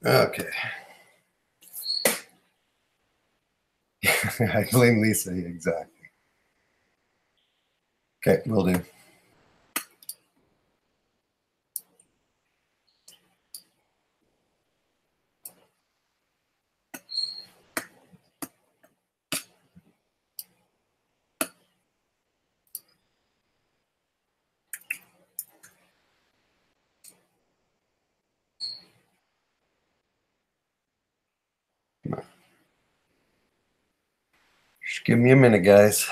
Okay. I blame Lisa, exactly. Okay, will do. Just give me a minute, guys.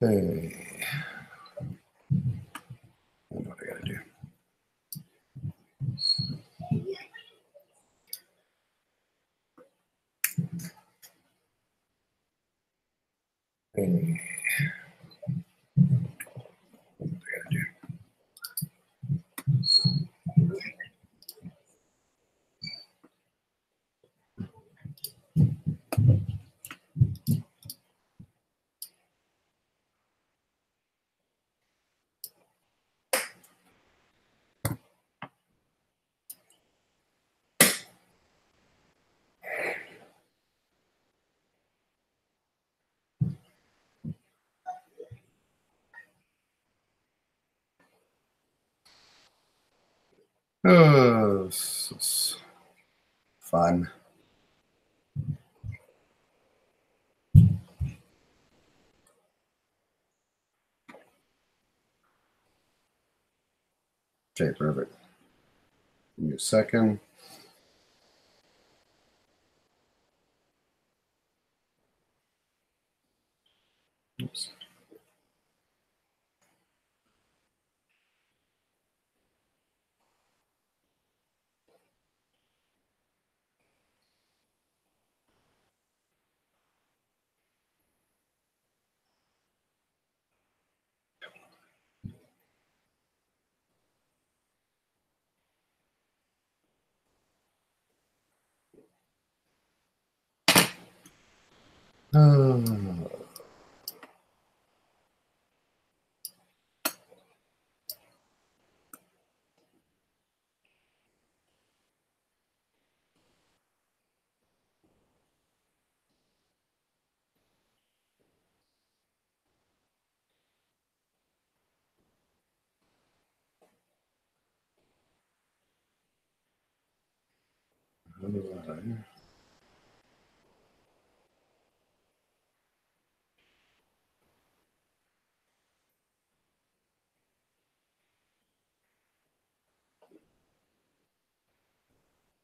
Hey, what do I gotta do? Hey, what do I gotta do? Oh, this is fun. Okay, perfect. Give me a second. Oops. Oh.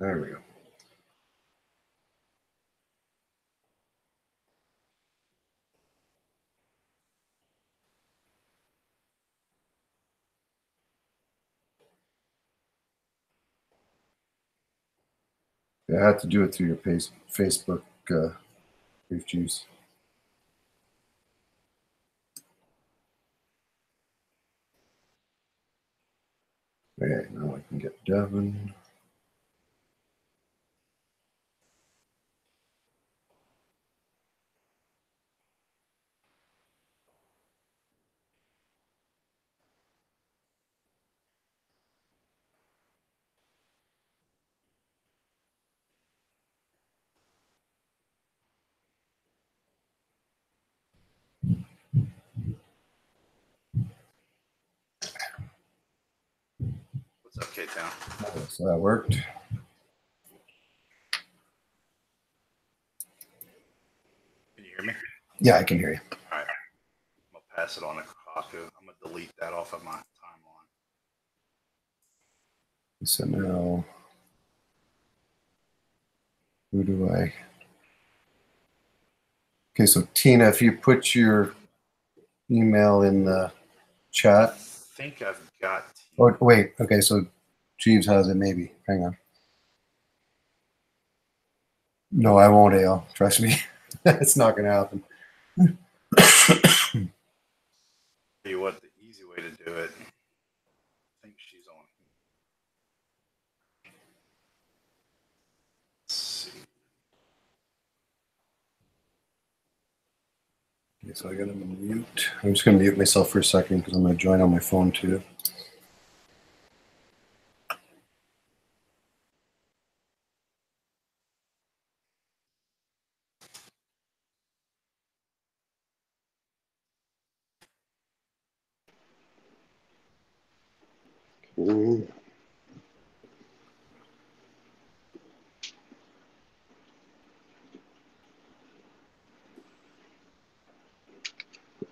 There we go. Yeah, I had to do it through your Facebook Reef Juice. Okay, now I can get Devin. What's up, K-Town? So that worked. Can you hear me? Yeah, I can hear you. All right. I'm going to pass it on to Kaku. I'm going to delete that off of my timeline. So now, who do I? Okay, so Tina, if you put your email in the chat. I think I've got. Oh, wait. Okay, so Jeeves has it, maybe. Hang on. No, I won't, Ale. Trust me. It's not going to happen. Tell you what, the easy way to do it. I think she's on. Let's see. Okay, so I got to mute. I'm just going to mute myself for a second because I'm going to join on my phone too.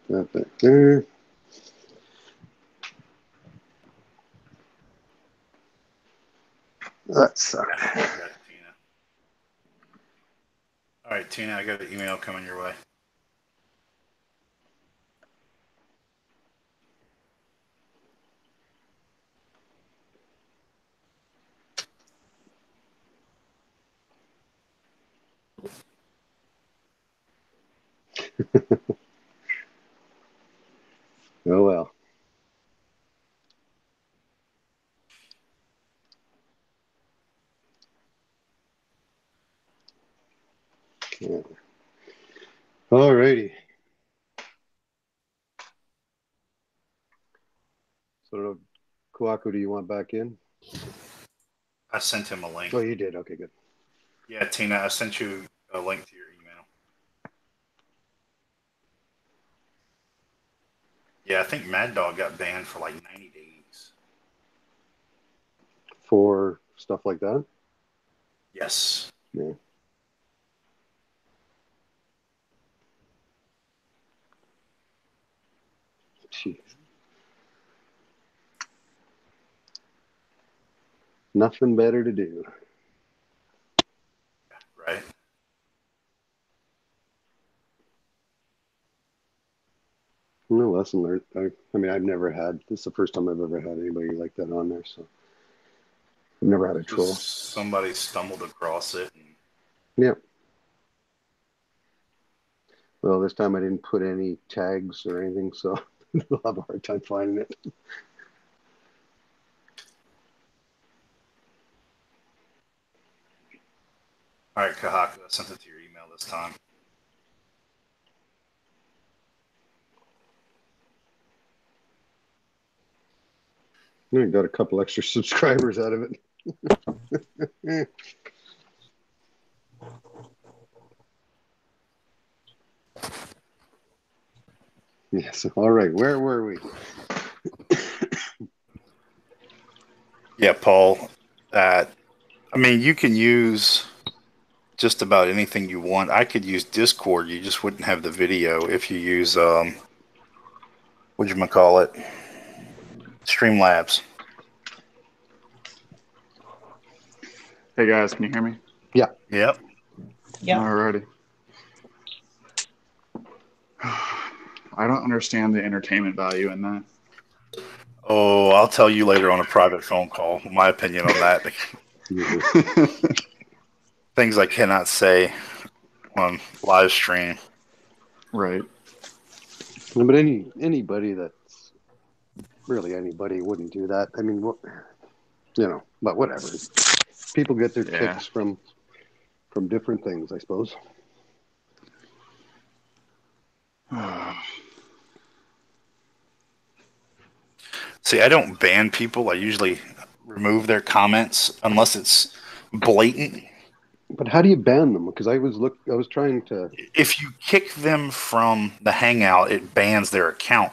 That back there. That sucked. I got Tina. All right, Tina, I got an email coming your way. Oh well. Yeah. All righty. So, Kuaku, do you want back in? I sent him a link. Oh, you did. Okay, good. Yeah, Tina, I sent you a link to your email. Yeah, I think Mad Dog got banned for like 90 days. For stuff like that? Yes. Yeah. Jeez. Nothing better to do. Right. No lesson learned. I mean, I've never had. This is the first time I've ever had anybody like that on there. So I've never had a troll. Somebody stumbled across it. And... Yeah. Well, this time I didn't put any tags or anything, so they'll have a hard time finding it. All right, Kahaku, I sent it to your email this time. I got a couple extra subscribers out of it. Yes. All right. Where were we? Yeah, Paul. I mean, you can use just about anything you want. I could use Discord. You just wouldn't have the video if you use whatchamacallit? Streamlabs. Hey guys, can you hear me? Yeah. Yep. Yeah. Alrighty. I don't understand the entertainment value in that. Oh, I'll tell you later on a private phone call. My opinion on that. Things I cannot say on live stream. Right. But anybody that's really anybody wouldn't do that. I mean, but whatever. People get their kicks from different things, I suppose. See, I don't ban people. I usually remove their comments unless it's blatant. But how do you ban them? Because I was trying to. If you kick them from the Hangout, it bans their account.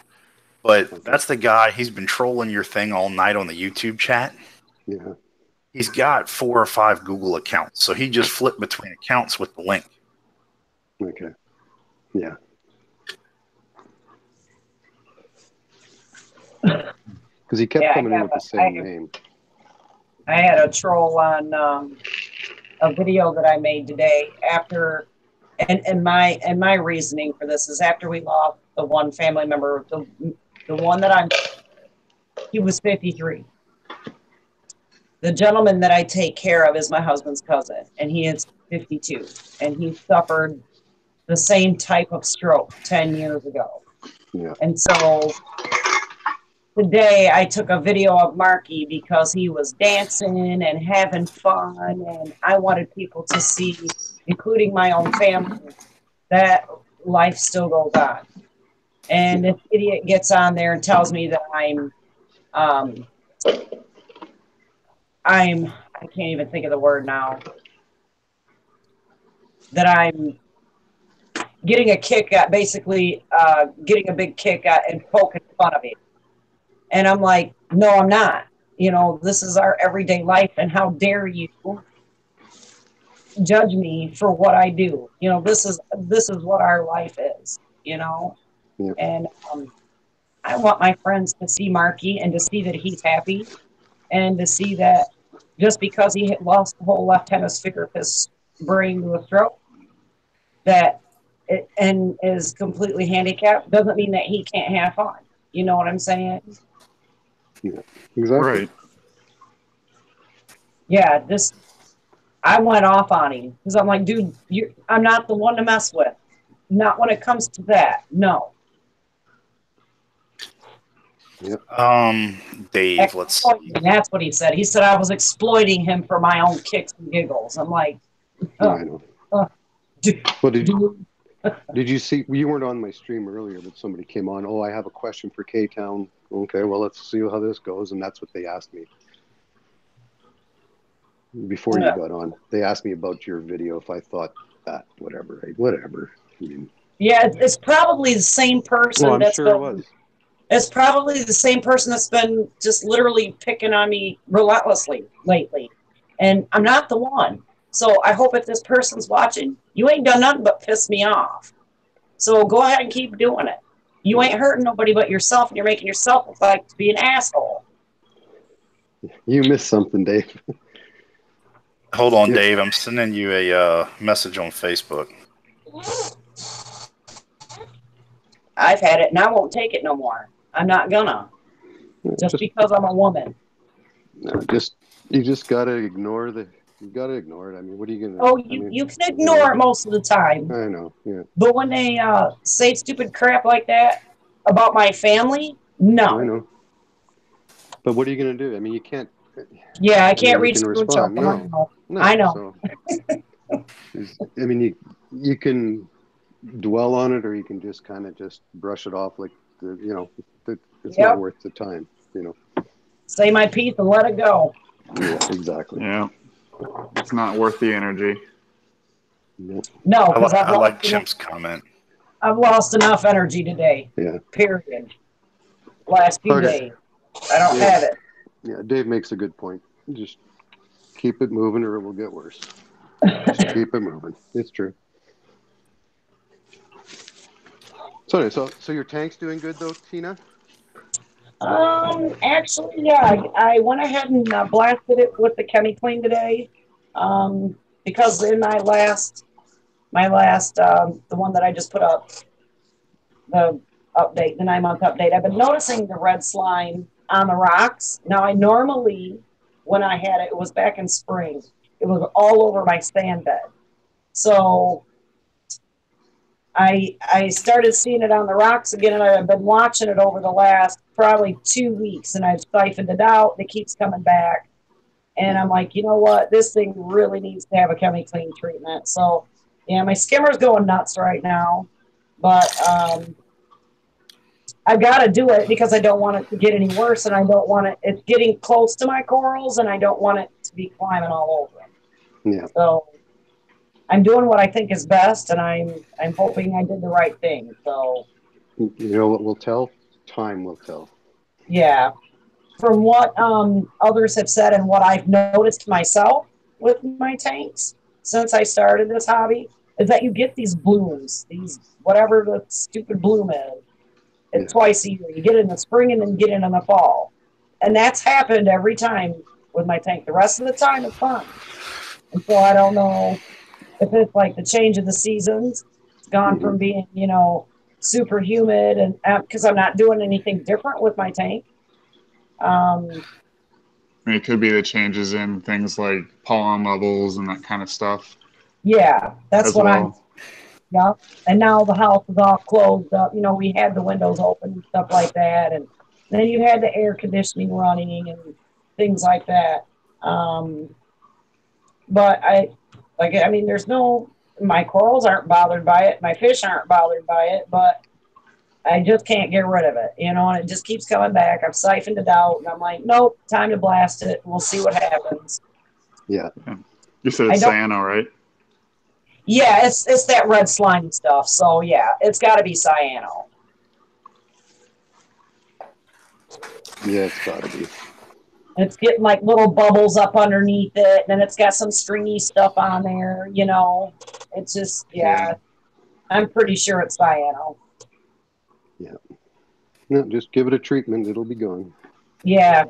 But that's the guy. He's been trolling your thing all night on the YouTube chat. Yeah. He's got 4 or 5 Google accounts, so he just flipped between accounts with the link. Okay. Yeah. Because he kept coming in with the same name. I had a troll on a video that I made today after, and my reasoning for this is after we lost the one family member, the one that He was 53. The gentleman that I take care of is my husband's cousin, and he is 52, and he suffered the same type of stroke 10 years ago. Yeah. And so today I took a video of Marky because he was dancing and having fun, and I wanted people to see, including my own family, that life still goes on. And this idiot gets on there and tells me that I can't even think of the word now, that I'm getting a kick at, basically getting a big kick at and poking fun of it. And I'm like, no, I'm not. You know, this is our everyday life, and how dare you judge me for what I do? You know, this is what our life is, you know? Yeah. And I want my friends to see Marky and to see that he's happy, and to see that just because he had lost the whole left hemisphere of his brain to a stroke, and is completely handicapped, doesn't mean that he can't have fun. You know what I'm saying? Yeah, exactly. Right. Yeah, I went off on him because I'm like, dude, I'm not the one to mess with. Not when it comes to that. No. Dave, let's see. That's what he said. He said I was exploiting him for my own kicks and giggles. I'm like, Yeah, I know. Well, did dude. you see? You weren't on my stream earlier, but somebody came on. Oh, I have a question for K-Town. Okay, well, let's see how this goes. And that's what they asked me before you got on. They asked me about your video, if I thought that, whatever. Right? Whatever. I mean, Yeah, it's probably the same person. well, I'm sure it was. It's probably the same person that's been just literally picking on me relentlessly lately. And I'm not the one. So I hope if this person's watching, you ain't done nothing but piss me off. So go ahead and keep doing it. You ain't hurting nobody but yourself, and you're making yourself look like to be an asshole. You missed something, Dave. Hold on, Dave. I'm sending you a message on Facebook. I've had it, and I won't take it no more. I'm not gonna. Just because I'm a woman. No, you just gotta ignore it. I mean, what are you gonna? Oh, you can ignore it most of the time. I know, yeah. But when they say stupid crap like that about my family, no. I know. But what are you gonna do? I mean, you can't. Yeah, I can't reach to respond. No, I know. So, I mean, you can dwell on it, or you can just kind of just brush it off, like it's not worth the time. Say my piece and let it go. Yeah, exactly. Yeah, it's not worth the energy. No, because I like Jim's comment. I've lost enough energy today. Yeah. Period. Last few days, I don't have it. Yeah, Dave makes a good point. Just keep it moving, or it will get worse. Just keep it moving. It's true. So your tank's doing good though, Tina? Actually, yeah, I went ahead and blasted it with the ChemiClean today. Because in my last, the one that I just put up, the 9-month update, I've been noticing the red slime on the rocks. Now, I normally, when I had it, it was back in spring. It was all over my sand bed. So I started seeing it on the rocks again, and I've been watching it over the last probably 2 weeks, and I've siphoned it out, and it keeps coming back. And I'm like, you know what? This thing really needs to have a ChemiClean treatment. So, yeah, my skimmer's going nuts right now. But I've got to do it because I don't want it to get any worse, and I don't want it. It's getting close to my corals, and I don't want it to be climbing all over them. Yeah. So I'm doing what I think is best, and I'm hoping I did the right thing. So you know what will tell? Time will tell. Yeah. From what others have said and what I've noticed myself with my tanks since I started this hobby is that you get these blooms, these whatever the stupid bloom is. It's twice a year. You get it in the spring and then you get it in the fall. And that's happened every time with my tank. The rest of the time it's fine. And so I don't know if it's like the change of the seasons. It's gone from being, super humid and because I'm not doing anything different with my tank. I mean, it could be the changes in things like pollen levels and that kind of stuff. Yeah, that's as what well. yeah. And now the house is all closed up. You know, we had the windows open and stuff like that. And then you had the air conditioning running and things like that. Um, but I mean, my corals aren't bothered by it. My fish aren't bothered by it, but I just can't get rid of it, you know, and it just keeps coming back. I've siphoned it out and I'm like, nope, time to blast it. We'll see what happens. Yeah. You said it's cyano, right? Yeah, it's that red slime stuff. So yeah, it's got to be cyano. Yeah, it's got to be. It's getting like little bubbles up underneath it, and then it's got some stringy stuff on there. You know, it's just yeah. I'm pretty sure it's cyano. Yeah. No, just give it a treatment; it'll be gone. Yeah.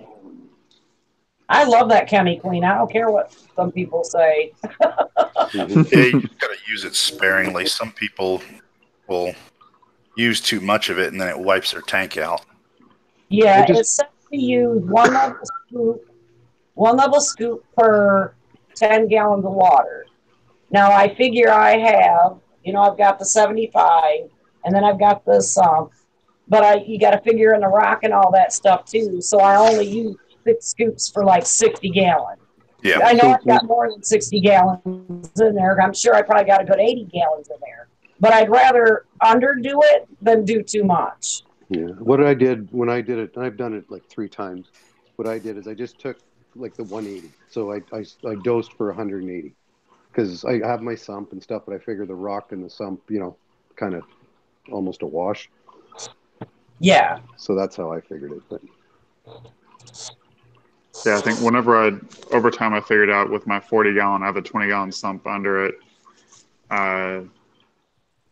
I love that chemi clean. I don't care what some people say. Yeah, you just gotta use it sparingly. Some people will use too much of it and then it wipes their tank out. Yeah, it's said to use one level scoop per 10 gallons of water. Now I figure I have, you know, I've got the 75 and then I've got the sump, but you got to figure in the rock and all that stuff too. So I only use 6 scoops for like 60 gallons. Yeah. I know I've got more than 60 gallons in there. I'm sure I probably got a good 80 gallons in there. But I'd rather underdo it than do too much. Yeah. What I did when I did it, and I've done it like 3 times. What I did is I just took like the 180. So I dosed for 180 because I have my sump and stuff, but I figure the rock and the sump, you know, kind of almost a wash. Yeah. So that's how I figured it. But yeah, I think over time I figured out with my 40-gallon, I have a 20-gallon sump under it.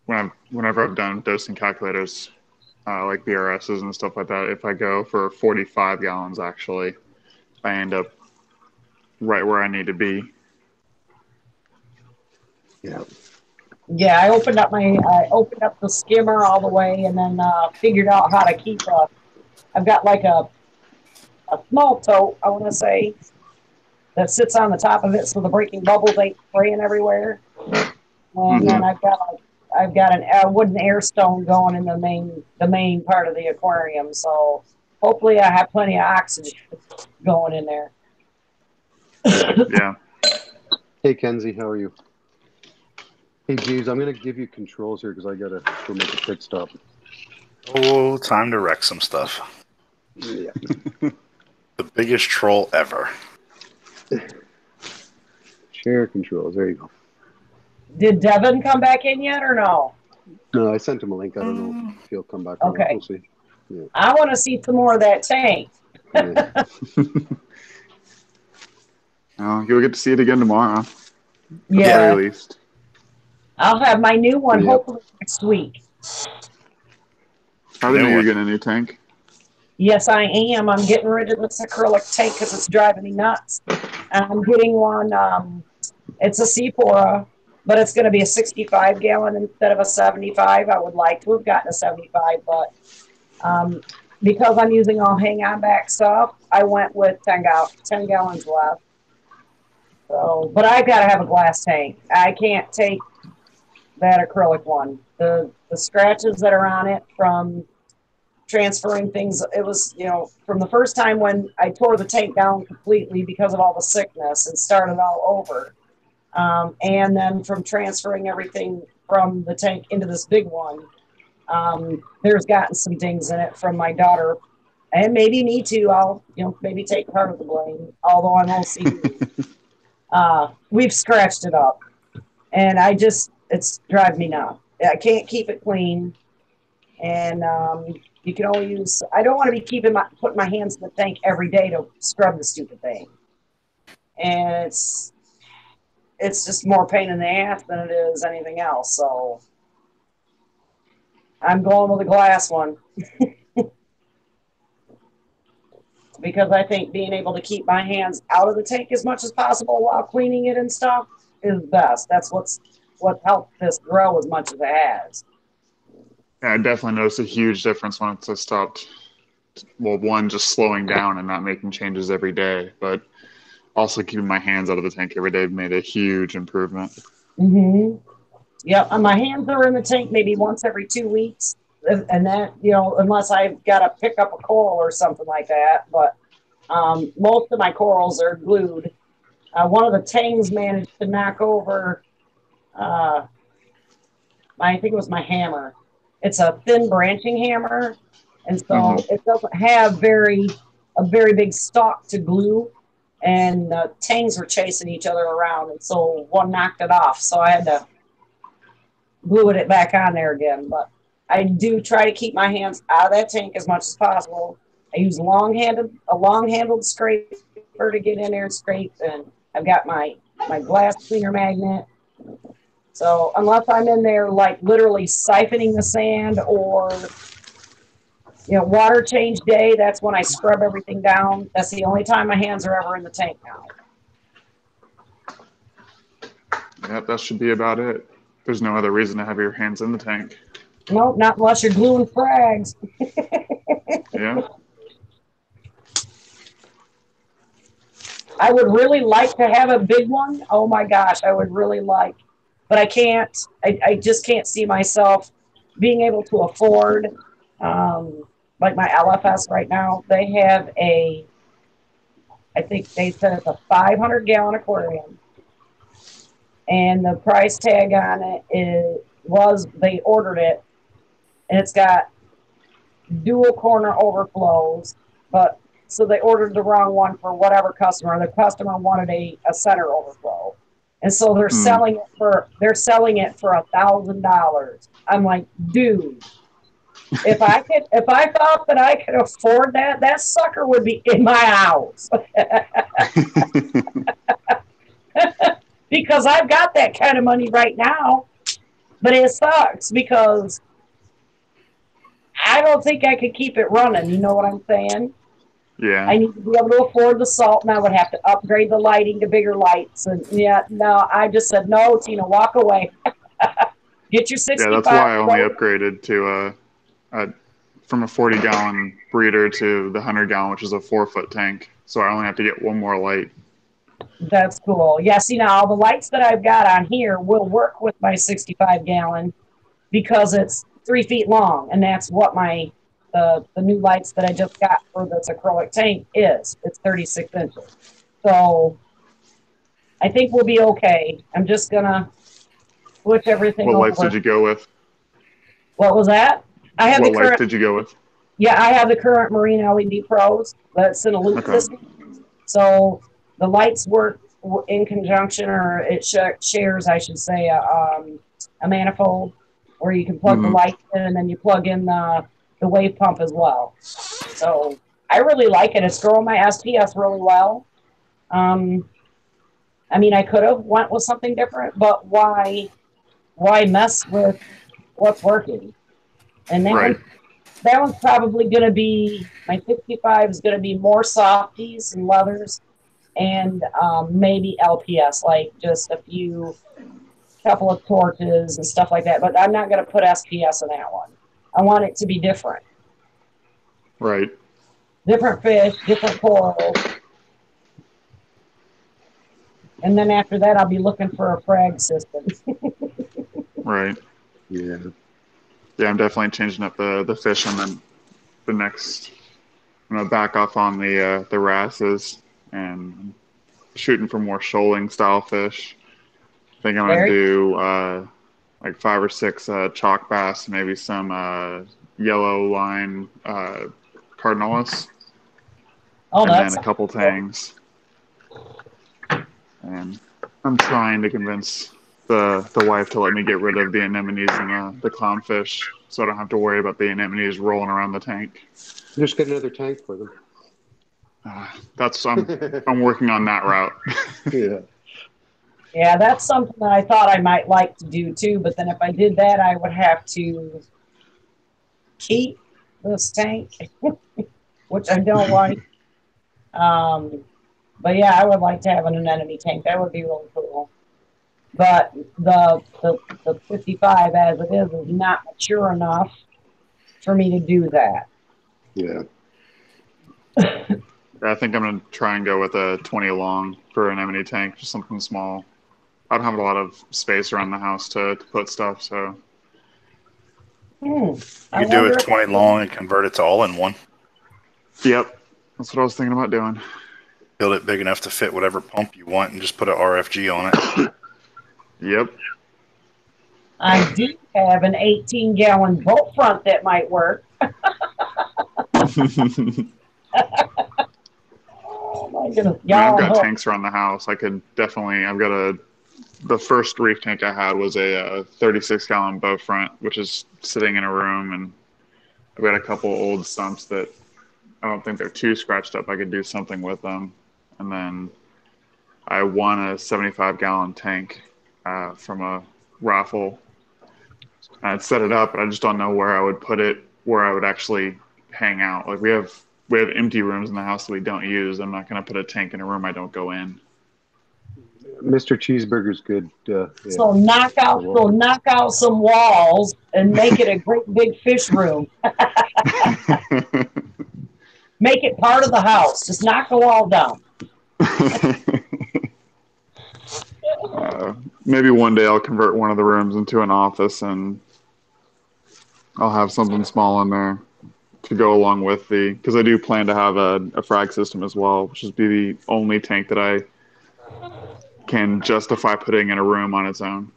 Whenever I've done dosing calculators, like BRSs and stuff like that, if I go for 45 gallons, actually, I end up right where I need to be. Yeah. Yeah, I opened up the skimmer all the way, and then figured out how to keep I've got like a small tote, I want to say, that sits on the top of it, so the breaking bubbles ain't spraying everywhere. And then I've got a wooden air stone going in the main part of the aquarium. So hopefully I have plenty of oxygen going in there. Yeah. Hey, Kenzie, how are you? Hey, Jeeves, I'm going to give you controls here because I got to go make a pit stop. Oh, time to wreck some stuff. Yeah. The biggest troll ever. Share controls. There you go. Did Devin come back in yet or no? No, I sent him a link. I don't know if he'll come back. Okay. We'll see. Yeah. I want to see some more of that tank. Yeah. You'll get to see it again tomorrow. Yeah. At the very least. I'll have my new one hopefully next week. How do you get a new tank? Yes, I am. I'm getting rid of this acrylic tank because it's driving me nuts. And I'm getting one. It's a Sephora, but it's going to be a 65 gallon instead of a 75. I would like to have gotten a 75, but because I'm using all hang-on back stuff, I went with 10 gallons left. So, but I've got to have a glass tank. I can't take that acrylic one. The scratches that are on it from transferring things, it was, you know, from the first time when I tore the tank down completely because of all the sickness and started all over. And then from transferring everything from the tank into this big one, there's gotten some dings in it from my daughter. And maybe me too. I'll, you know, maybe take part of the blame, although I'm OCD. We've scratched it up. And it's driving me nuts. I can't keep it clean. And you can only use, I don't want to be putting my hands in the tank every day to scrub the stupid thing. And it's just more pain in the ass than it is anything else. So I'm going with a glass one. Because I think being able to keep my hands out of the tank as much as possible while cleaning it and stuff is best. That's what helped this grow as much as it has. Yeah, I definitely noticed a huge difference once I stopped well, one, just slowing down and not making changes every day, but also keeping my hands out of the tank every day made a huge improvement. Mm-hmm. Yeah, and my hands are in the tank maybe once every 2 weeks, and that, unless I've got to pick up a coral or something like that. But most of my corals are glued. One of the tangs managed to knock over, I think it was my hammer. It's a thin branching hammer, and so it doesn't have a very big stalk to glue. And the tangs were chasing each other around, and so one knocked it off. So I had to glue it back on there again. But I do try to keep my hands out of that tank as much as possible. I use a long-handled scraper to get in there and scrape, and I've got my glass cleaner magnet. So unless I'm in there like literally siphoning the sand or water change day, that's when I scrub everything down. That's the only time my hands are ever in the tank now. Yep, that should be about it. There's no other reason to have your hands in the tank. Nope, not unless you're gluing frags. Yeah. I would really like to have a big one. Oh my gosh, I would really like. But I can't. I just can't see myself being able to afford, like my LFS right now. They have I think they said it's a 500-gallon aquarium. And the price tag on it they ordered it, and it's got dual corner overflows, but so they ordered the wrong one for whatever customer. The customer wanted a center overflow. And so they're selling it for $1,000. I'm like, dude, if I thought that I could afford that sucker would be in my house. Because I've got that kind of money right now. But it sucks because I don't think I could keep it running. You know what I'm saying? Yeah. I need to be able to afford the salt, and I would have to upgrade the lighting to bigger lights. And I just said, no, Tina, walk away. Get your 65. Yeah, that's why I only upgraded to from a 40-gallon breeder to the 100-gallon, which is a 4-foot tank. So I only have to get one more light. That's cool. Yeah, see, now all the lights that I've got on here will work with my 65-gallon because it's 3 feet long, and that's what the new lights that I just got for this acrylic tank is. It's 36 inches. So I think we'll be okay. I'm just going to switch everything over. What lights did you go with? What was that? What lights did you go with? Yeah, I have the current Marine LED Pros that's in a loop system. So the lights work in conjunction, or it shares, I should say, a manifold where you can plug the light in, and then you plug in the wave pump as well. So I really like it. It's growing my SPS really well. I mean, I could have went with something different, but why mess with what's working? And that one's probably going to be, my 65 is going to be more softies and leathers, and maybe LPS, like just couple of torches and stuff like that. But I'm not going to put SPS in that one. I want it to be different. Right. Different fish, different corals. And then after that, I'll be looking for a frag system. Right. Yeah. Yeah, I'm definitely changing up the fish, and then the next, I'm going to back off on the wrasses and shooting for more shoaling style fish. I think I'm going to do like 5 or 6 chalk bass, maybe some yellow line cardinalis, and then a couple tangs. And I'm trying to convince the wife to let me get rid of the anemones and the clownfish, so I don't have to worry about the anemones rolling around the tank. Just get another tank for them. I'm working on that route. Yeah. Yeah, that's something that I thought I might like to do too, but then if I did that, I would have to keep this tank, which I don't like. But yeah, I would like to have an anemone tank. That would be really cool. But the 55 as it is not mature enough for me to do that. Yeah. I think I'm going to try and go with a 20 long for an anemone tank, just something small. I don't have a lot of space around the house to put stuff, so. You do it 20 long and convert it to all-in-one. Yep, that's what I was thinking about doing. Build it big enough to fit whatever pump you want and just put an RFG on it. Yep. I do have an 18-gallon boat front that might work. Oh my goodness. I've got tanks around the house. I could definitely, the first reef tank I had was a 36-gallon bow front, which is sitting in a room, and I've got a couple old stumps that I don't think they're too scratched up. I could do something with them. And then I won a 75-gallon tank from a raffle. I'd set it up, but I just don't know where I would put it, where I would actually hang out. Like we have empty rooms in the house that we don't use. I'm not going to put a tank in a room I don't go in. Mr. Cheeseburger's good. Yeah. So knock out some walls and make it a great big fish room. Make it part of the house. Just knock the wall down. Maybe one day I'll convert one of the rooms into an office, and I'll have something small in there to go along with because I do plan to have a frag system as well, which is the only tank that I can justify putting in a room on its own.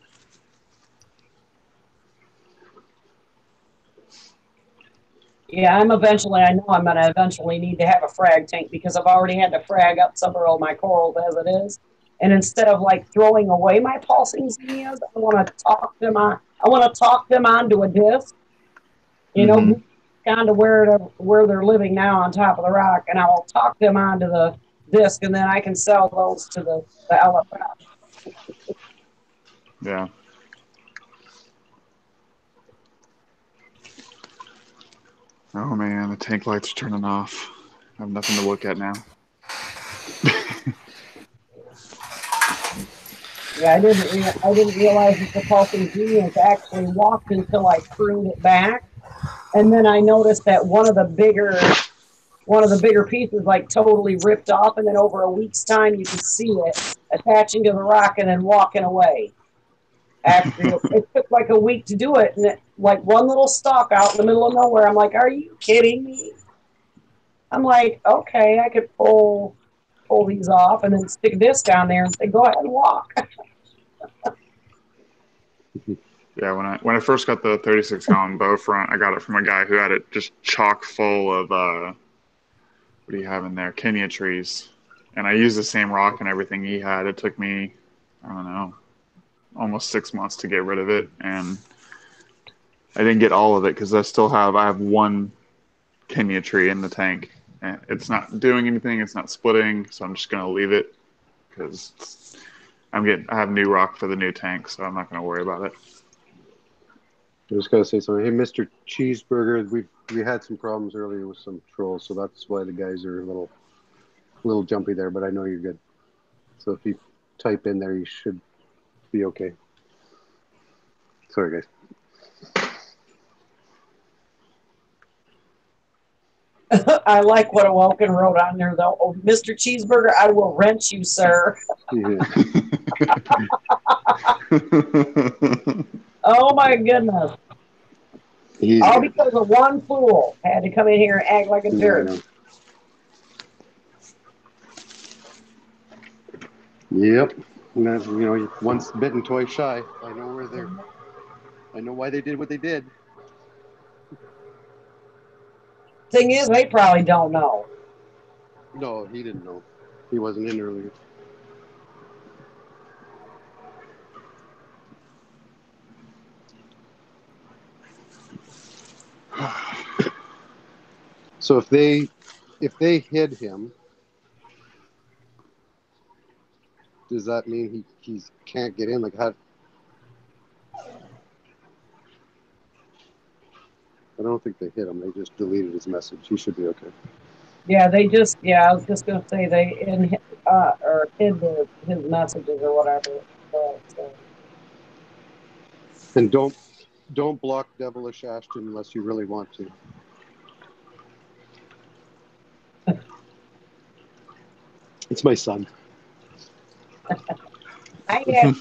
Yeah, I know I'm going to eventually need to have a frag tank because I've already had to frag up several of my corals as it is. And instead of like throwing away my pulsing zinnias, I want to talk them onto a disc, onto where they're living now on top of the rock, and I will talk them onto the disc, and then I can sell those to the LFF. Yeah. Oh man, the tank lights are turning off. I have nothing to look at now. Yeah, I didn't realize that the pulsing zinnias actually walked until I pruned it back, and then I noticed that one of the bigger pieces like totally ripped off, and then over a week's time you could see it attaching to the rock and then walking away. Actually, it took like a week to do it, and like one little stalk out in the middle of nowhere. I'm like, are you kidding me? I'm like, okay, I could pull these off and then stick this down there and say, go ahead and walk. Yeah, when I first got the 36-gallon bow front, I got it from a guy who had it just chock full of what do you have in there? Kenya trees. And I used the same rock and everything he had. It took me, I don't know, almost 6 months to get rid of it, and I didn't get all of it because I have one Kenya tree in the tank, and it's not doing anything. It's not splitting, so I'm just gonna leave it because I have new rock for the new tank, so I'm not gonna worry about it. I was gonna say something. Hey, Mr. Cheeseburger, we had some problems earlier with some trolls, so that's why the guys are a little jumpy there. But I know you're good. So if you type in there, you should be okay. Sorry, guys. I like what Awoken wrote on there, though. Oh, Mr. Cheeseburger, I will rent you, sir. Yeah. Oh, my goodness. All because of one fool had to come in here and act like a jerk. Yep. Once bitten, twice shy. I know why they did what they did. Thing is, they probably don't know. No, he didn't know. He wasn't in earlier. So if they hid him, does that mean he can't get in? Like how? I don't think they hit him. They just deleted his message. He should be okay. Yeah, I was just going to say they hid his messages or whatever. So. And don't block Devilish Ashton unless you really want to. It's my son. I had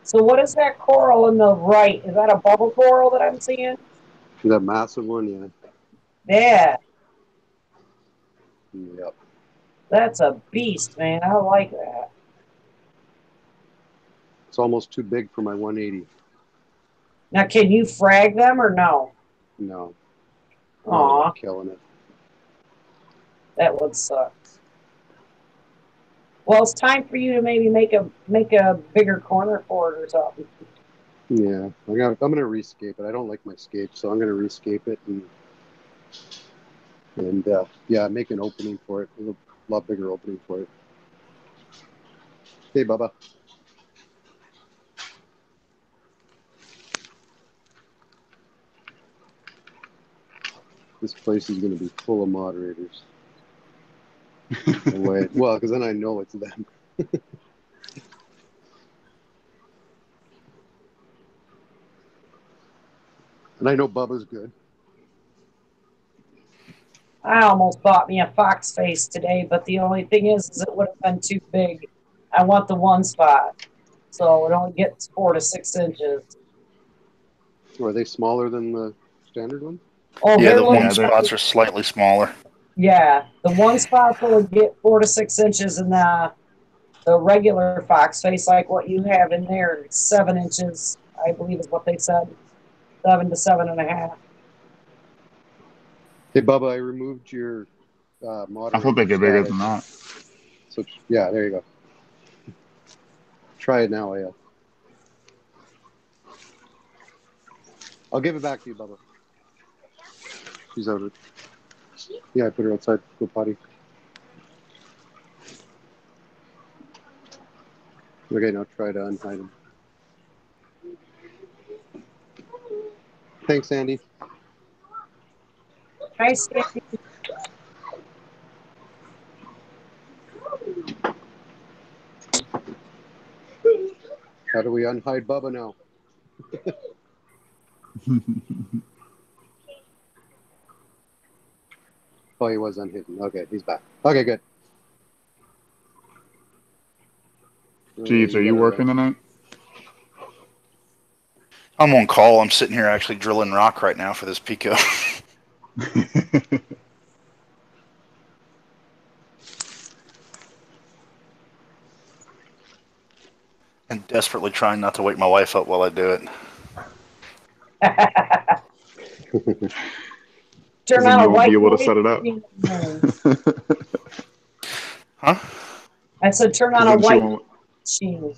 So what is that coral in the right? Is that a bubble coral that I'm seeing? That massive one, yeah. Yeah, Yep. that's a beast, man. I like that. It's almost too big for my 180. Now, can you frag them or no? No. Not Aw, without killing it. that would suck. Well, it's time for you to maybe make a bigger corner for it or something. Yeah. I'm gonna rescape it. I don't like my scape, so I'm gonna rescape it and yeah, make an opening for it. A lot bigger opening for it. Hey, Bubba. This place is going to be full of moderators. Wait, well, because then I know it's them. And I know Bubba's good. I almost bought me a fox face today, but the only thing is it would have been too big. I want the one spot, so it only gets 4 to 6 inches. Are they smaller than the standard one? Oh, Yeah, they're the one little. spots are slightly smaller. Yeah, the one spot will get 4 to 6 inches, and the regular fox face, like what you have in there, it's 7 inches, I believe is what they said, 7 to 7.5. Hey, Bubba, I removed your I moderator thought they get bigger status. than that. So, yeah, there you go. Try it now, AL. I'll give it back to you, Bubba. She's out. Yeah, I put her outside. Go potty. Okay, now try to unhide him. Thanks, Andy. Hi, Sandy. How do we unhide Bubba now? Oh, he was unhidden. Okay, he's back. Okay, good. Jeeves, are you working tonight? I'm on call. I'm sitting here actually drilling rock right now for this Pico. And desperately trying not to wake my wife up while I do it. Turn Then on you a won't be white able to noise set it up. machine. Huh? I said turn on a Then she white won't. machine.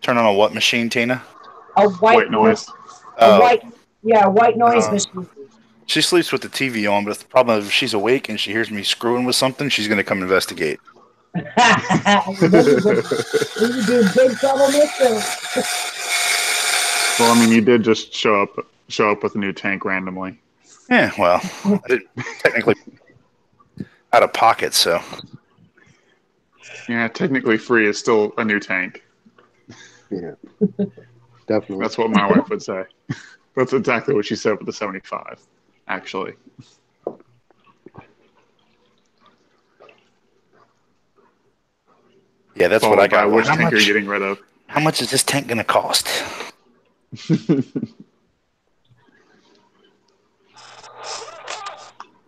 Turn on a what machine, Tina? A white noise. white noise machine. She sleeps with the TV on, but the problem is if she's awake and she hears me screwing with something, she's going to come investigate. We do big trouble, mister. Well, I mean, you did just show up with a new tank randomly. Yeah, well, I didn't technically out of pocket, so. Yeah, technically free is still a new tank. Yeah, definitely. That's what my wife would say. That's exactly what she said with the 75, actually. Yeah, that's Followed what I by got. which tank are you getting rid of? How much is this tank going to cost?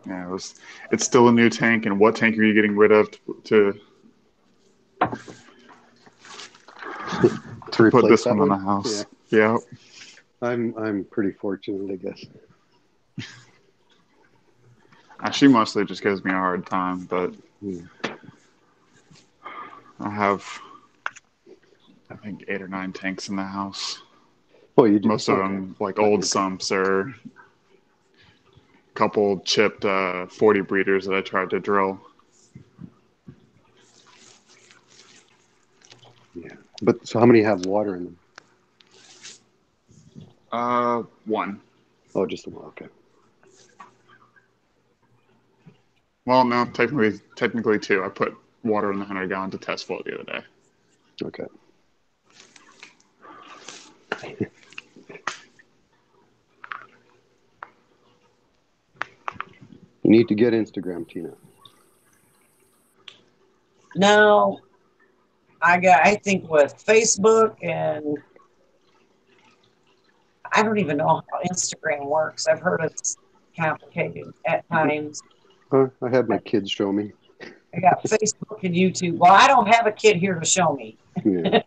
Yeah, it's still a new tank, and what tank are you getting rid of to put this one in the house? Yeah. I'm pretty fortunate, I guess. She mostly just gives me a hard time, but I have, I think, 8 or 9 tanks in the house. Oh, you do? Most of them like old sumps or a couple chipped 40 breeders that I tried to drill. Yeah. But so how many have water in them? 1. Oh, just the one. Okay. Well, no, technically 2. I put water in the 100-gallon to test flow the other day. Okay. You need to get Instagram, Tina. No, I think with Facebook, and I don't even know how Instagram works. I've heard it's complicated at times. I had my kids show me. I got Facebook and YouTube. Well, I don't have a kid here to show me. Yeah.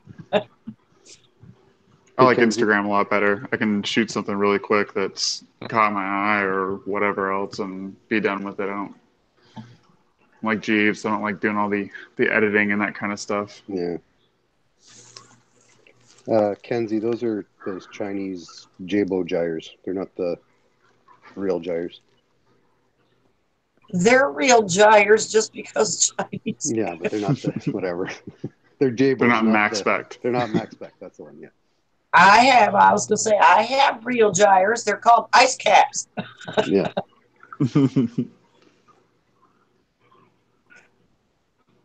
I like Instagram a lot better. I can shoot something really quick that's caught my eye or whatever else and be done with it. I don't like Jeeves. I don't like doing all the editing and that kind of stuff. Yeah. Kenzie, those are those Chinese Jabo gyres. They're not the real gyres. They're real gyres just because Chinese. Yeah, but they're not the whatever. They're Jabo. They're not max spec. They're not max spec. That's the one. Yeah. I was going to say, I have real gyres. They're called ice caps. Yeah.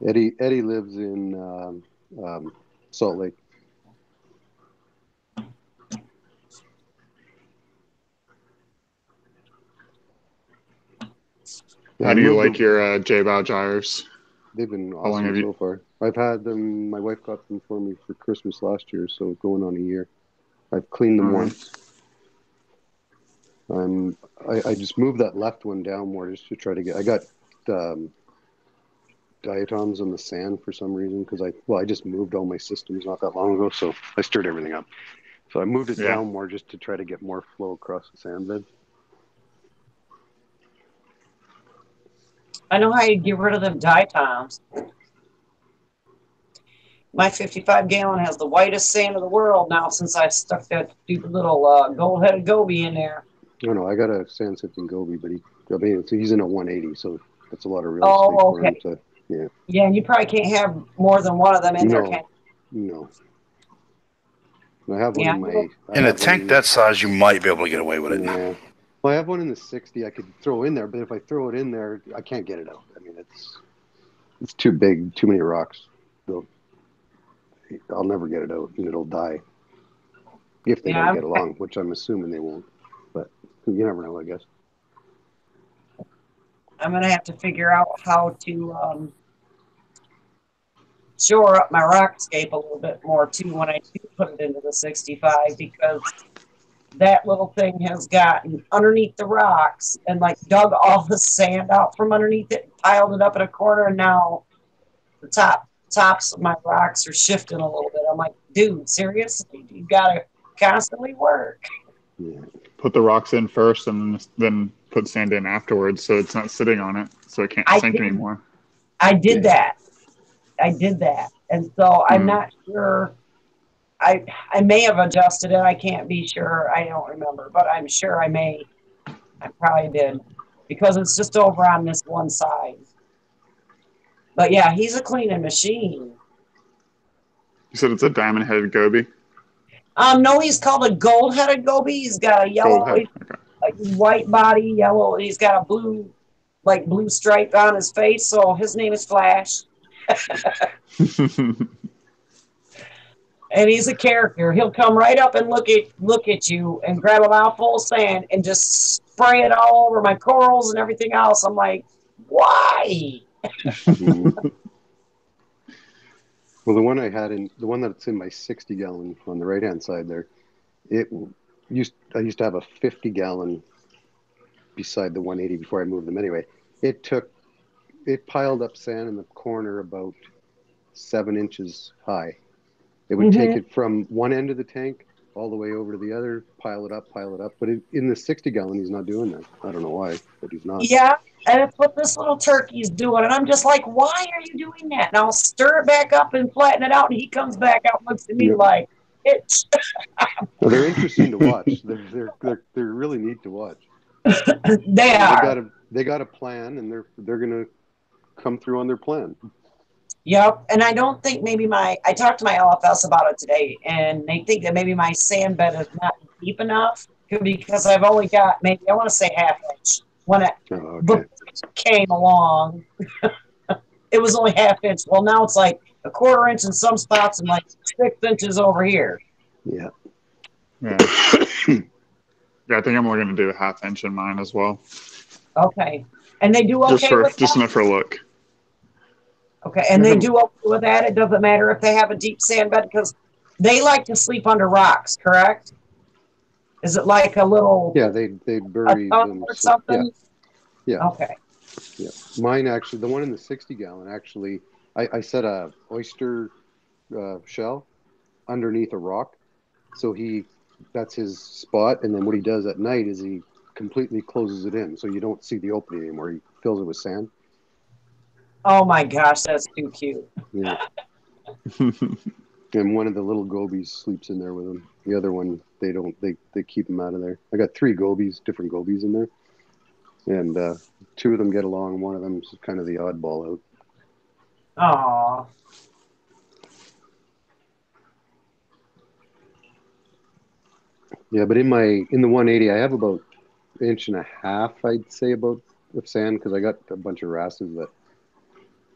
Eddie lives in Salt Lake. How do you like your J-Bow gyres? They've been awesome so far. I've had them. My wife got them for me for Christmas last year, so going on a year. I've cleaned them once. I just moved that left one down more just to try to get. I got diatoms on the sand for some reason because I just moved all my systems not that long ago, so I stirred everything up. So I moved it down more just to try to get more flow across the sand bed. I know how you get rid of them diatoms. My 55-gallon has the whitest sand in the world now since I stuck that stupid little gold-headed goby in there. No, I got a sand sifting goby, but he's in a 180, so that's a lot of real estate for him to, yeah. Yeah, and you probably can't have more than one of them in there, can you? No. I have one in my... In a tank that size, you might be able to get away with it. Yeah. Well, I have one in the 60 I could throw in there, but if I throw it in there, I can't get it out. I mean, it's too big, too many rocks. I'll never get it out, and it'll die. If they don't get along, which I'm assuming they won't. But you never know, I guess. I'm going to have to figure out how to shore up my rockscape a little bit more, too, when I do put it into the 65, because that little thing has gotten underneath the rocks and, like, dug all the sand out from underneath it, piled it up in a corner, and now the tops of my rocks are shifting a little bit. I'm like, dude, seriously? You got to constantly work. Yeah. Put the rocks in first and then put sand in afterwards so it's not sitting on it so it can't sink anymore. I did that. And so I'm not sure. I may have adjusted it. I can't be sure. I don't remember. But I'm sure I probably did. Because it's just over on this one side. But yeah, he's a cleaning machine. You said it's a diamond-headed goby? No, he's called a gold-headed goby. He's got a yellow, like white body, yellow. And he's got a blue stripe on his face. So his name is Flash. And he's a character. He'll come right up and look at you and grab a mouthful of sand and just spray it all over my corals and everything else. I'm like, why? Well, the one that's in my 60-gallon on the right-hand side there, I used to have a 50-gallon beside the 180 before I moved them anyway. It piled up sand in the corner about 7 inches high. It would take it from one end of the tank all the way over to the other, pile it up. But in the 60-gallon, he's not doing that. I don't know why, but he's not. Yeah, and it's what this little turkey's doing. And I'm just like, why are you doing that? And I'll stir it back up and flatten it out. And he comes back out and looks at me like, it's... Well, they're interesting to watch. They're really neat to watch. They are. They got a plan, and they're going to come through on their plan. Yep, and I don't think I talked to my LFS about it today, and they think that maybe my sand bed is not deep enough because I've only got maybe, I want to say ½ inch. When it came along, it was only ½ inch. Well, now it's like a ½ inch in some spots and like 6 inches over here. Yeah. Yeah, I think I'm only going to do a ½ inch in mine as well. Okay. And they do okay with just that? enough for a look. Okay, and they do okay with that? It doesn't matter if they have a deep sand bed because they like to sleep under rocks, correct? Is it like a little they bury them or something? Yeah. Okay. Yeah. Mine actually, the one in the 60-gallon, actually, I set a oyster shell underneath a rock. So that's his spot. And then what he does at night is he completely closes it in. So you don't see the opening anymore. He fills it with sand. Oh my gosh, that's too cute. Yeah. And one of the little gobies sleeps in there with him. The other one, they keep him out of there. I got 3 different gobies in there. And 2 of them get along. One of them's kind of the oddball out. Aw. Yeah, but in the 180, I have about 1.5 inch, I'd say, about of sand because I got a bunch of wrasses that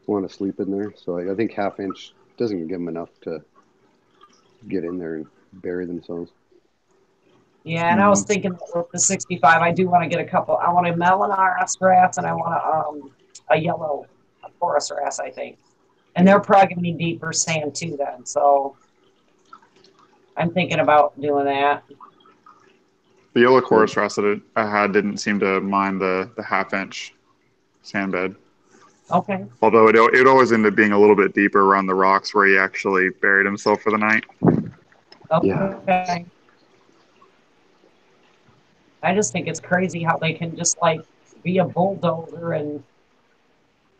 want to sleep in there. So I think 1/2 inch doesn't give them enough to get in there and bury themselves. Yeah, and I was thinking with the 65, I do want to get a couple. I want a melon RS grass and I want a yellow forest grass, I think. And they're probably going to be deeper sand too then. So I'm thinking about doing that. The yellow chorus wrasse that I had didn't seem to mind the 1/2 inch sand bed. Okay. Although it always ended up being a little bit deeper around the rocks where he actually buried himself for the night. Okay. Yeah. I just think it's crazy how they can just like be a bulldozer and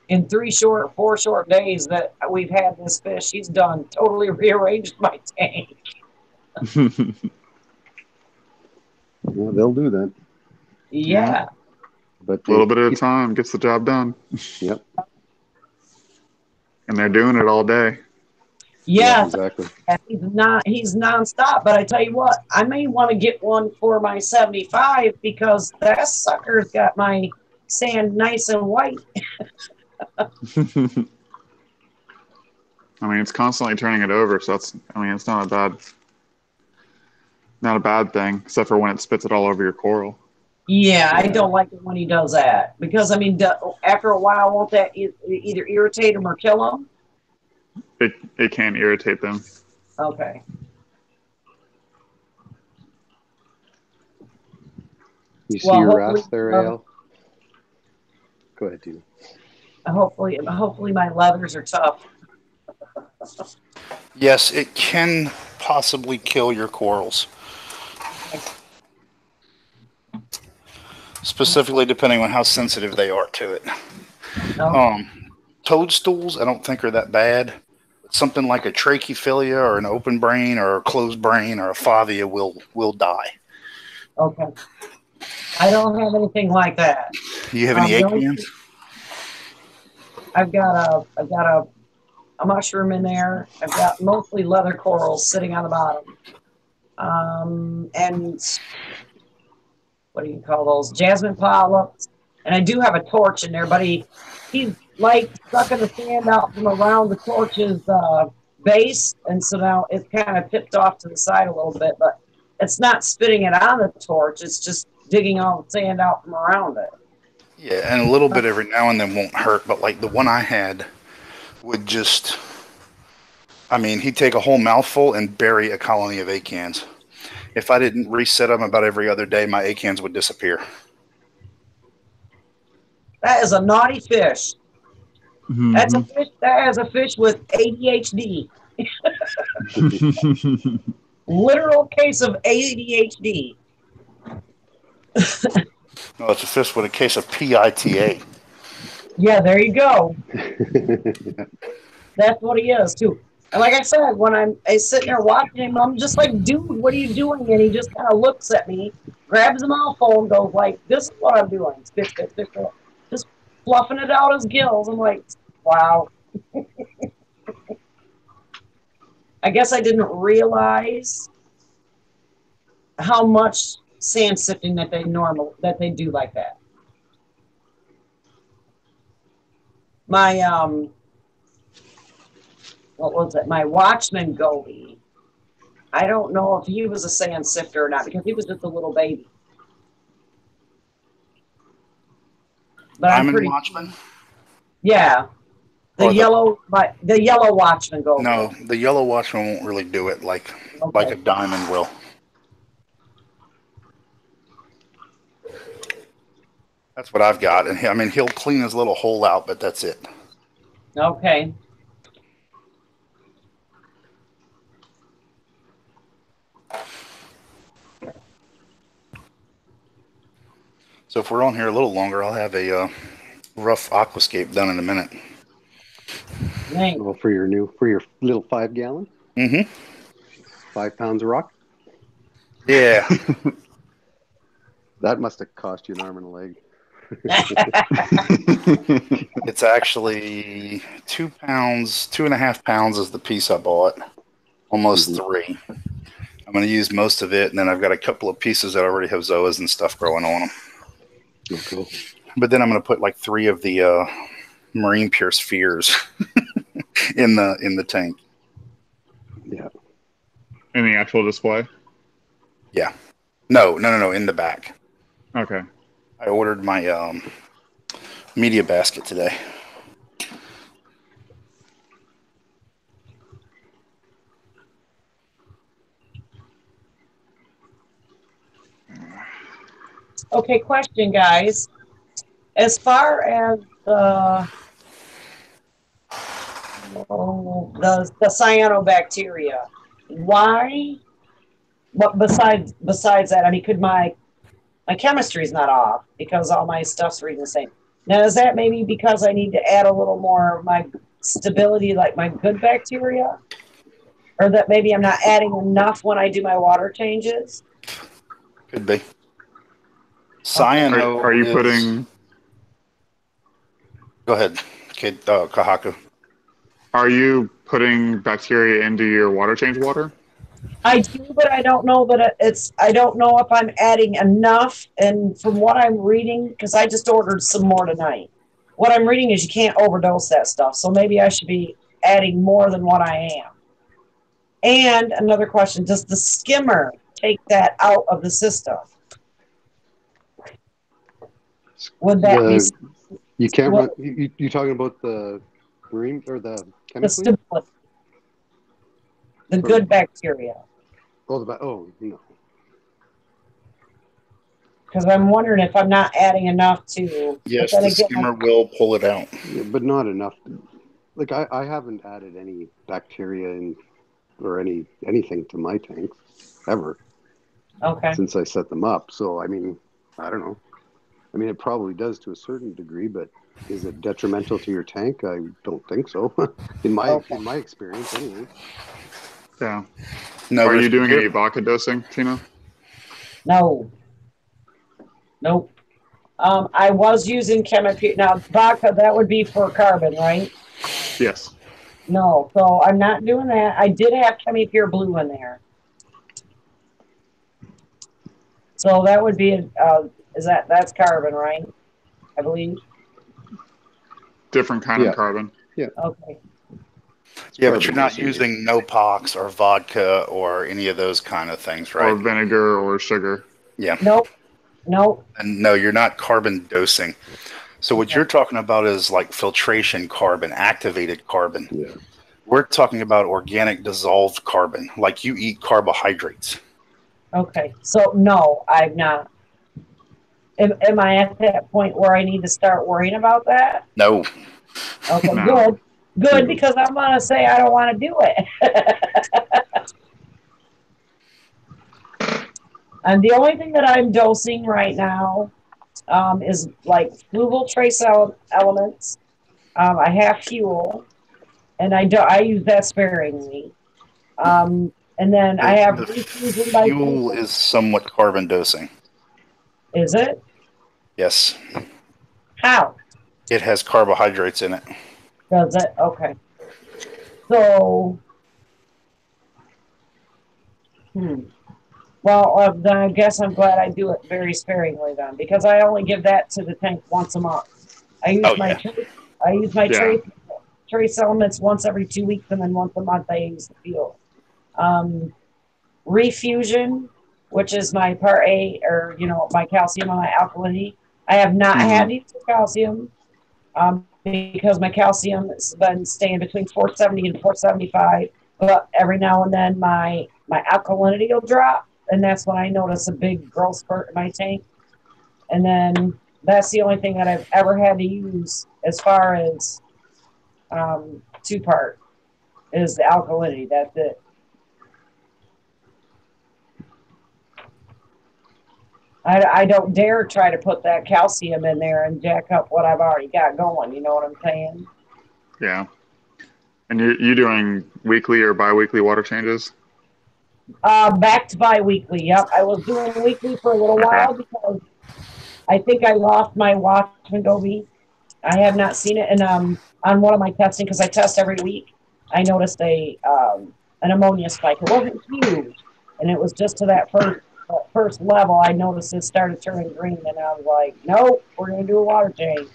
in 4 short days that we've had this fish, he's done totally rearranged my tank. Yeah, they'll do that. Yeah. But a little bit at a time gets the job done. Yep. And they're doing it all day. Yeah, exactly. He's nonstop. But I tell you what, I may want to get one for my 75 because that sucker's got my sand nice and white. I mean, it's constantly turning it over, so it's not a bad thing, except for when it spits it all over your coral. Yeah, I don't like it when he does that because I mean, after a while, won't that either irritate him or kill him? It can irritate them. Okay. You see your wrasse there, Al? Go ahead, Tina. Hopefully my leathers are tough. Yes, it can possibly kill your corals. Specifically depending on how sensitive they are to it. Oh. Toadstools, I don't think are that bad. Something like a trachyphilia or an open brain or a closed brain or a favia will die. Okay. I don't have anything like that. You have any acans? I've got a mushroom in there. I've got mostly leather corals sitting on the bottom. And what do you call those? Jasmine polyps. And I do have a torch in there, but he's like sucking the sand out from around the torch's base. And so now it's kind of tipped off to the side a little bit, but it's not spitting it on the torch. It's just digging all the sand out from around it. Yeah, and a little bit every now and then won't hurt, but like the one I had would just, he'd take a whole mouthful and bury a colony of acans. If I didn't reset them about every other day, my acans would disappear. That is a naughty fish. Mm-hmm. That is a fish with ADHD. Literal case of ADHD. No, it's a fish with a case of PITA. Yeah, there you go. That's what he is, too. And like I said, when I'm sitting there watching him, I'm just like, dude, what are you doing? And he just kind of looks at me, grabs a mouthful, and goes like, this is what I'm doing. Spit, spit, spit, spit. Just fluffing it out his gills. I'm like, wow. I guess I didn't realize how much sand sifting that they do like that. My what was it? My Watchman goby. I don't know if he was a sand sifter or not because he was just a little baby. But I'm Diamond pretty Watchman? yeah. The Or yellow Watchman goes. No, the yellow Watchman won't really do it like a diamond will. That's what I've got, and I mean he'll clean his little hole out, but that's it. Okay. So if we're on here a little longer, I'll have a rough aquascape done in a minute. Thanks. Well, for your little 5 gallon, 5 pounds of rock. Yeah. That must have cost you an arm and a leg. It's actually 2 pounds, 2.5 pounds is the piece I bought. Almost 3. I'm going to use most of it, and then I've got a couple of pieces that already have zoas and stuff growing on them. Oh, cool. But then I'm going to put like 3 of the Marine Pure spheres in the tank. Yeah. In the actual display? Yeah. No, in the back. Okay. I ordered my media basket today. Okay, question, guys. As far as the cyanobacteria, why? What besides that? I mean, could my chemistry's not off because all my stuff's reading the same. Now, is that maybe because I need to add a little more of my stability, like my good bacteria, or that maybe I'm not adding enough when I do my water changes? Could be. Cyano. Are you putting? Go ahead, kid. Kahaku. Are you putting bacteria into your water change water? I do, but I don't know that I don't know if I'm adding enough. And from what I'm reading, because I just ordered some more tonight, what I'm reading is you can't overdose that stuff. So maybe I should be adding more than what I am. And another question, does the skimmer take that out of the system? Would that be... You can't run... You talking about the marine or the chemically? The stability. The good bacteria. Oh, no. Because I'm wondering if I'm not adding enough to... Yes, the skimmer will pull it out. Yeah, but not enough. Like, I haven't added any bacteria or anything to my tanks, ever. Okay. Since I set them up. So, I mean, I don't know. I mean, it probably does to a certain degree, but is it detrimental to your tank? I don't think so. in my experience, anyway. Yeah. No. Are you doing any vodka dosing, Tina? No. Nope. I was using chemipure. Now, vodka, that would be for carbon, right? Yes. No, so I'm not doing that. I did have chemipure blue in there. So that would be, that's carbon, right? I believe. Different kind of carbon. Yeah. Okay. Yeah, but you're not using no-pox or vodka or any of those kind of things, right? Or vinegar or sugar. Yeah. Nope. And no, you're not carbon dosing. So what you're talking about is like filtration carbon, activated carbon. Yeah. We're talking about organic dissolved carbon, like you eat carbohydrates. Okay. So no, I'm not. Am I at that point where I need to start worrying about that? No. Okay, No. Good, because I'm going to say I don't want to do it. And the only thing that I'm dosing right now is like fluval trace elements. I have fuel, and I use that sparingly. And then I have the fuel is somewhat carbon dosing. Is it? Yes. How? It has carbohydrates in it. Does it? Okay. So, well, then I guess I'm glad I do it very sparingly then, because I only give that to the tank once a month. I use my trace elements once every 2 weeks, and then once a month I use the fuel. Refusion, which is my part A, or my calcium and my alkalinity, I have not had to use calcium because my calcium has been staying between 470 and 475. But every now and then my alkalinity will drop, and that's when I notice a big growth spurt in my tank. And then that's the only thing that I've ever had to use as far as two-part is the alkalinity. That's it. I don't dare try to put that calcium in there and jack up what I've already got going. You know what I'm saying? Yeah. And you doing weekly or bi-weekly water changes? Back to bi-weekly. Yep. I was doing weekly for a little while because I think I lost my Watchman Gobi. I have not seen it. And on one of my testing, because I test every week, I noticed an ammonia spike. It wasn't huge, and it was just to that first level. I noticed it started turning green, and I was like, nope, we're going to do a water change.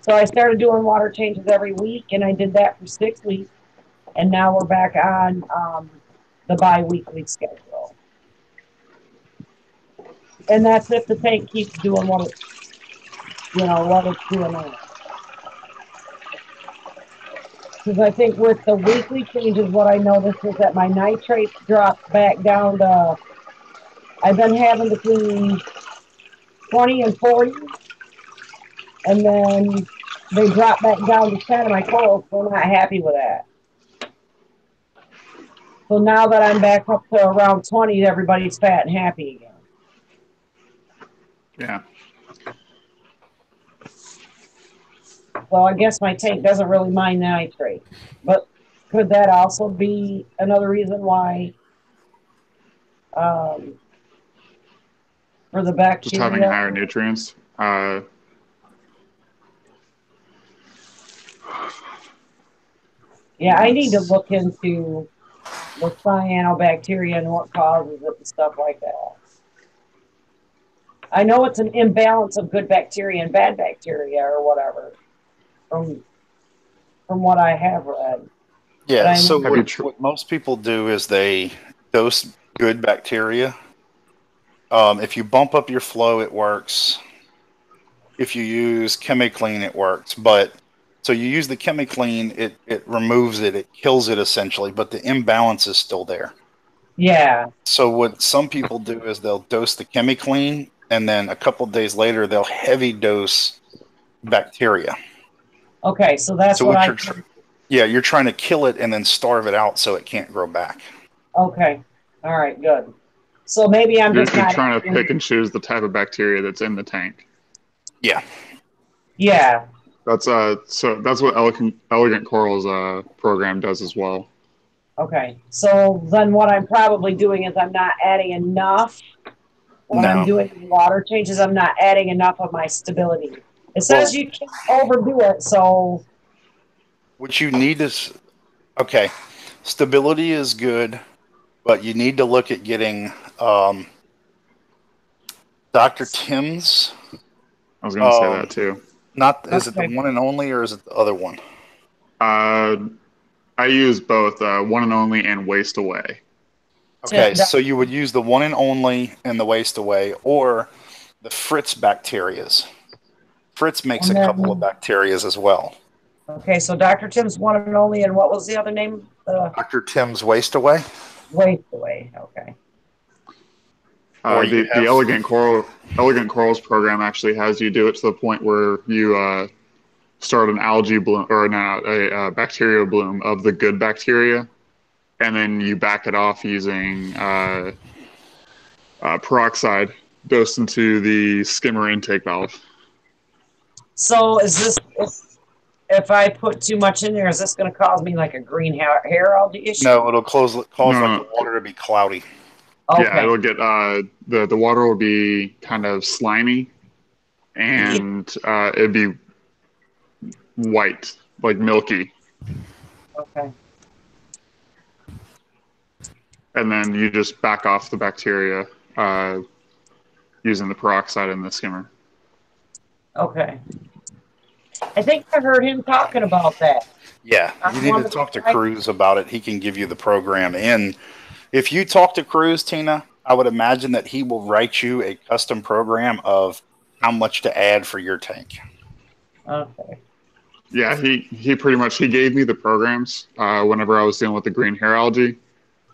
So I started doing water changes every week, and I did that for 6 weeks, and now we're back on the bi-weekly schedule. And that's if the tank keeps doing what it's doing now. Because I think with the weekly changes, what I noticed is that my nitrates dropped back down to, I've been having between 20 and 40, and then they dropped back down to 10 of my corals, so I'm not happy with that. So now that I'm back up to around 20, everybody's fat and happy again. Yeah. Well, I guess my tank doesn't really mind nitrate, but could that also be another reason why for the bacteria? Just having higher nutrients. Yeah, I need to look into the cyanobacteria and what causes it and stuff like that. I know it's an imbalance of good bacteria and bad bacteria or whatever from what I have read. Yeah, so what most people do is they dose good bacteria. If you bump up your flow, it works. If you use ChemiClean, it works. But so you use the ChemiClean, it removes it, it kills it essentially, but the imbalance is still there. Yeah. So what some people do is they'll dose the ChemiClean, and then a couple of days later they'll heavy dose bacteria. Okay, so that's what I. Yeah, you're trying to kill it and then starve it out so it can't grow back. Okay. All right, good. So maybe I'm just not trying to pick and choose the type of bacteria that's in the tank. Yeah. Yeah. That's so that's what Elegant Coral's program does as well. Okay. So then what I'm probably doing is I'm not adding enough. When I'm doing water changes, I'm not adding enough of my stability. It says you can't overdo it, so. What you need is, okay, stability is good, but you need to look at getting Dr. Tim's. I was going to say that too. Is it the one and only, or is it the other one? I use both one and only and waste away. Okay, so you would use the one and only and the waste away, or the Fritz bacterias. Fritz makes a couple of bacterias as well. Okay, so Dr. Tim's one and only, and what was the other name? Dr. Tim's waste away. Waste away. Okay. The Elegant Corals program actually has you do it to the point where you start an algae bloom or a bacterial bloom of the good bacteria, and then you back it off using peroxide dosed into the skimmer intake valve. So is this, if I put too much in there, is this going to cause me like a green hair algae issue? No, it'll cause like the water to be cloudy. Okay. Yeah, it'll get the water will be kind of slimy, and it'd be white, like milky. Okay. And then you just back off the bacteria using the peroxide in the skimmer. Okay. I think I heard him talking about that. Yeah, you need to talk to Cruz about it. He can give you the program. And if you talk to Cruz, Tina, I would imagine that he will write you a custom program of how much to add for your tank. Okay. Yeah, he pretty much he gave me the programs whenever I was dealing with the green hair algae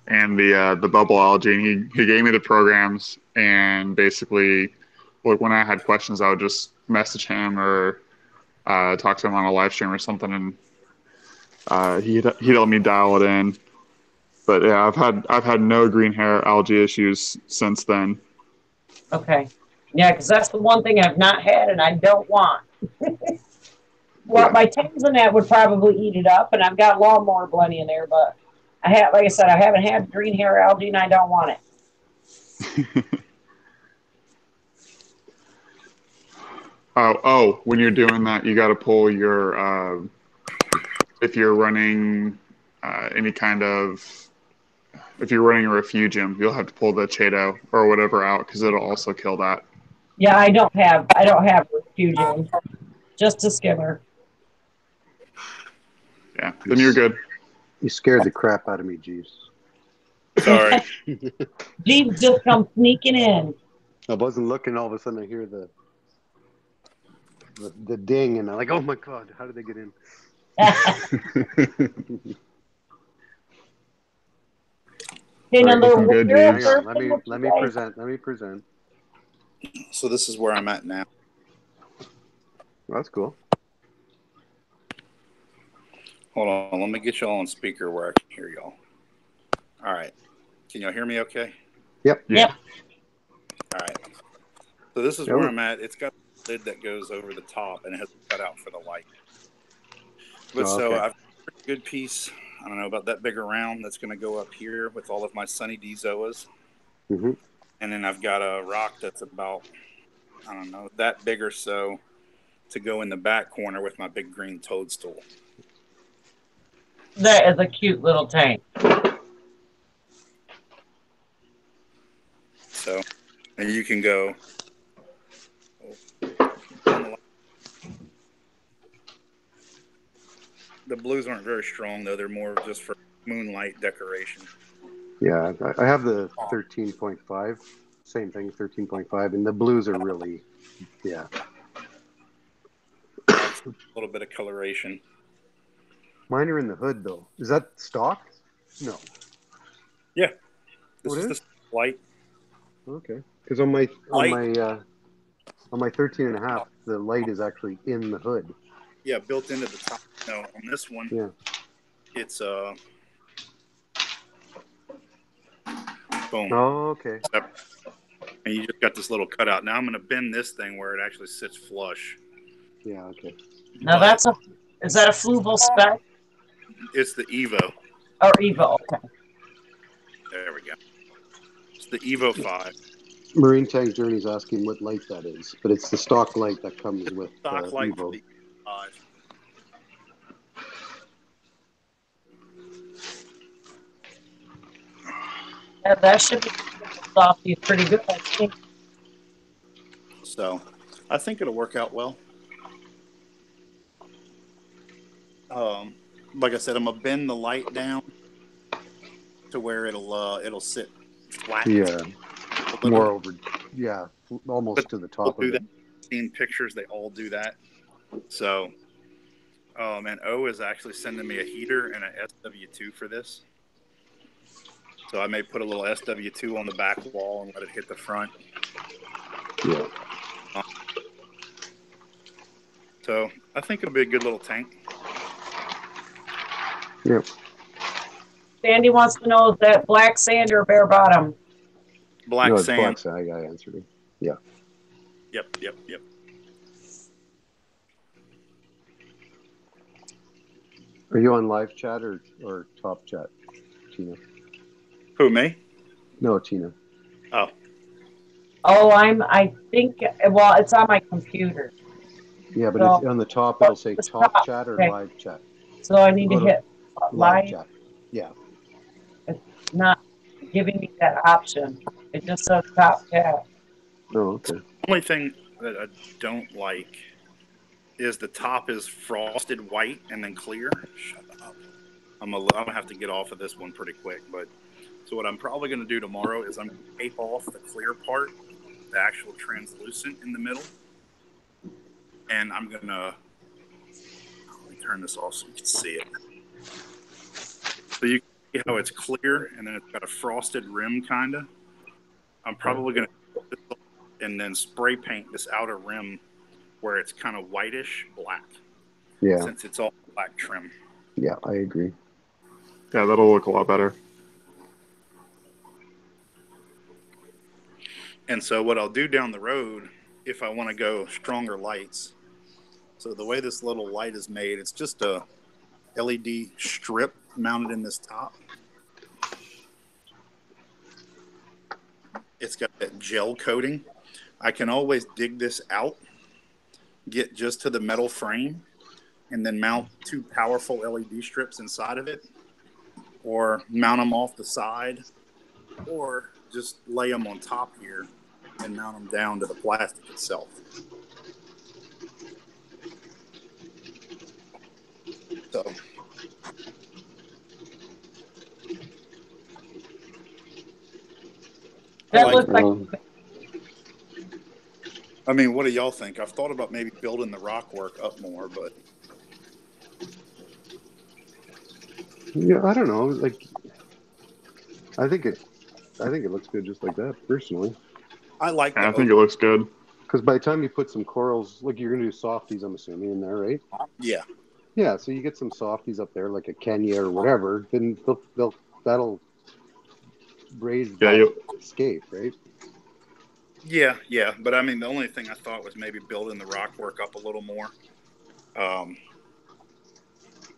and the bubble algae. And he gave me the programs, and basically, like when I had questions, I would just message him or talk to him on a live stream or something, and he'd help me dial it in. But yeah, I've had no green hair algae issues since then. Okay. Yeah, because that's the one thing I've not had and I don't want. Well, Yeah. my Tanzanite would probably eat it up, and I've got lawnmower plenty in there, but like I said, I haven't had green hair algae and I don't want it. Oh, when you're doing that, you got to pull your if you're running any kind of if you're running a refugium, you'll have to pull the Chaeto or whatever out because it'll also kill that. Yeah, I don't have refugium, just a skimmer. Yeah, then you're good. You scared the crap out of me, Jeeves. Sorry. Jeeves just come sneaking in. I wasn't looking. All of a sudden, I hear the ding, and I'm like, "Oh my god, how did they get in?" Good, Jeeves. Hang on, let me present. So this is where I'm at now. That's cool. Hold on, let me get y'all on speaker where I can hear y'all. All right. Can y'all hear me okay? Yep. Yep. All right. So this is where I'm at. It's got a lid that goes over the top, and it has a cutout for the light. But so I've got a pretty good piece, I don't know, about that big around that's going to go up here with all of my Sunny D Zoas. Mm-hmm. And then I've got a rock that's about, I don't know, that big or so to go in the back corner with my big green toadstool. That is a cute little tank. So, and you can go. The blues aren't very strong, though. They're more just for moonlight decoration. Yeah, I have the 13.5. Same thing, 13.5. And the blues are really, yeah. A little bit of coloration. Mine are in the hood, though. Is that stock? No. Yeah. This is the light. Okay. Because on my 13.5, the light is actually in the hood. Yeah, built into the top. No, on this one, it's boom. Oh, okay. And you just got this little cutout. Now I'm going to bend this thing where it actually sits flush. Yeah, okay. Now is that a Fluval spec? It's the Evo. Or Evo, okay. There we go. It's the Evo 5. Marine Tank Journey's asking what light that is, but it's the stock light that comes with stock light Evo. For the 5. Yeah, that should be softy pretty good, I think. So, I think it'll work out well. Like I said, I'm gonna bend the light down to where it'll sit flat. Yeah, more over. Yeah, almost to the top of it. Seen pictures, they all do that. So, and O is actually sending me a heater and an SW2 for this. So I may put a little SW2 on the back wall and let it hit the front. Yeah. So I think it'll be a good little tank. Yep. Sandy wants to know, is that black sand or bare bottom? Black sand. Black sand. I answered it. Yeah. Yep. Are you on live chat or top chat, Tina? Who, me? No, Tina. Oh. Oh, I think, well, it's on my computer. Yeah, but it's on the top, it'll say top chat or live chat. So I need to hit live chat. Yeah. It's not giving me that option. It just says top chat. Oh, okay. The only thing that I don't like is the top is frosted white and then clear. Shut up. I'm gonna have to get off of this one pretty quick. But so what I'm probably going to do tomorrow is I'm going to tape off the clear part, the actual translucent in the middle, And I'm gonna let me turn this off so you can see it. So you can see how it's clear, and then it's got a frosted rim, kind of. I'm probably gonna put this off and then spray paint this outer rim where it's kind of whitish black. Yeah. Since it's all black trim. Yeah, I agree. Yeah, that'll look a lot better. And so what I'll do down the road, if I want to go stronger lights, so the way this little light is made, it's just a LED strip mounted in this top. It's got that gel coating. I can always dig this out, get just to the metal frame, and then mount 2 powerful LED strips inside of it, or mount them off the side, or just lay them on top here and mount them down to the plastic itself. So That looks like I mean, what do y'all think? I've thought about maybe building the rock work up more, but yeah, I don't know. Like, I think it looks good just like that, personally. I like. Yeah, I think it looks good. Because by the time you put some corals, like you're gonna do softies, I'm assuming in there, right? Yeah. Yeah. So you get some softies up there, like a Kenya or whatever. Then that'll raise that escape, right? Yeah, yeah. But I mean, the only thing I thought was maybe building the rock work up a little more.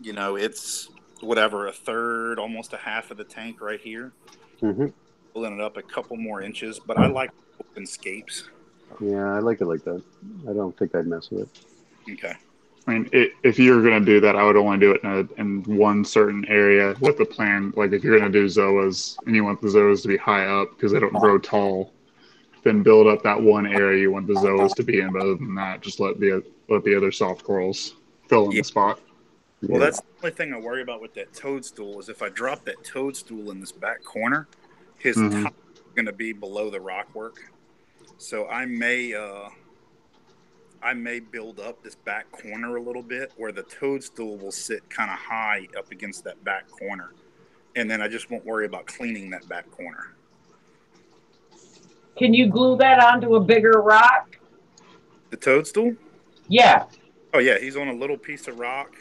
You know, it's whatever, a third, almost a half of the tank right here. Mm-hmm. Building it up a couple more inches, but I like open scapes. Yeah, I like it like that. I don't think I'd mess with it. Okay. I mean, if you're going to do that, I would only do it in one certain area with the plan. Like if you're going to do zoas and you want the zoas to be high up because they don't grow tall, then build up that one area you want the zoas to be in. But other than that, just let the other soft corals fill in the spot. Well, that's the only thing I worry about with that toadstool is if I drop that toadstool in this back corner, his top is going to be below the rock work. So I may build up this back corner a little bit where the toadstool will sit kind of high up against that back corner. And then I just won't worry about cleaning that back corner. Can you glue that onto a bigger rock? The toadstool? Yeah. Oh, yeah. He's on a little piece of rock,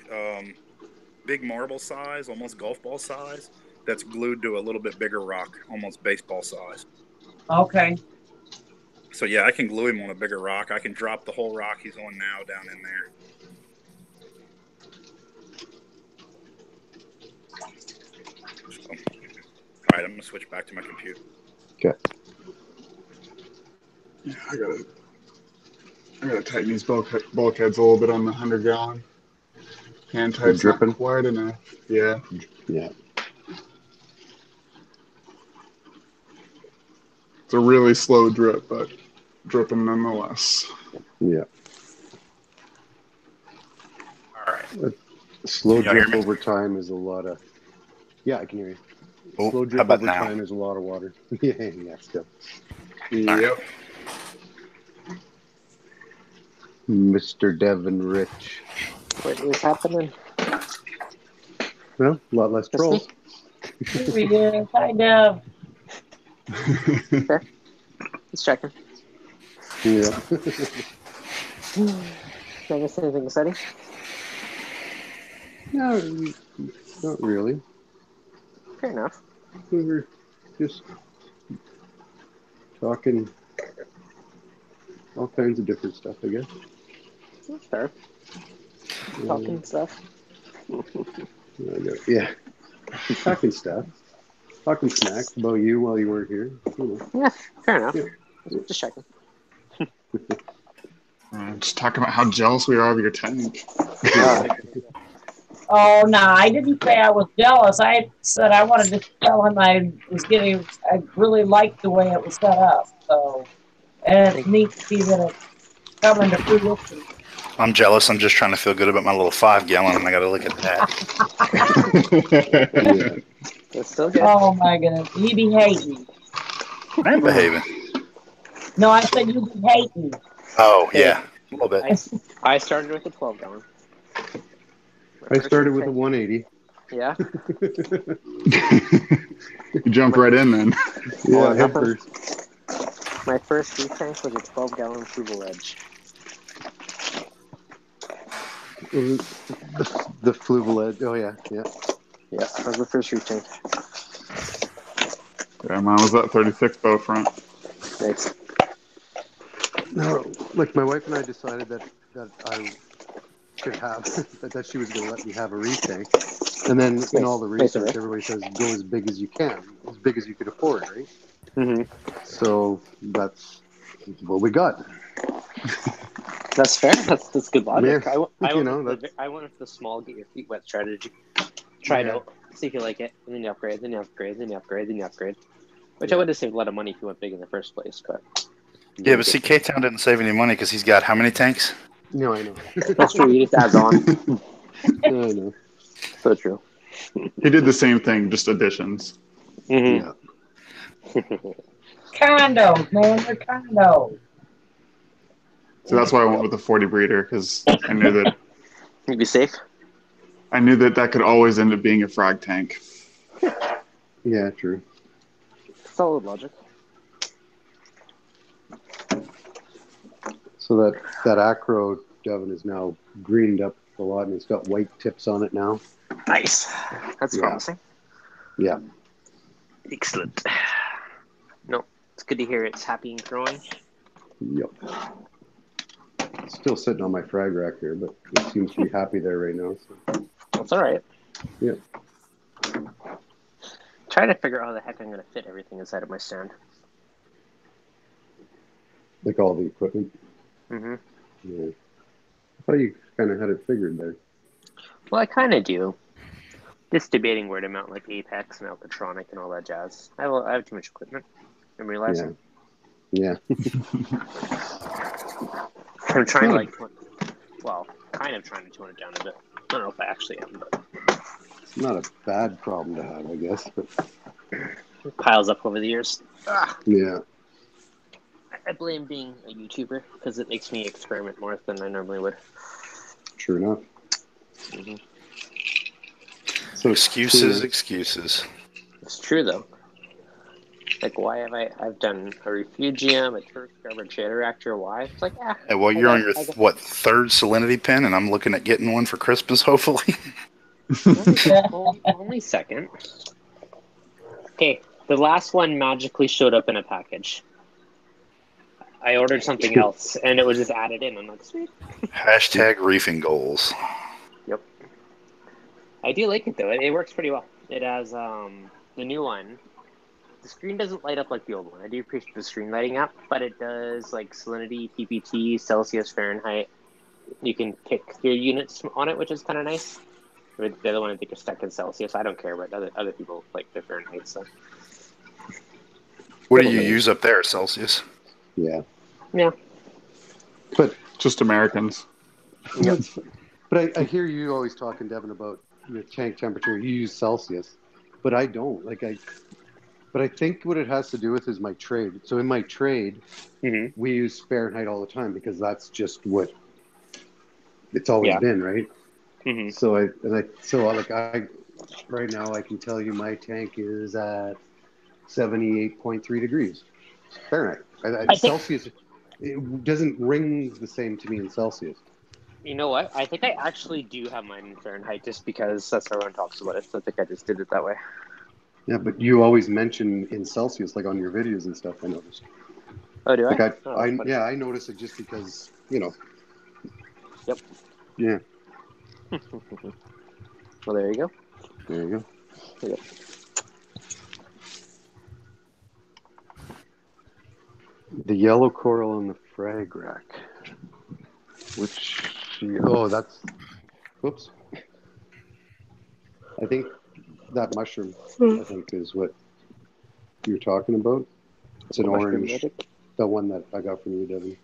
big marble size, almost golf ball size, that's glued to a little bit bigger rock, almost baseball size. Okay. So, yeah, I can glue him on a bigger rock. I can drop the whole rock he's on now down in there. So, all right, I'm going to switch back to my computer. Okay. Yeah, I gotta tighten these bulkheads a little bit on the 100-gallon. Hand tight's not quite enough. Yeah. Yeah. It's a really slow drip, but dripping nonetheless. Yeah. All right. Slow drip over time is a lot of. Yeah, I can hear you. Oh, slow drip over time is a lot of water. Yeah, still. Yep. Mr. Devin Rich. What is happening? Well, a lot less trolls. Yeah, kind of. Okay. Just checking. Yeah. Did I miss anything exciting? No, not really. Fair enough. We were just talking all kinds of different stuff, I guess. That's fair. Talking stuff. Yeah. Talking stuff. Talking snacks about you while you weren't here. Yeah, fair enough. Yeah. Just checking. Just talking about how jealous we are of your tank. Oh, no, I didn't say I was jealous. I said I wanted to tell him I really liked the way it was set up. So, and it's neat to see that it's coming to fruition. I'm jealous. I'm just trying to feel good about my little 5-gallon, and I got to look at that. That's still good. Oh, my goodness. You be hating. I am behaving. No, I said you be hating. Oh, yeah. A little bit. I started with a 12-gallon. I started with a 180. Yeah. You jumped right in then. Yeah, that head was- first. My first reef tank was a 12-gallon Frugal Edge. The fluval edge. Oh yeah. Yeah, that was the first reef tank. Yeah, mine was that 36 bow front. Nice. No, like my wife and I decided that I should have that she was going to let me have a reef tank, and then in all the Nice of research, her. everybody says go as big as you can, as big as you could afford, right? Mm-hmm. So that's what we got. That's fair. That's good logic. Yeah, I you went know, with that's I went with the small, get your feet wet strategy. Try it Yeah. out, see if you like it, and then you upgrade, then you upgrade, then you upgrade, then you upgrade. Which I would have saved a lot of money if you went big in the first place, but Yeah, but see, K-Town didn't save any money because he's got how many tanks? no, I know. that's true. He just adds on. I know. So true. He did the same thing, just additions. Mm-hmm. Yeah. Condos, man, they're condos. So that's why I went with the 40 breeder, because I knew that You'd be safe. that could always end up being a frag tank. Yeah, true. Solid logic. So that acro, Devin, is now greened up a lot, and it's got white tips on it now. Nice. That's Yeah. promising. Yeah. Excellent. No, it's good to hear it's happy and growing. Yep. Still sitting on my frag rack there, but it seems to be happy there right now. So. That's all right. Yeah. Trying to figure out how the heck I'm going to fit everything inside of my stand. Like all the equipment. Mm-hmm. Yeah. I thought you kind of had it figured there. Well, I kind of do. Just debating where to mount like Apex and Alcatronic and all that jazz. I have too much equipment. I'm realizing. Yeah. I'm trying to kind of trying to tone it down a bit. I don't know if I actually am, but It's not a bad problem to have, I guess. But it piles up over the years. yeah. I blame being a YouTuber because it makes me experiment more than I normally would. True enough. Mm-hmm. So Excuses. It's true though. Like, why have I've done a refugium, a Turk garbage shader reactor? Why? It's like, Yeah, well, you're on your third salinity pen, and I'm looking at getting one for Christmas, hopefully. only second. Okay, the last one magically showed up in a package. I ordered something else, and it was just added in. I'm like, sweet. Hashtag reefing goals. Yep. I do like it though. It works pretty well. It has the new one. The screen doesn't light up like the old one. I do appreciate the screen lighting up, but it does like salinity, PPT, Celsius, Fahrenheit. You can pick your units on it, which is kind of nice. The other one I think is stuck in Celsius. I don't care, but other people like the Fahrenheit stuff. What do you use up there, Celsius? Yeah. Yeah. But Just Americans. Yep. But I hear you always talking, Devin, about your tank temperature. You use Celsius, but I don't. But I think what it has to do with is my trade. So in my trade, we use Fahrenheit all the time because that's just what it's always been, right? Mm-hmm. So right now I can tell you my tank is at 78.3 degrees Fahrenheit. Celsius, it doesn't ring the same to me in Celsius. You know what? I think I actually do have mine in Fahrenheit just because that's how everyone talks about it. So I think I just did it that way. Yeah, but you always mention in Celsius, like on your videos and stuff, I noticed. Oh, do I? Like I I noticed it just because, you know. Yep. Yeah. Well, there you go. There you go. Yep. The yellow coral on the frag rack. That's. Whoops. I think that mushroom, is what you're talking about. It's an orange. Magic? The one that I got from you, Devin.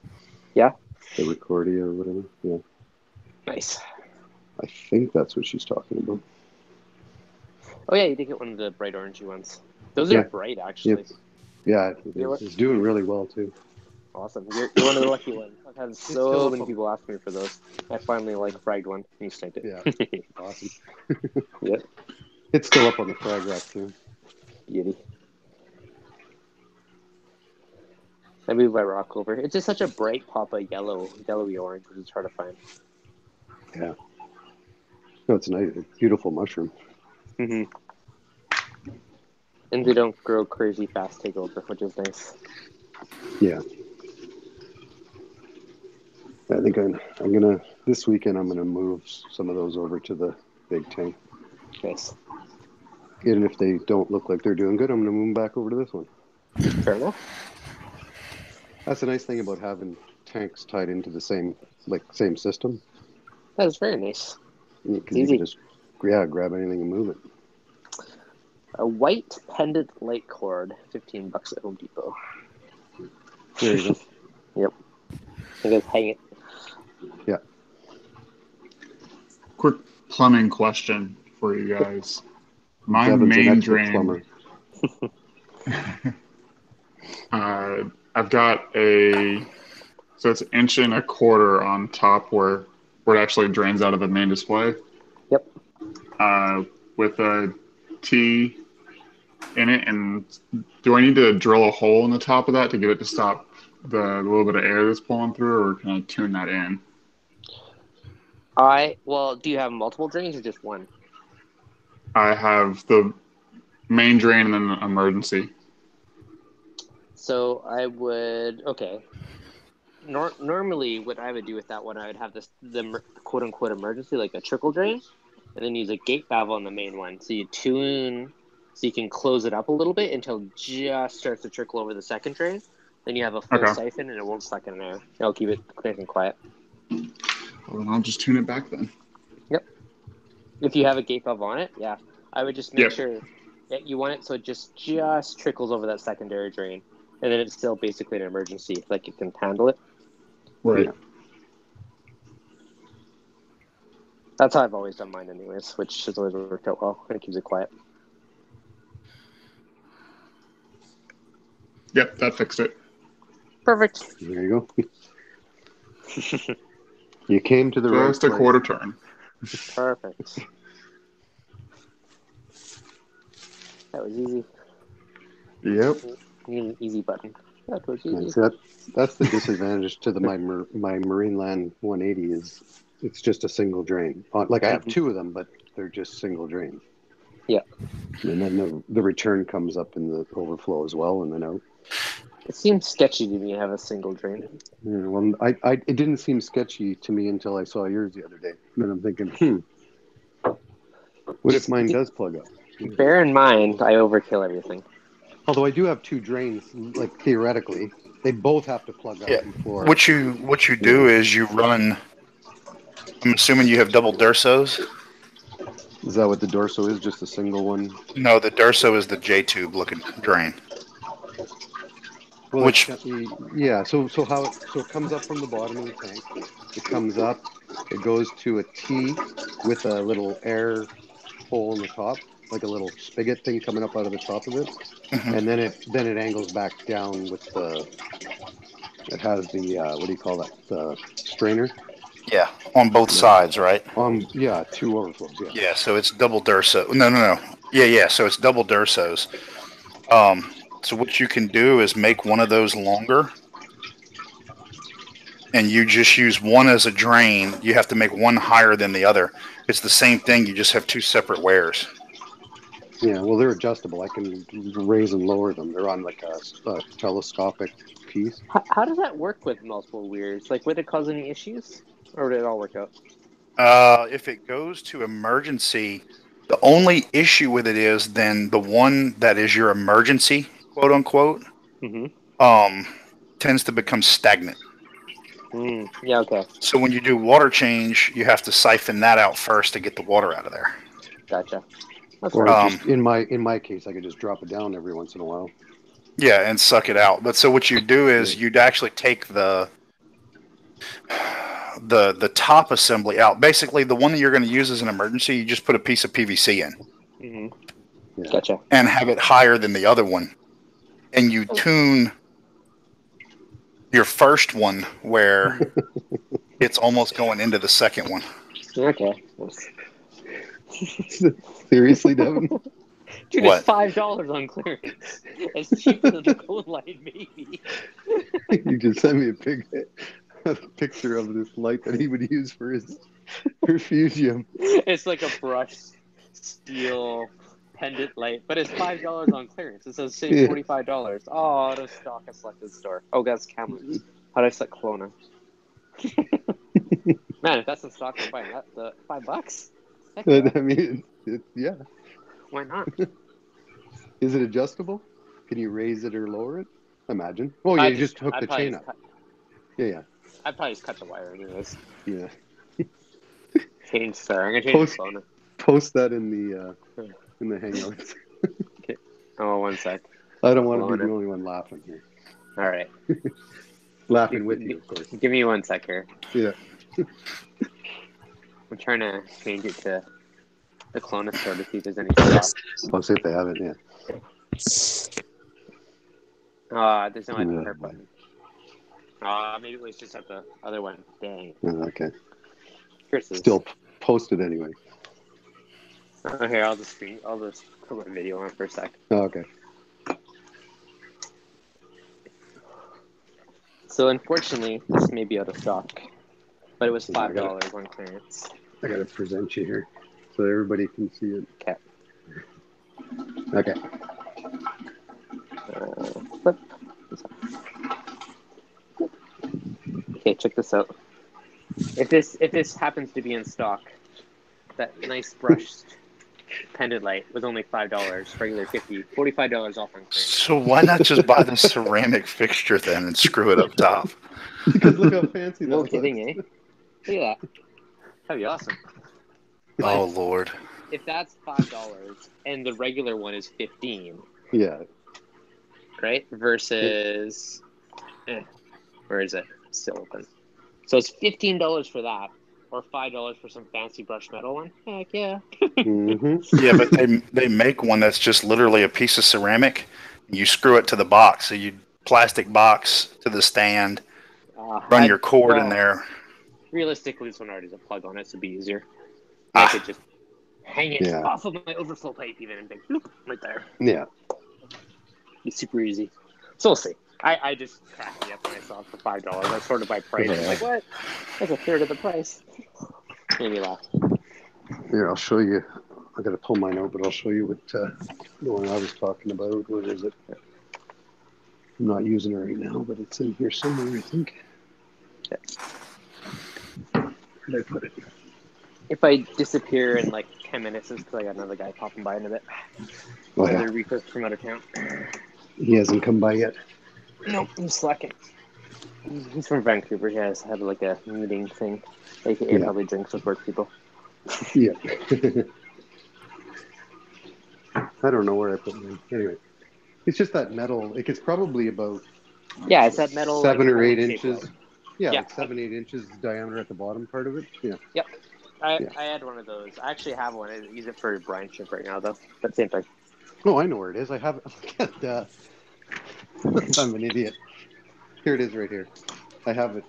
Yeah. The Recordia or whatever. Yeah. Nice. I think that's what she's talking about. Oh yeah, you did get one of the bright orangey ones. Those are bright, actually. Yep. Yeah, it's doing really well too. Awesome. You're one of the lucky ones. I've had so still many up. people ask me for those. I finally fragged one. You snagged it. Yeah. Awesome. Yep. It's still up on the frag rack too. Beauty. I moved my rock over. It's just such a bright pop of yellowy orange, which is hard to find. Yeah. No, it's a nice, beautiful mushroom. Mm-hmm. And they don't grow crazy fast takeover, which is nice. Yeah. I think I'm gonna this weekend. I'm gonna move some of those over to the big tank. Nice. And if they don't look like they're doing good, I'm gonna move them back over to this one. Fair enough. That's the nice thing about having tanks tied into the same system. That is very nice. Because you can just grab anything and move it. A white pendant light cord, $15 at Home Depot. There you go. Yep. I guess hang it. Yeah. Quick plumbing question for you guys. My Devin's an main expert drain. plumber. I've got so it's 1.25 inches on top where it actually drains out of the main display. Yep. With a T in it, and do I need to drill a hole in the top of that to get it to stop the little bit of air that's pulling through, or can I tune that in? Do you have multiple drains or just one? I have the main drain and then the emergency. So I would, okay. Normally, what I would do with that one, I would have the quote unquote emergency, like a trickle drain, and then use a gate valve on the main one. So you tune, so you can close it up a little bit until it just starts to trickle over the second drain. Then you have a full siphon and it won't suck in air. It'll keep it nice and quiet. Well, then I'll just tune it back then. Yep. If you have a gate valve on it, yeah. I would just make sure that you want it so it just trickles over that secondary drain. And then it's still basically an emergency, like it can handle it. Right. Yeah. That's how I've always done mine anyways, which has always worked out well, and it keeps it quiet. Yep, that fixed it. Perfect. There you go. You came to the right place. Just a quarter turn. Perfect. That was easy. Yep. You need an easy button. That was easy. That's the disadvantage to my Marineland 180 is it's just a single drain. Like I have two of them, but they're just single drains. Yeah. And then the return comes up in the overflow as well, and then out. It seems sketchy to me to have a single drain. Yeah, well, it didn't seem sketchy to me until I saw yours the other day. And then I'm thinking, what if mine does plug up? Bear in mind, I overkill everything. Although I do have two drains, like theoretically, they both have to plug up before. What you do is you run. I'm assuming you have double Dursos. Is that what the Dorso is? Just a single one? No, the Durso is the J-tube looking drain. Well, yeah. So it comes up from the bottom of the tank. It comes up. It goes to a T with a little air hole in the top, like a little spigot thing coming up out of the top of it, and then it angles back down with it has the what do you call that? The strainer. Yeah, on both sides, right? Two overflows. Yeah. Yeah, so it's double Durso. No. Yeah. So it's double Dursos. So what you can do is make one of those longer, and you just use one as a drain. You have to make one higher than the other. It's the same thing. You just have two separate wears. Yeah, well, they're adjustable. I can raise and lower them. They're on like a telescopic piece. How does that work with multiple weirs? Like, would it cause any issues, or would it all work out? If it goes to emergency, the only issue with it is then the one that is your emergency, quote unquote, tends to become stagnant. Yeah, okay. So when you do water change, you have to siphon that out first to get the water out of there. Gotcha. Or just, in my case, I could just drop it down every once in a while. Yeah, and suck it out. But so what you do is you'd actually take the top assembly out. Basically, the one that you're going to use as an emergency, you just put a piece of PVC in. Yeah. Gotcha. And have it higher than the other one. And you tune your first one where it's almost going into the second one. Okay. Seriously, Devin? Dude, What? it's $5 on clearance. It's cheaper than the cone light, maybe. You just sent me a picture of this light that he would use for his refugium. It's like a brushed steel pendant light, but it's $5 on clearance. It says save $45. Oh, out of stock at selected store. Oh, that's Cameron. How do I select Kelowna? Man, if that's in stock, I'm buying that. The $5. Heck yeah. I mean, yeah. Why not? Is it adjustable? Can you raise it or lower it? Imagine. Oh, yeah, you just hook the chain up. Yeah. I'd probably just cut the wire anyways. Yeah. I'm gonna change the phone. Post that in the Hangouts. Okay. Oh, one sec. I don't want to be the only one laughing here. All right. Laughing with you, of course. Give me one sec here. Yeah. I'm trying to change it to the Kelowna store to see if there's any stock. I'll see if they have it, yeah. There's no other button. Maybe it was just at the other one. Dang. Okay. Chris's. Still posted anyway. Here, I'll just put my video on for a sec. Oh, okay. So unfortunately, this may be out of stock, but it was $5 on clearance. I gotta present you here so everybody can see it. Okay. Okay. Flip. Okay, check this out. If this happens to be in stock, that nice brushed pendant light was only $5, regular $45 off on clearance. So why not just buy the ceramic fixture then and screw it up top? Because look how fancy that No looks. kidding, eh? Look at that. That'd be awesome. Oh Lord. If that's $5 and the regular one is $15, Yeah. right? Versus, where is it? Still open. So it's $15 for that, or $5 for some fancy brushed metal one. Heck yeah. Mm-hmm. Yeah, but they make one that's just literally a piece of ceramic. You screw it to the box. So you plastic box to the stand, run your cord in there. Realistically, this one already has a plug on it, so it'd be easier. I could just hang it off of my overflow pipe even and bloop, right there. Yeah. Be super easy. So we'll see. I just cracked me up when I saw it for $5. I sorted by price. I was like, what? That's a third of the price. Made me laugh. Here, I'll show you. I got to pull mine out, but I'll show you what the one I was talking about. What is it? I'm not using it right now, but it's in here somewhere, I think. Where did I put it? If I disappear in like 10 minutes, it's because I got another guy popping by in a bit. Oh, yeah. Another reefer from out of town. He hasn't come by yet. Nope, he's slacking. He's from Vancouver. He has had like a meeting thing. AKA probably drinks with work people. Yeah. I don't know where I put mine. Anyway, it's just that metal. Like it's probably about it's that metal 7 like, or 8 inches. Yeah, Yeah. like 7, 8 inches diameter at the bottom part of it. Yeah. Yep. I had one of those. I actually have one. I use it for brine ship right now, though. But same thing. Oh, I know where it is. I have it. Look at that. I'm an idiot. Here it is right here. I have it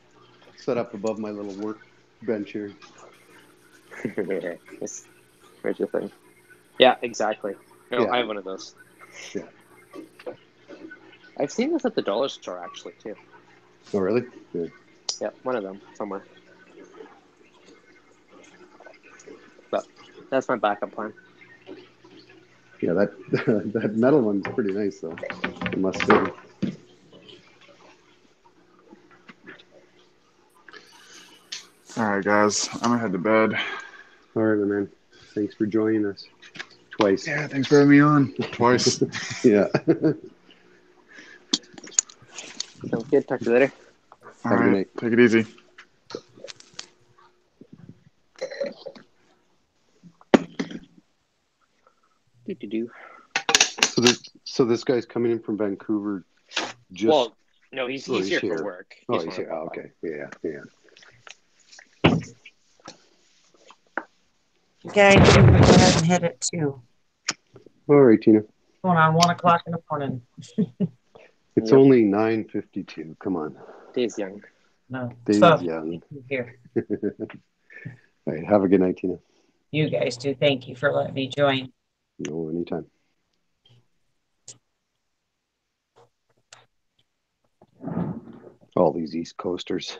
set up above my little work bench here. Where's your thing? Yeah, exactly. No, Yeah. I have one of those. Yeah. I've seen this at the dollar store, actually, too. Oh, really? Yeah. Yeah, one of them somewhere. But that's my backup plan. Yeah, that metal one's pretty nice, though. I must say. All right, guys. I'm going to head to bed. All right, my man. Thanks for joining us. Twice. Yeah, thanks for having me on. Twice. Yeah. Sounds good. Talk to you later. All Have a good right. night. Take it easy. Do. So this guy's coming in from Vancouver. Well, no, he's here for work. Oh, he's here. Oh, okay. Yeah. Guys, I'm going to go ahead and hit it too. All right, Tina. Going on 1 o'clock in the morning. It's only 9:52. Come on. Dave's young. No. Dave's So, young. here. All right. Have a good night, Tina. You guys do. Thank you for letting me join. No, anytime. All these East Coasters.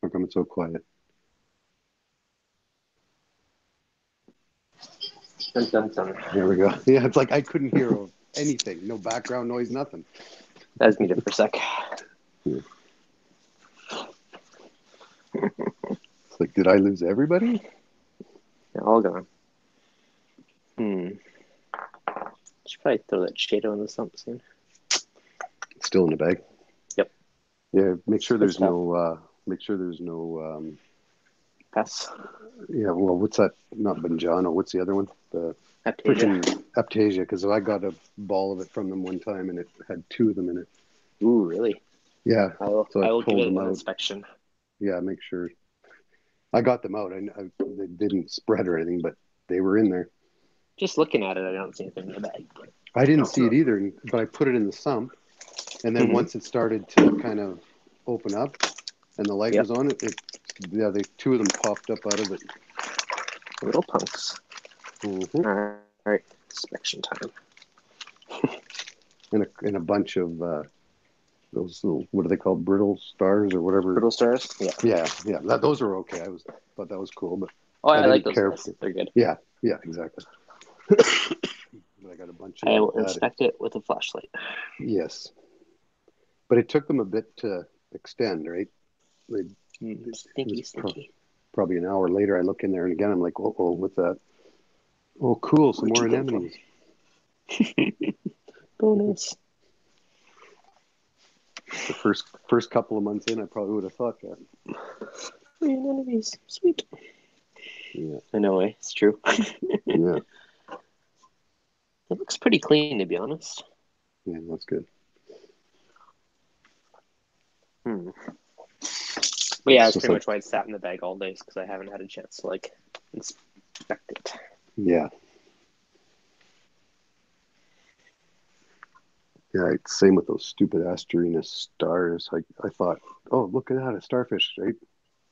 How come it's so quiet? Dun, dun, dun. There we go. Yeah, it's like I couldn't hear anything. No background noise, nothing. That was muted for a sec. Yeah. It's like, did I lose everybody? They're all gone. Should probably throw that Shadow in the sump soon. It's still in the bag. Yep. Yeah. Make sure there's Good stuff. no. Make sure there's no. Pass. Yeah. Well, what's that? Not Benjano. What's the other one? The Aptasia. freaking Aptasia. Because I got a ball of it from them one time, and it had 2 of them in it. Ooh, really? Yeah. I will give pulled it them an out. inspection. Yeah. Make sure. I got them out. They didn't spread or anything, but they were in there. Just looking at it, I don't see anything in the bag. But I didn't see it either, but I put it in the sump, and then once it started to kind of open up, and the light was on it, 2 of them popped up out of it. Little punks. Mm-hmm. All right, inspection time. And a bunch of those little, what are they called, brittle stars or whatever? Brittle stars. Yeah. Yeah. Those are okay. Thought that was cool, but I like didn't those care guys. They're good. Yeah, exactly. But I got a bunch of. I will inspect it with a flashlight. Yes, but it took them a bit to extend, right? Stinky. Probably an hour later, I look in there, and again, I'm like, "Oh, what's that? Oh, cool, some more anemones." Bonus. The first couple of months in, I probably would have thought that. Anemones, sweet. Yeah, I know, it's true. yeah, It looks pretty clean, to be honest. yeah. That's good. But yeah, that's pretty much why it's sat in the bag all day, because I haven't had a chance to inspect it. Yeah. Yeah, it's same with those stupid Asterina stars. I thought, oh, look at that, a starfish, right?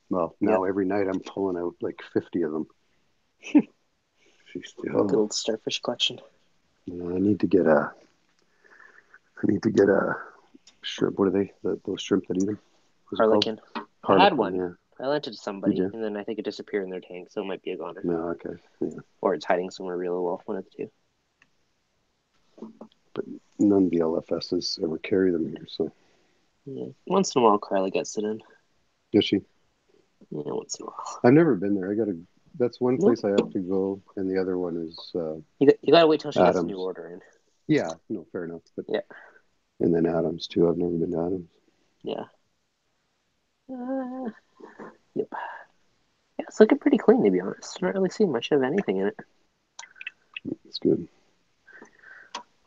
Well, now every night I'm pulling out like 50 of them. The old starfish collection. Yeah, I need to get a shrimp. What are they? Those shrimp that eat them? Harlequin. I had one. Yeah. I lent it to somebody, and then I think it disappeared in their tank, so it might be a goner. No, okay. Yeah. Or it's hiding somewhere real well, one of the two. But none of the LFSs ever carry them here, so. Yeah. Once in a while, Carla gets it in. Does she? Yeah, once in a while. I've never been there. That's one place I have to go, and the other one is you gotta wait till she gets a Adams. new order in. Yeah, no, fair enough. But yeah. And then Adams, too. I've never been to Adams. Yeah. Yep. Yeah, it's looking pretty clean, to be honest. I'm not really seeing much of anything in it. It's good.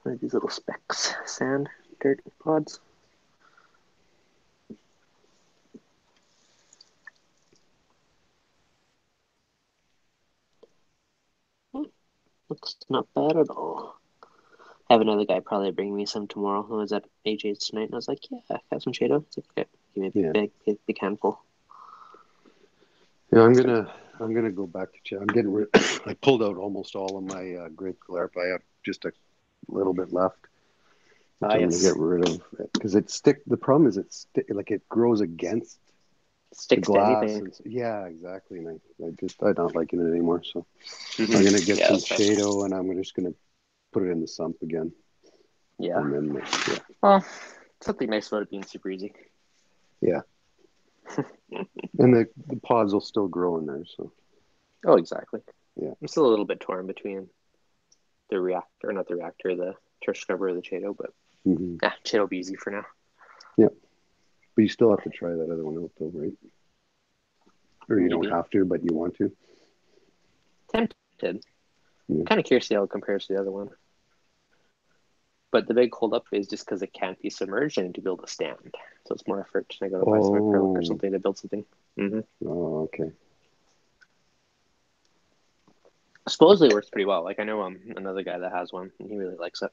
One of these little specks, sand, dirt pods. Looks not bad at all. I have another guy probably bring me some tomorrow who was at AJ's tonight, and I was like, yeah, I got some Shadow. It's like, okay, give me a big handful. Yeah, I'm gonna go back to chat. I'm getting rid. I pulled out almost all of my grape galarp. I have just a little bit left, which I'm gonna get rid of because the problem is it grows against the glass. Yeah, exactly. And I'm not liking it anymore. So I'm gonna get some Shadow, and I'm just gonna put it in the sump again. Yeah. And then well, something nice about it being super easy. Yeah. And the pods will still grow in there, so. Oh, exactly. Yeah. I'm still a little bit torn between the turf scrubber or the Chaeto, but Chaeto will be easy for now. Yeah. But you still have to try that other one out though, right? Or you don't have to, but you want to? Tempted. Yeah. I'm kind of curious to see how it compares to the other one. But the big holdup is just because it can't be submerged, I need to build a stand. So it's more effort. I got to buy some acrylic or something to build something. Oh, okay. Supposedly it works pretty well. Like I know another guy that has one, and he really likes it.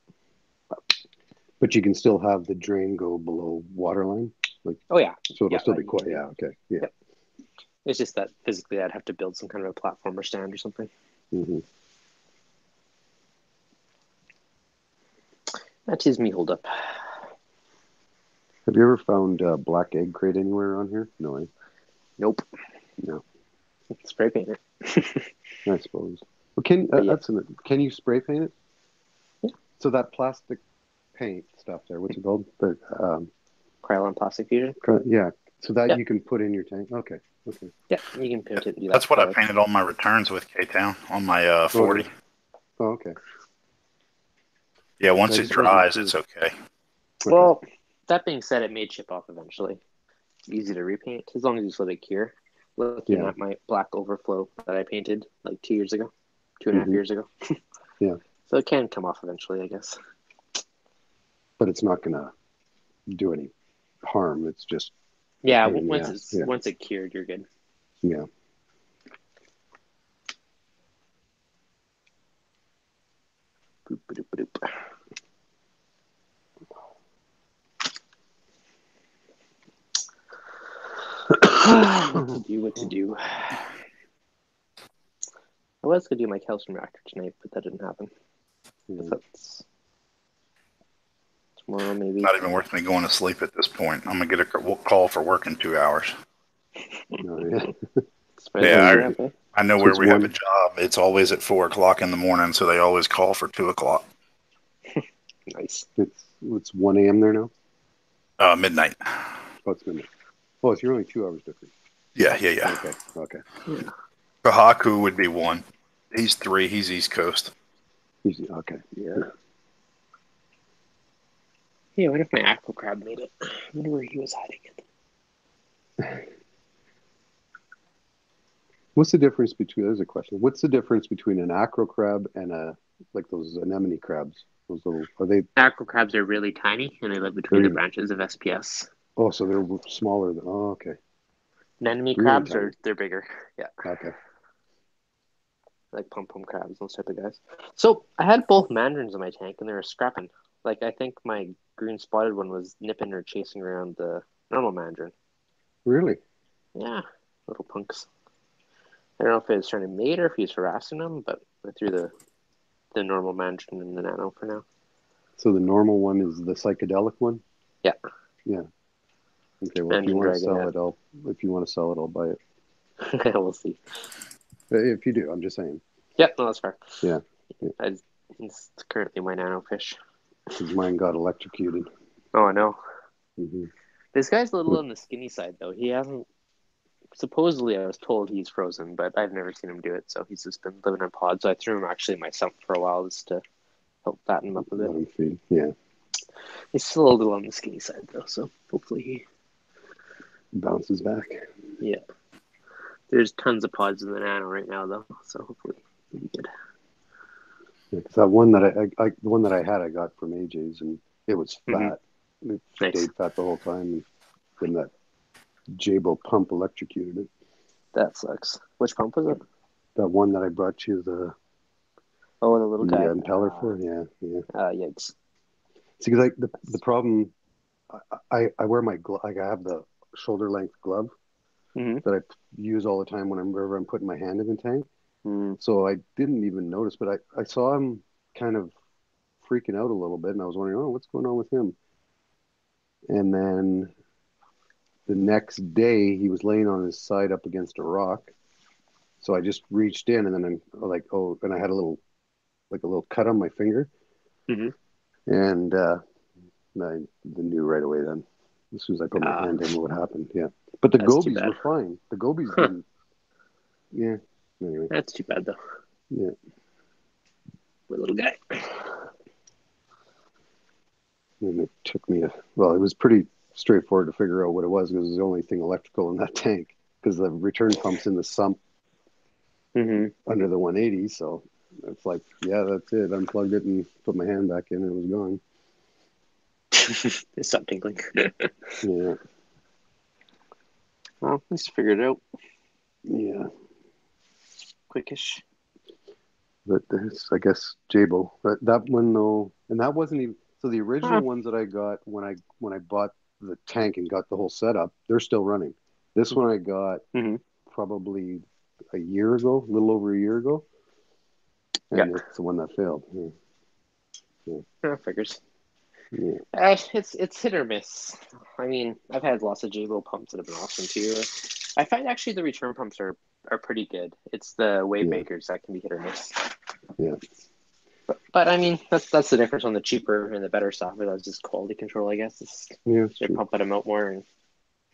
But you can still have the drain go below waterline? Like, oh, yeah. So it'll still be like, quiet. Yeah, okay. Yeah. Yep. It's just that physically I'd have to build some kind of a platform or stand or something. Mm-hmm. That is me hold up. Have you ever found black egg crate anywhere around here? No, eh? Nope. No. Spray paint it. I suppose. Well, can you spray paint it? Yeah. So that plastic paint stuff there, what's it called? The Krylon Plastic Fusion? yeah. So that you can put in your tank? Okay. Okay. Yeah, you can paint it and do that. That's what I painted all my returns with, K-Town, on my 40. Oh, okay. Yeah, once it dries, it's okay. Well, that being said, it may chip off eventually. It's easy to repaint as long as you let it cure. Looking at my black overflow that I painted like 2 years ago, 2.5 years ago. Yeah. So it can come off eventually, I guess. But it's not going to do any harm. It's just once it cured, you're good. Yeah. Boop, boop, boop, boop. What to do? I was going to do my calcium reactor tonight, but that didn't happen. That's tomorrow, maybe. Not even worth me going to sleep at this point. I'm going to get a call for work in 2 hours. I know where we have a job. It's always at 4 o'clock in the morning, so they always call for 2 o'clock. Nice. It's 1 a.m. there now? Midnight. Oh, it's midnight. Oh, so you're only 2 hours different. Yeah. Okay. Yeah. Kahaku would be 1. He's 3. He's East Coast. Okay. Yeah. Yeah, what if my aqua crab made it? I wonder where he was hiding it. What's the difference between? There's a question. What's the difference between an acro crab and like those anemone crabs? Those little acro crabs are really tiny and they live between the branches of SPS. Oh, so they're smaller. Okay. Anemone crabs they're bigger. Yeah. Okay. Like pom-pom crabs, those type of guys. So I had both mandarins in my tank and they were scrapping. Like I think my green spotted one was nipping or chasing around the normal mandarin. Really? Yeah. Little punks. I don't know if he was trying to mate or if he's harassing them, but I threw the normal mandarin in the nano for now. So the normal one is the psychedelic one? Yeah. Yeah. Okay, well, if you want to sell it, I'll buy it. We'll see. If you do, I'm just saying. Yeah, no, that's fair. Yeah. He's currently my nano fish. Because mine got electrocuted. Oh, I know. Mm-hmm. This guy's a little on the skinny side, though. He hasn't... Supposedly, I was told he's frozen, but I've never seen him do it, so he's just been living in pods. So I threw him actually in my sump for a while just to help fatten him up a bit. Let him feed. Yeah. He's still a little on the skinny side, though, so hopefully he... bounces back. Yeah. There's tons of pods in the nano right now, though, so hopefully he'll be good. Yeah, that one that the one that I had, I got from AJ's, and it was fat. It stayed fat the whole time, and then that Jabo pump electrocuted it. That sucks. Which pump was it? That one that I brought you the little guy. The impeller for, yeah. Yikes. See, because the problem, I wear my glove. Like I have the shoulder length glove that I use all the time whenever I'm putting my hand in the tank. So I didn't even notice, but I saw him kind of freaking out a little bit, and I was wondering, what's going on with him? And then the next day, he was laying on his side up against a rock. So I just reached in, and then I'm like, and I had a little cut on my finger. And I knew right away then. As soon as I put my hand in, what happened. Yeah. But the gobies were fine. The gobies didn't. Yeah. Anyway. That's too bad, though. Yeah. Poor little guy. And it took me it was pretty straightforward to figure out what it was because it was the only thing electrical in that tank because the return pump's in the sump under the 180. So it's like, yeah, that's it. Unplugged it and put my hand back in and it was gone. Stop tinkling. Yeah. Well, let's figure it out. Yeah. Quickish. But this, I guess, Jabo. But that one though, and that wasn't even. So the original ones that I got when I bought the tank and got the whole setup, they're still running. This one I got probably a year ago, a little over a year ago, and it's the one that failed. Figures. Yeah. It's hit or miss. I mean, I've had lots of Jabo pumps that have been awesome too. I find actually the return pumps are pretty good. It's the wave makers that can be hit or miss. Yeah. But I mean, that's the difference on the cheaper and the better software. That's just quality control, I guess. They're pumping them out more. And...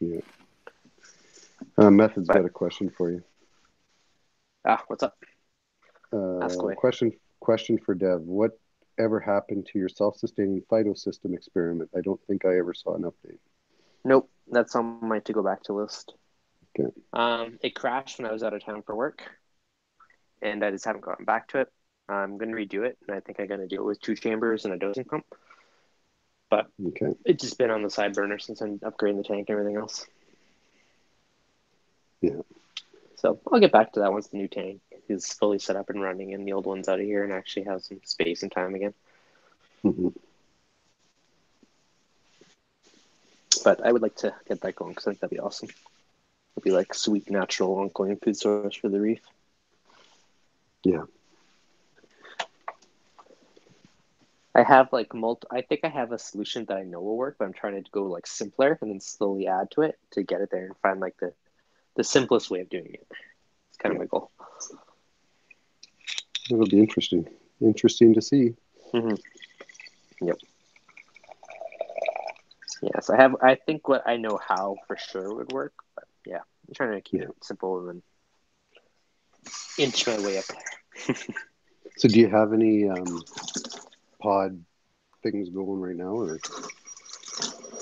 Yeah. Method's got a question for you. What's up? Ask away. Question for Dev. What ever happened to your self-sustaining phytosystem experiment? I don't think I ever saw an update. Nope, that's on my to go back to list. Okay. It crashed when I was out of town for work, and I just haven't gotten back to it. I'm going to redo it, and I think I'm going to do it with 2 chambers and a dosing pump. But it's just been on the side burner since I'm upgrading the tank and everything else. Yeah. So I'll get back to that once the new tank is fully set up and running and the old one's out of here and actually have some space and time again. Mm-hmm. But I would like to get that going because I think that'd be awesome. It'd be like sweet, natural, ongoing food source for the reef. Yeah. I have like I think I have a solution that I know will work, but I'm trying to go like simpler and then slowly add to it to get it there and find like the simplest way of doing it. It's kind of my goal. It'll be interesting. Interesting to see. Mm-hmm. Yep. Yes, I think what I know how for sure would work, but yeah, I'm trying to keep it simple and then inch my way up there. So do you have any pod things going right now, or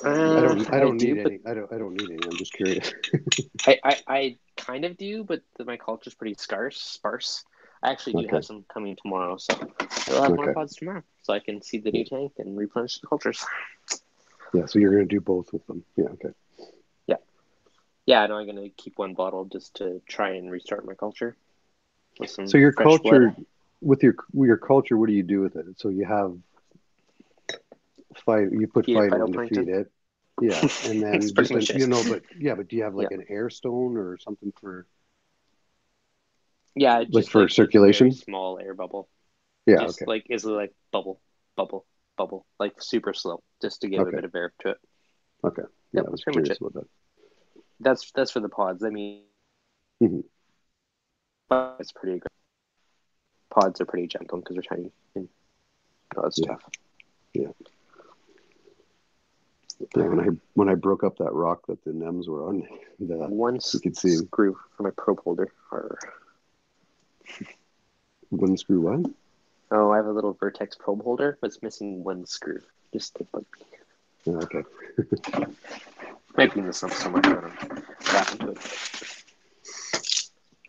I don't need any. I don't need any. I'm just curious. I kind of do, but my culture's pretty sparse. I actually do have some coming tomorrow, so I'll have more pods tomorrow, so I can see the new tank and replenish the cultures. Yeah, so you're going to do both with them. Yeah, okay. Yeah, I know I'm going to keep one bottle just to try and restart my culture. With some so your culture, blood. with your culture, what do you do with it? So you have you put phyto in to feed it. Yeah, and then just but do you have like an air stone or something for? Yeah, just for circulation. A small air bubble. Yeah, just like bubble, like super slow, just to give a bit of air to it. Okay. Yeah, I was curious about that. That's for the pods. I mean, but it's pretty aggressive. Pods are pretty gentle because they're tiny. And, it's tough. Yeah. Yeah, when I broke up that rock that the NEMs were on, one you could see screw for my probe holder. One screw what? Oh, I have a little Vertex probe holder, but it's missing one screw. Just to bug me. Okay. Might be missing so much. I don't know. What happened to it?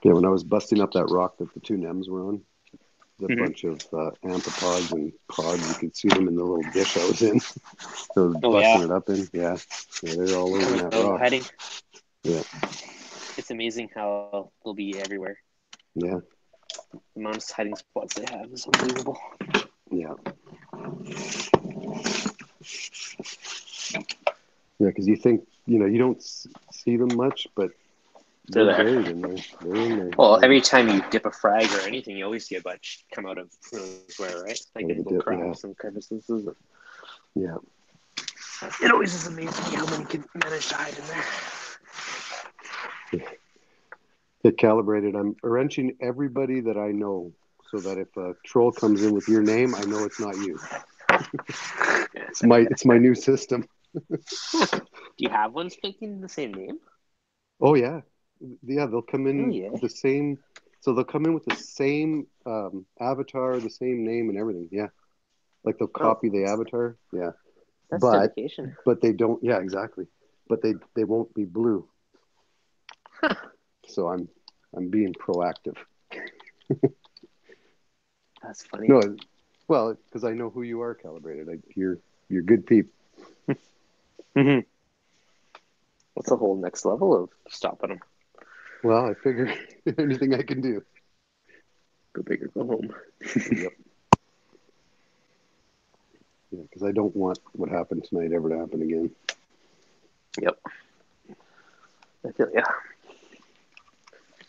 Yeah, when I was busting up that rock that the 2 NEMs were on, the bunch of amphipods and pods, you could see them in the little dish I was in. So I was busting it up in. Yeah, they're all over that rock. Hiding. Yeah. It's amazing how they'll be everywhere. Yeah. The amount of hiding spots they have is unbelievable. Yeah. Yeah, because you think, you don't see them much, but they're buried in there. They're in there. Well, every time you dip a frag or anything, you always see a bunch come out of who knows where, right? Like in little cracks and crevices. Yeah. It always is amazing how many can manage to hide in there. Get calibrated. I'm wrenching everybody that I know so that if a troll comes in with your name, I know it's not you. It's my new system. Do you have one speaking the same name? Oh yeah. Yeah, they'll come in with the same. So they'll come in with the same avatar, the same name and everything. Yeah. Like they'll copy the avatar. Yeah. That's dedication. But they don't. Yeah, exactly. But they won't be blue. Huh. So I'm being proactive. That's funny. No, well, because I know who you are, calibrated. You're good people. Mm-hmm. What's the whole next level of stopping them? Well, I figure anything I can do. Go big or go home. Yep. Yeah, because I don't want what happened tonight ever to happen again. Yep. I feel yeah.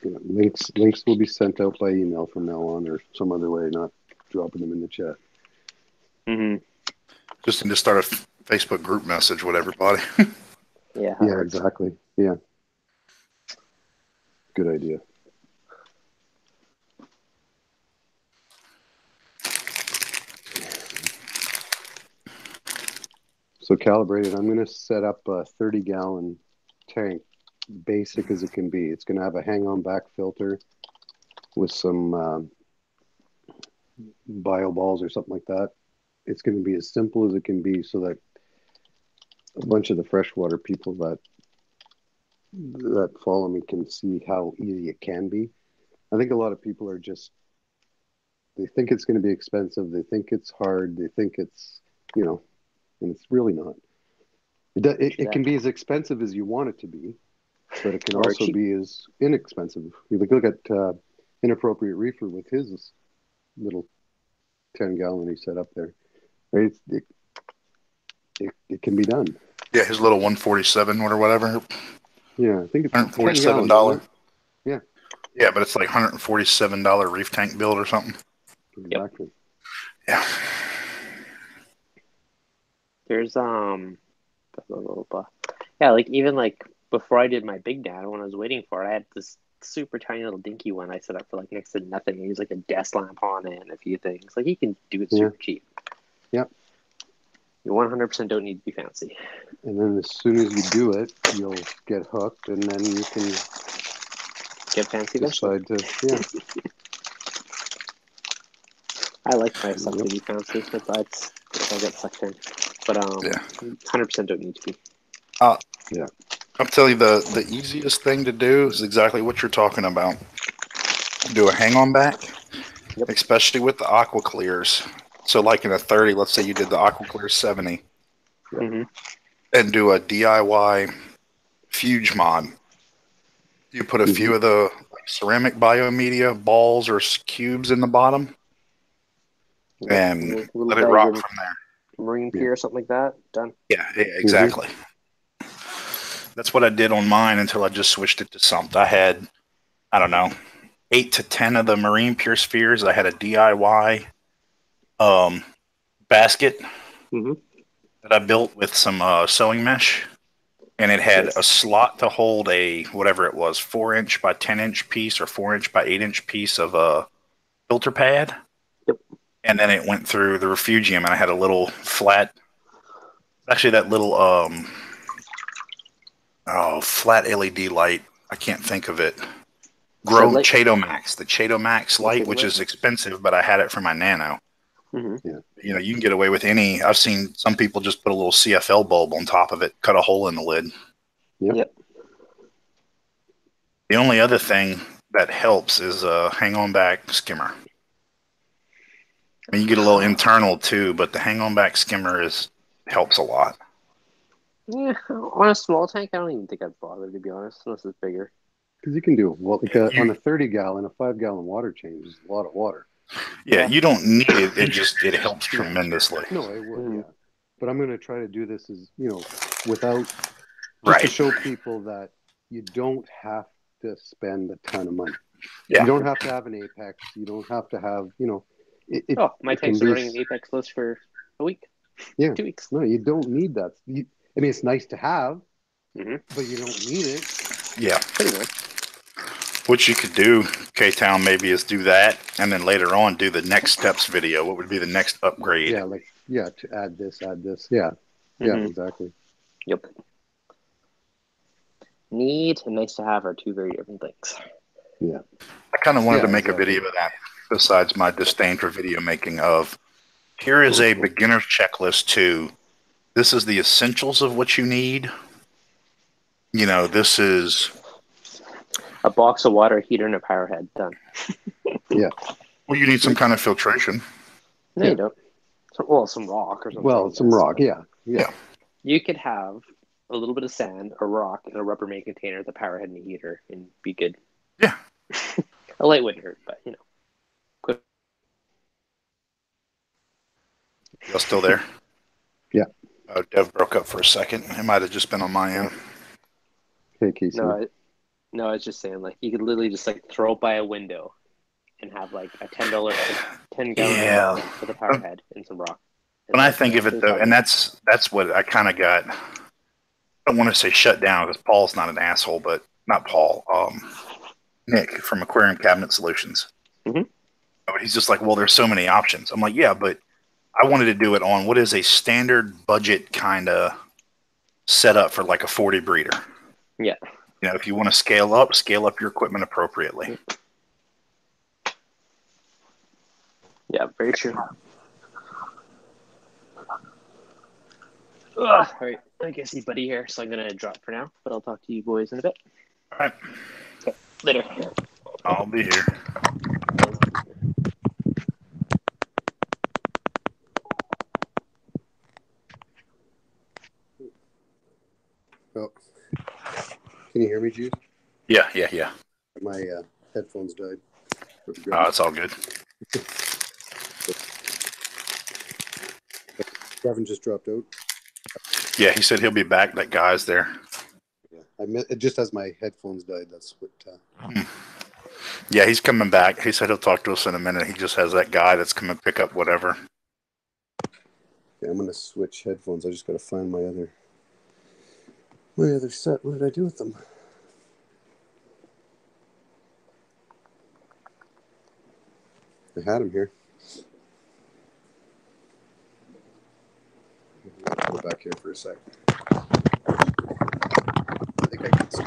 Yeah, links will be sent out by email from now on, or some other way, not dropping them in the chat. Mm-hmm. Just need to start a Facebook group message with everybody. Yeah. Yeah, exactly. Yeah. Good idea. So calibrated, I'm going to set up a 30-gallon tank, basic as it can be. It's going to have a hang-on back filter with some bio balls or something like that. It's going to be as simple as it can be so that a bunch of the freshwater people that follow me can see how easy it can be. I think a lot of people are just, they think it's going to be expensive. They think it's hard. They think it's, and it's really not. It can be as expensive as you want it to be, but it can Or also cheap. be as inexpensive. You look at Inappropriate Reefer with his little 10-gallon he set up there. Right? It can be done. Yeah, his little 147 or whatever. Yeah, I think it's $147. 10 gallons, isn't it? Yeah. Yeah, but it's like $147 reef tank build or something. Exactly. Yeah. There's yeah, like even like before I did my big dad, when I was waiting for it, I had this super tiny little dinky one I set up for like next to nothing. I used like a desk lamp on it and a few things. Like you can do it super cheap. Yep. You 100% don't need to be fancy. And then as soon as you do it, you'll get hooked, and then you can get fancy. Decide to, yeah. I like my stuff to be fancy. That's if I get sucked in, but 100% don't need to be. Yeah. I'll tell you the easiest thing to do is exactly what you're talking about. Do a hang on back, especially with the aqua clears. So like in a 30, let's say you did the aqua clear 70, and do a DIY fuge mod. You put a few of the ceramic biomedia balls or cubes in the bottom, and let it rock from there. Marine pier or something like that. Done. Yeah, exactly. That's what I did on mine until I just switched it to something. I had, I don't know, 8 to 10 of the marine pure spheres. I had a DIY basket that I built with some sewing mesh, and it had a slot to hold a whatever it was, 4-inch by 10-inch piece or 4-inch by 8-inch piece of a filter pad. And then it went through the refugium, and I had a little flat, actually that little flat LED light. I can't think of it. Chato Max, the Chato Max light, which is expensive, but I had it for my Nano. Yeah. You can get away with any. I've seen some people just put a little CFL bulb on top of it, cut a hole in the lid. Yep. The only other thing that helps is a hang on back skimmer. I mean, you get a little internal too, but the hang on back skimmer helps a lot. Yeah, on a small tank, I don't even think I'd bother, to be honest, unless it's bigger. Because you can do on a 30-gallon, a 5-gallon water change is a lot of water. Yeah, you don't need it. It helps tremendously. No, it would. Yeah, but I'm going to try to do this as without to show people that you don't have to spend a ton of money. Yeah. You don't have to have an Apex. You don't have to have my tanks are running an Apex list for a week. Yeah, 2 weeks. No, you don't need that. I mean, it's nice to have, but you don't need it. Yeah, pretty much. What you could do, K-Town, maybe is do that, and then later on do the next steps video. What would be the next upgrade? Yeah, to add this. Yeah, exactly. Yep. Need and nice to have are two very different things. Yeah. I kind of wanted to make a video of that, besides my disdain for video making, of here is a beginner's checklist to this is the essentials of what you need. This is a box of water, a heater, and a power head. Done. Yeah. Well, you need some kind of filtration. No, you don't. Some rock or something. Well, some rock. Yeah. You could have a little bit of sand, a rock, and a Rubbermaid container, the power head and the heater, and be good. Yeah. A light wouldn't hurt, but quick. Y'all still there? Yeah. Oh, Dev broke up for a second. It might have just been on my end. Hey, Casey. No, I was just saying, like, you could literally just like throw it by a window and have like a $10, 10-gallon bucket with a power head and some rock. When I think of it though, and that's what I kind of got. I don't want to say shut down because Paul's not an asshole, but not Paul. Nick from Aquarium Cabinet Solutions. Mm-hmm. But he's just like, well, there's so many options. I'm like, yeah, but I wanted to do it on what is a standard budget kind of setup for like a 40 breeder. Yeah. You know, if you want to scale up your equipment appropriately. Yeah, very true. All right, I guess he's buddy here, so I'm gonna drop for now. But I'll talk to you boys in a bit. All right. Okay, later. I'll be here. Oh. Can you hear me, Jude? Yeah. My headphones died. Oh, it's all good. Gavin just dropped out. Yeah, he said he'll be back. That guy's there. Yeah, it just as my headphones died. That's what. Yeah, he's coming back. He said he'll talk to us in a minute. He just has that guy that's coming to pick up whatever. Okay, I'm gonna switch headphones. I just gotta find my other set. What did I do with them? I had them here. Go back here for a sec. I think I can see.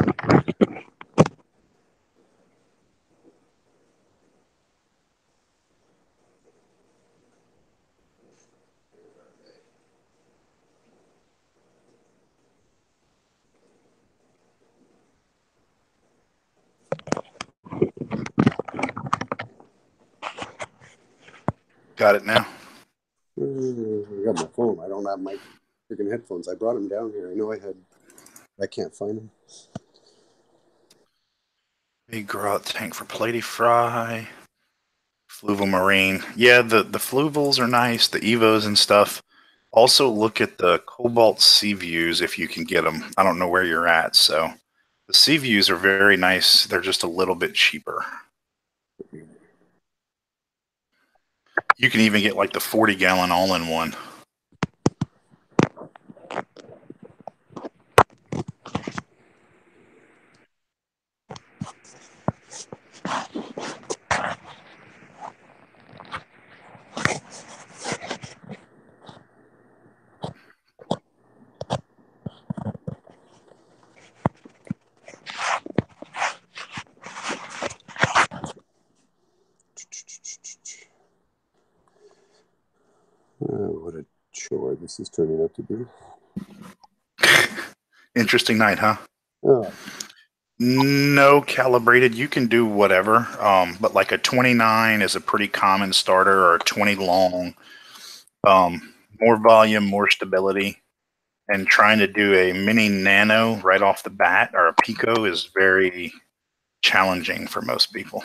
Got it now. I got my phone. I don't have my freaking headphones. I brought them down here. I know I had. I can't find them. Big grot tank for platy fry. Fluval marine. Yeah, the fluvals are nice. The evos and stuff. Also look at the cobalt sea views if you can get them. I don't know where you're at, so the sea views are very nice. They're just a little bit cheaper. You can even get like the 40-gallon all-in-one. What a chore this is turning out to be. Interesting night, huh? Oh. No calibrated. You can do whatever, but like a 29 is a pretty common starter, or a 20 long. More volume, more stability, and trying to do a mini nano right off the bat or a pico is very challenging for most people.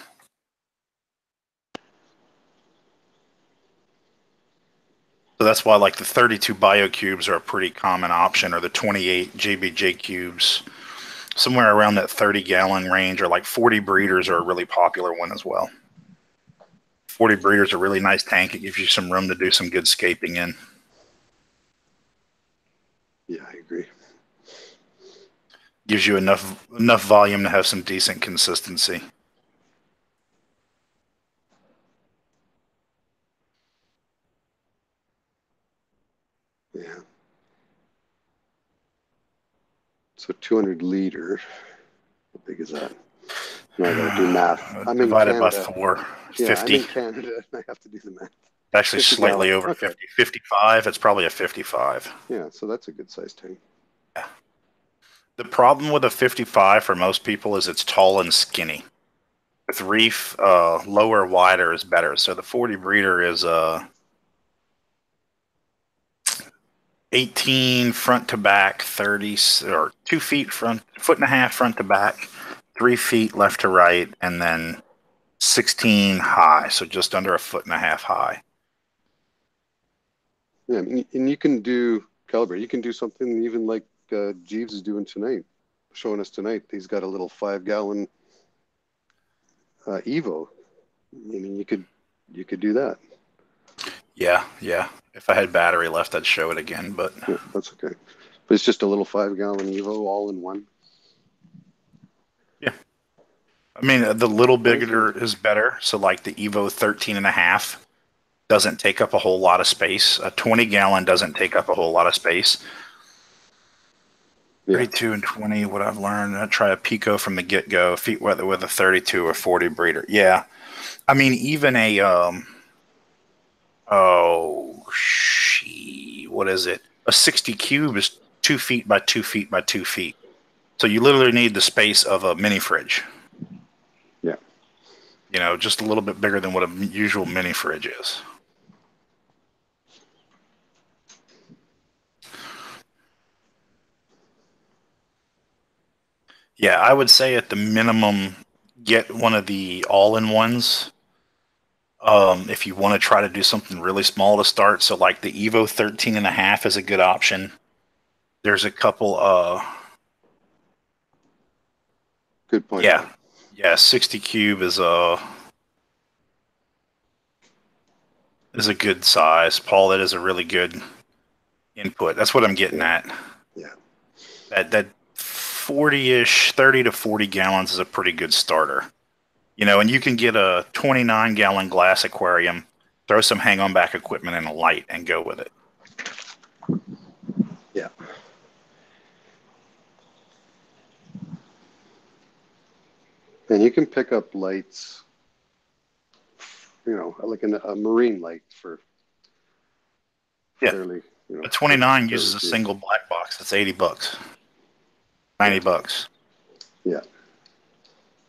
So that's why like the 32 biocubes are a pretty common option, or the 28 JBJ cubes. Somewhere around that 30-gallon range, or like 40 breeders are a really popular one as well. 40 breeders are a really nice tank. It gives you some room to do some good scaping in. Yeah, I agree. Gives you enough volume to have some decent consistency. Yeah. So 200 liter. How big is that? No, I gotta do math. I'm divided in by Canada. 4, Yeah, 50. I'm in Canada. I have to do the math. Actually, 50 slightly gallons. over Okay. 50. 55. It's probably a 55. Yeah, so that's a good size tank. Yeah. The problem with a 55 for most people is it's tall and skinny. With Reef, lower, wider is better. So the 40 breeder is 18 front to back, 30 or 2 feet front, 1.5 front to back, 3 feet left to right, and then 16 high, so just under 1.5 feet high. Yeah, and you can do calibrate. You can do something even like Jeeves is doing tonight, showing us tonight. He's got a little 5-gallon Evo. I mean, you could do that. Yeah. If I had battery left, I'd show it again, but yeah, that's okay. But it's just a little 5-gallon Evo all in one. Yeah. I mean, the little bigger is better. So like the Evo 13.5 doesn't take up a whole lot of space. A 20-gallon doesn't take up a whole lot of space. 32 and 20, what I've learned, I try a Pico from the get-go, whether with a 32 or 40 breeder. Yeah. I mean, even a, what is it? A 60 cube is 2 feet by 2 feet by 2 feet. So you literally need the space of a mini fridge. Yeah. You know, just a little bit bigger than what a usual mini fridge is. Yeah, I would say at the minimum, get one of the all-in-ones. If you want to try to do something really small to start, so like the Evo 13.5 is a good option. There's a couple. Good point. Yeah. 60 cube is a good size. Paul, that is a really good input. That's what I'm getting at. Yeah. That 40-ish, 30 to 40 gallons is a pretty good starter. You know, and you can get a 29-gallon glass aquarium, throw some hang-on back equipment and a light, and go with it. Yeah. And you can pick up lights, you know, like a marine light for fairly, you know. A 29 uses a single black box. That's $80, $90. Yeah.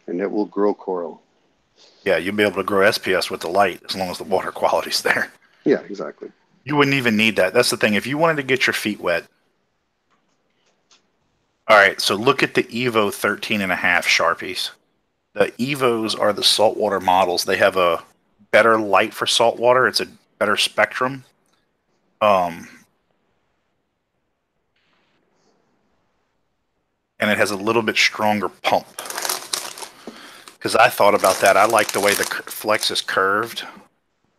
And it will grow coral. Yeah, you'll be able to grow SPS with the light as long as the water quality's there. Yeah, exactly. You wouldn't even need that. That's the thing. If you wanted to get your feet wet, all right, so look at the Evo 13.5 Sharpies. The Evos are the saltwater models. They have a better light for saltwater. It's a better spectrum. And it has a little bit stronger pump. Because I thought about that. I like the way the flex is curved.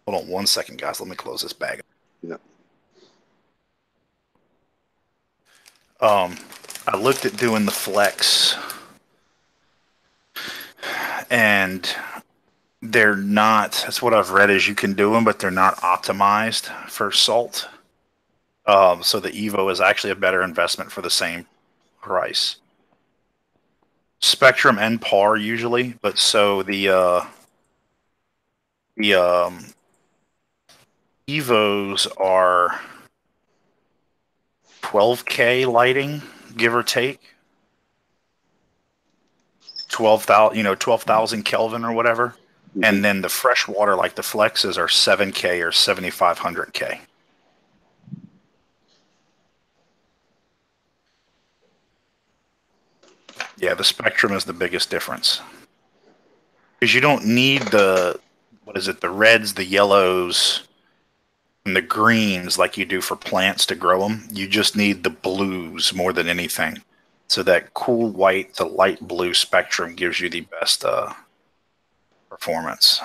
Hold on 1 second, guys. Let me close this bag. Yeah. I looked at doing the flex, and they're not, that's what I've read is you can do them, but they're not optimized for salt. So the Evo is actually a better investment for the same price. Spectrum and par usually, but so the Evos are 12K lighting, give or take. 12,000 Kelvin or whatever. Mm-hmm. And then the freshwater, like the flexes, are 7K or 7,500K. Yeah, the spectrum is the biggest difference. Because you don't need the reds, the yellows, and the greens like you do for plants to grow them. You just need the blues more than anything. So that cool white to light blue spectrum gives you the best performance.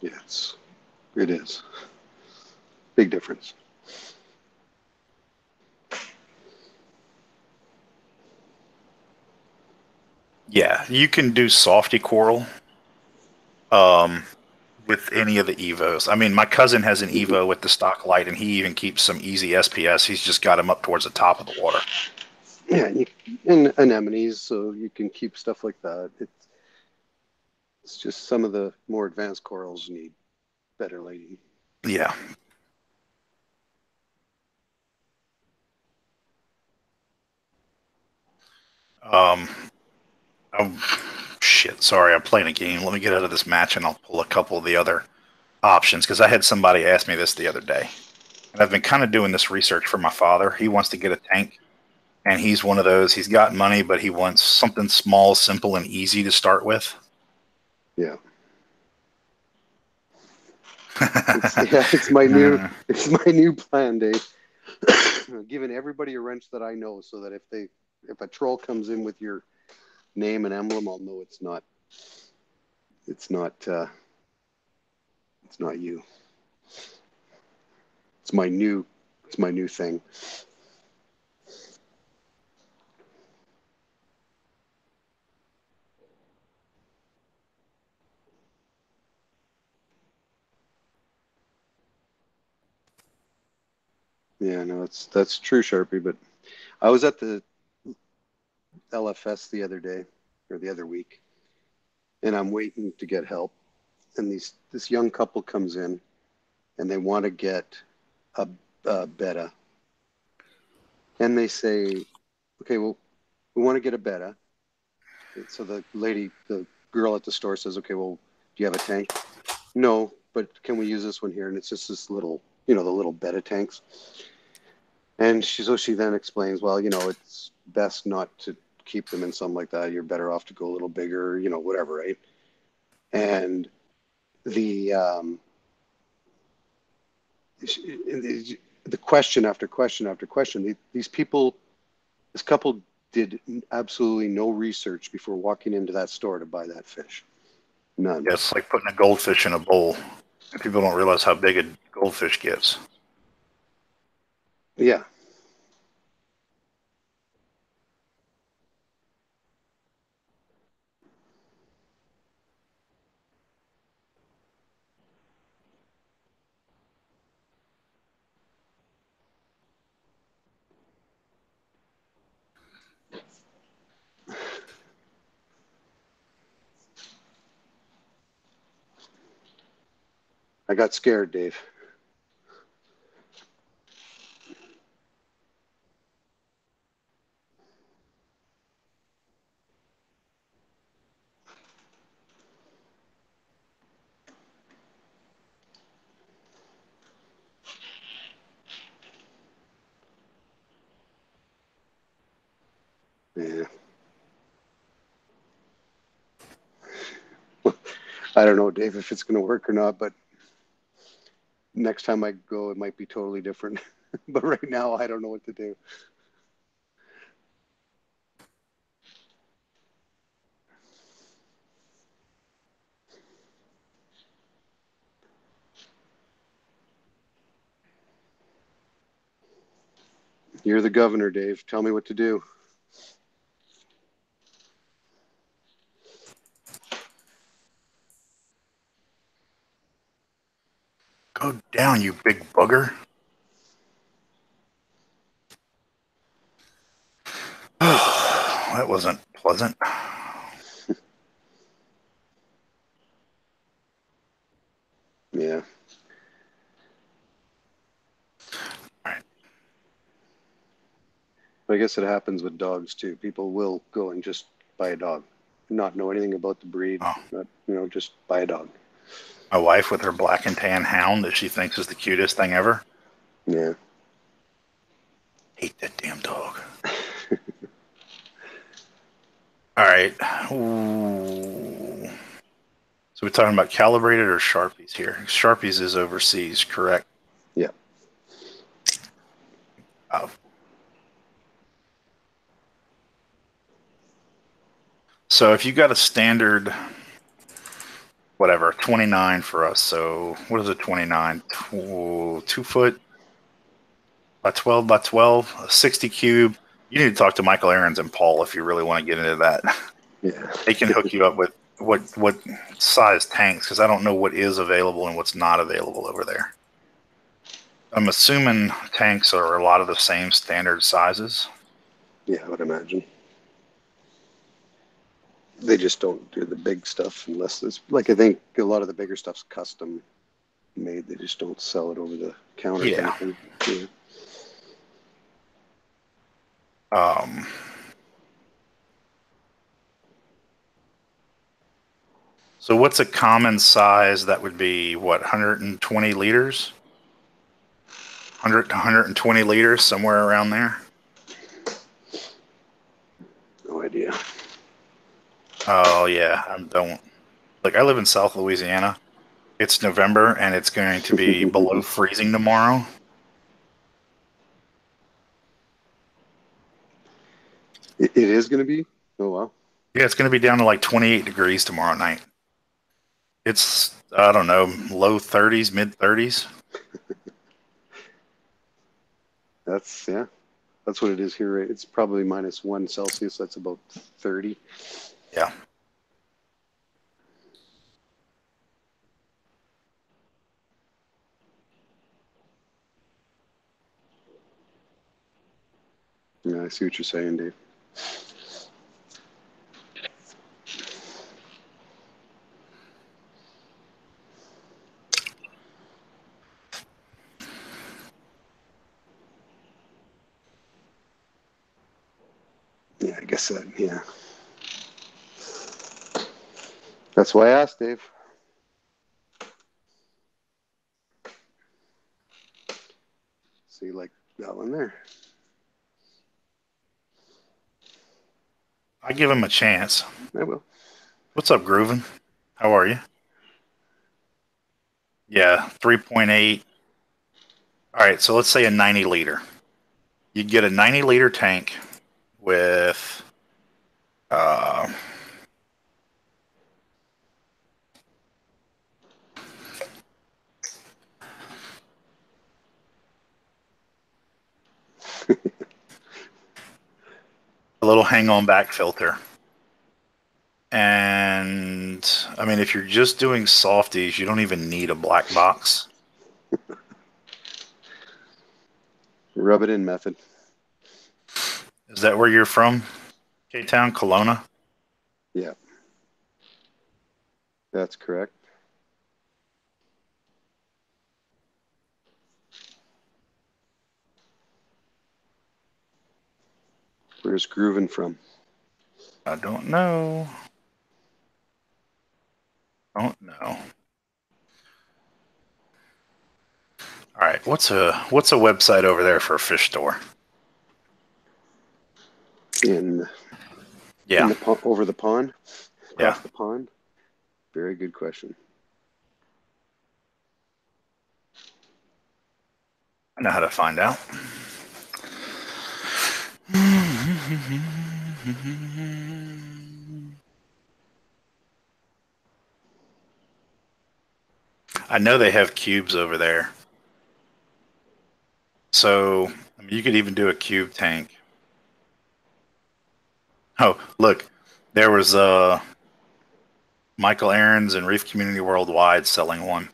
Yes, it is. Big difference. Yeah, you can do softy coral with any of the Evos. I mean, my cousin has an Evo with the stock light, and he even keeps some easy SPS. He's just got them up towards the top of the water. Yeah, and anemones, so you can keep stuff like that. It's just some of the more advanced corals need better lighting. Yeah. Oh, shit. Sorry, I'm playing a game. Let me get out of this match and I'll pull a couple of the other options, because I had somebody ask me this the other day. And I've been kind of doing this research for my father. He wants to get a tank, and he's one of those. He's got money, but he wants something small, simple, and easy to start with. Yeah. It's my new plan, Dave. Giving everybody a wrench that I know, so that if a troll comes in with your name and emblem, I'll know it's not you. It's my new thing. Yeah, no, that's true, Sharpie. But I was at the LFS the other day, or the other week, and I'm waiting to get help. And this young couple comes in, and they want to get a betta, and they say, "Okay, well, we want to get a betta." So the girl at the store says, "Okay, well, do you have a tank?" "No, but can we use this one here?" And it's just this little, the little betta tanks. And she then explains, well, it's best not to keep them in something like that. You're better off to go a little bigger, whatever, right? And the question after question after question, this couple did absolutely no research before walking into that store to buy that fish. None. Yeah, it's like putting a goldfish in a bowl. And people don't realize how big a goldfish gets. Yeah. I got scared, Dave. Yeah. I don't know, Dave, if it's going to work or not, but next time I go, it might be totally different. But right now, I don't know what to do. You're the governor, Dave. Tell me what to do. Go down, you big bugger. Oh, that wasn't pleasant. Yeah. All right. I guess it happens with dogs too. People will go and just buy a dog, not know anything about the breed, just buy a dog. My wife with her black and tan hound that she thinks is the cutest thing ever. Yeah. Hate that damn dog. All right. Ooh. So we're talking about calibrated or Sharpies here. Sharpies is overseas, correct? Yeah. So if you got a standard, whatever, 29 for us. So what is a 29? 2 foot by 12 by 12, a 60 cube. You need to talk to Michael Aarons and Paul if you really want to get into that. Yeah. They can hook you up with what size tanks, because I don't know what is available and what's not available over there. I'm assuming tanks are a lot of the same standard sizes. Yeah, I would imagine. They just don't do the big stuff unless it's like, I think a lot of the bigger stuff's custom made. They just don't sell it over the counter. Yeah. Kind of thing. Yeah. So what's a common size that would be, what, 120 liters? 100 to 120 liters, somewhere around there? No idea. Oh, yeah. I don't. Like, I live in South Louisiana. It's November, and it's going to be below freezing tomorrow. It is going to be? Oh, wow. Yeah, it's going to be down to like 28 degrees tomorrow night. It's, I don't know, low 30s, mid 30s. That's what it is here. Right? It's probably -1 Celsius. That's about 30. Yeah. Yeah, I see what you're saying, Dave. Yeah, I guess that, yeah. That's why I asked, Dave. So you like that one there? I give him a chance. I will. What's up, Groovin? How are you? Yeah, 3.8. All right, so let's say a 90 liter. You'd get a 90 liter tank with a little hang-on back filter. And I mean, if you're just doing softies, you don't even need a black box. Rub it in method. Is that where you're from? K-Town, Kelowna? Yeah. That's correct. Where's Groovin from? I don't know. Don't know. All right, what's a website over there for a fish store? Over the pond? Across Yeah. the pond? Very good question. I know how to find out. I know they have cubes over there. So I mean, you could even do a cube tank. Oh, look, there was Michael Aarons and Reef Community Worldwide selling one.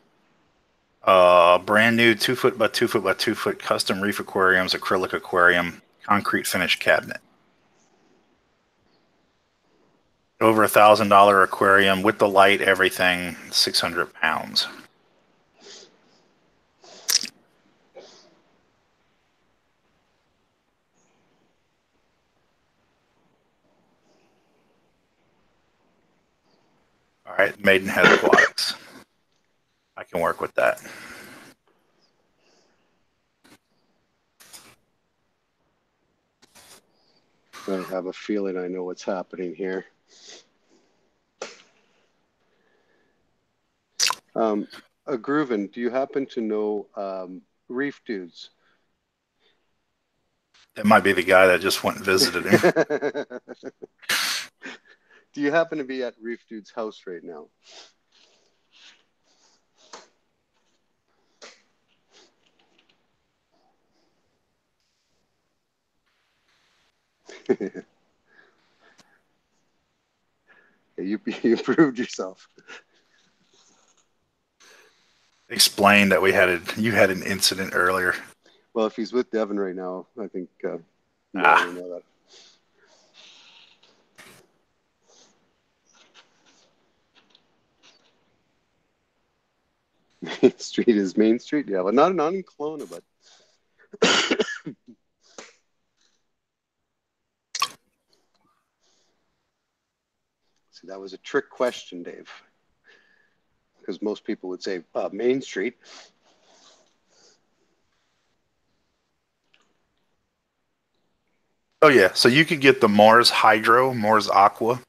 Brand new 2 foot by 2 foot by 2 foot custom reef aquariums, acrylic aquarium, concrete finish cabinet. Over $1,000 aquarium with the light, everything, 600 pounds. All right, Maidenhead Aquatics. I can work with that. I have a feeling I know what's happening here. Groovin, do you happen to know Reef Dudes? That might be the guy that just went and visited him. Do you happen to be at Reef Dude's house right now? You proved yourself. Explain that you had an incident earlier. Well, if he's with Devin right now, I think you already know that. Main Street is Main Street, yeah, but not in Kelowna, but. See, that was a trick question, Dave. because most people would say Main Street. Oh yeah, so you could get the Mars Hydro, Mars Aqua,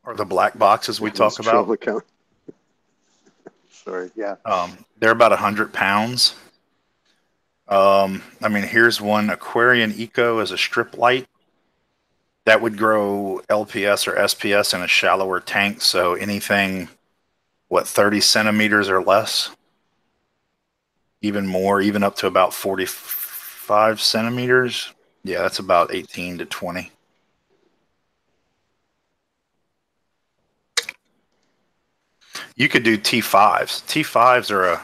or the black boxes we talk about. Account. Sorry, yeah. They're about 100 pounds. I mean, here's one Aquarian Eco as a strip light. That would grow LPS or SPS in a shallower tank. So anything, 30 centimeters or less? Even more, even up to about 45 centimeters. Yeah, that's about 18 to 20. You could do T5s. T5s are a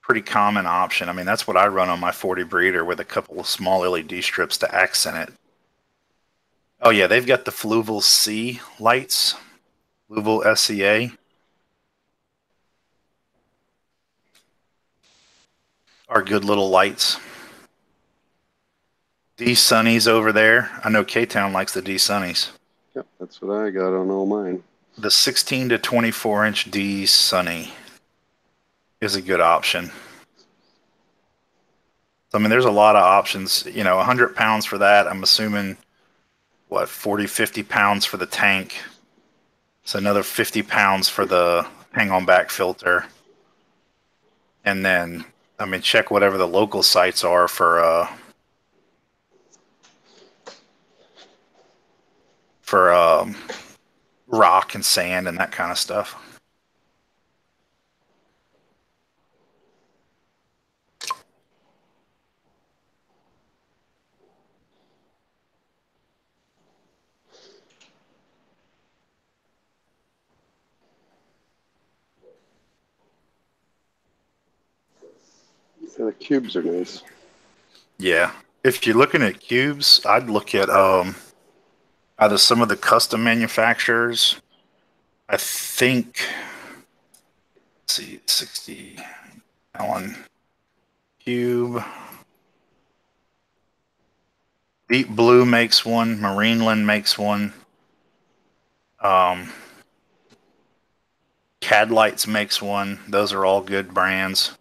pretty common option. I mean, that's what I run on my 40 breeder with a couple of small LED strips to accent it. Oh yeah, they've got the Fluval C lights, Fluval SCA. Are good little lights. D Sunnies over there. I know K-Town likes the D Sunnies. Yep, that's what I got on all mine. The 16 to 24 inch D Sunny is a good option. So, I mean, there's a lot of options. 100 pounds for that. I'm assuming, 40, 50 pounds for the tank. So another 50 pounds for the hang-on back filter. And then, I mean, check whatever the local sites are for rock and sand and that kind of stuff. Yeah, the cubes are nice. Yeah. If you're looking at cubes, I'd look at either some of the custom manufacturers. I think, let's see, 60 gallon cube. Deep Blue makes one. Marineland makes one. Cadlights makes one. Those are all good brands.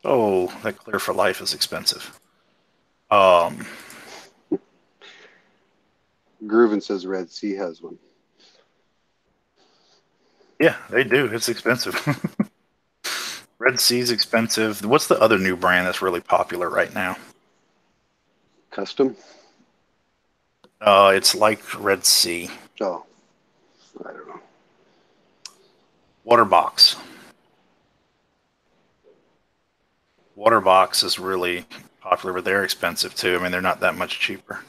Oh, that Clear for Life is expensive. Grooven says Red Sea has one. Yeah, they do. It's expensive. Red Sea's expensive. What's the other new brand that's really popular right now? Custom? It's like Red Sea. Oh, I don't know. Waterbox. Waterbox is really popular, but they're expensive too. I mean, they're not that much cheaper.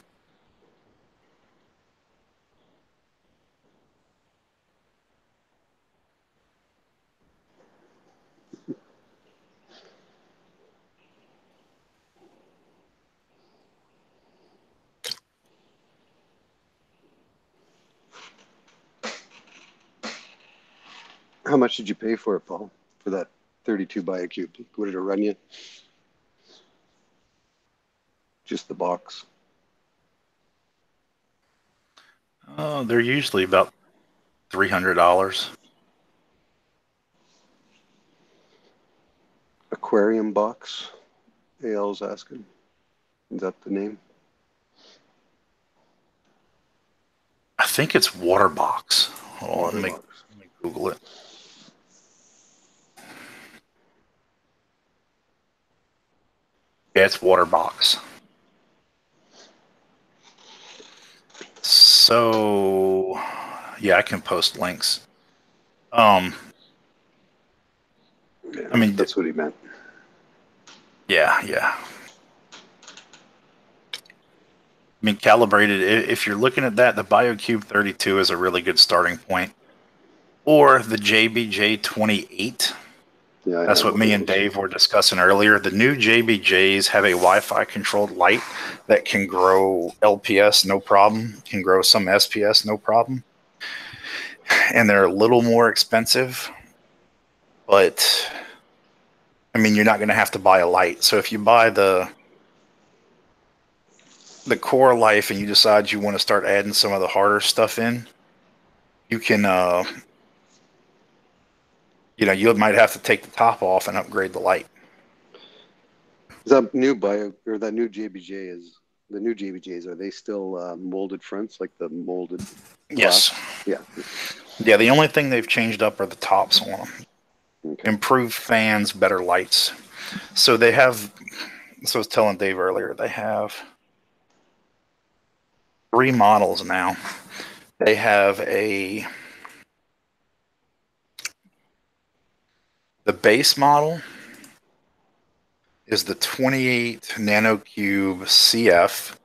How much did you pay for it, Paul? For that 32 by a cube? What did it run you? Just the box. Oh, they're usually about $300. Aquarium box. AL's asking. Is that the name? I think it's Waterbox. Hold on, let me Google it. Yeah, it's Waterbox. So, yeah, I can post links. Yeah, I mean, that's what he meant. Yeah. I mean, calibrated, if you're looking at that, the BioCube 32 is a really good starting point. Or the JBJ 28. Yeah, that's what me and Dave were discussing earlier. The new JBJs have a Wi-Fi controlled light that can grow LPS no problem, can grow some SPS no problem. And they're a little more expensive, but I mean, you're not going to have to buy a light. So if you buy the core life and you decide you want to start adding some of the harder stuff in, you can, you might have to take the top off and upgrade the light. Is that new bio or that new JBJ is the new JBJs? Are they still molded fronts like the molded? Yes. Yeah. Yeah. The only thing they've changed up are the tops on them. Okay. Improved fans, better lights. So they have. So I was telling Dave earlier, they have 3 models now. They have the base model is the 28 nanocube CF,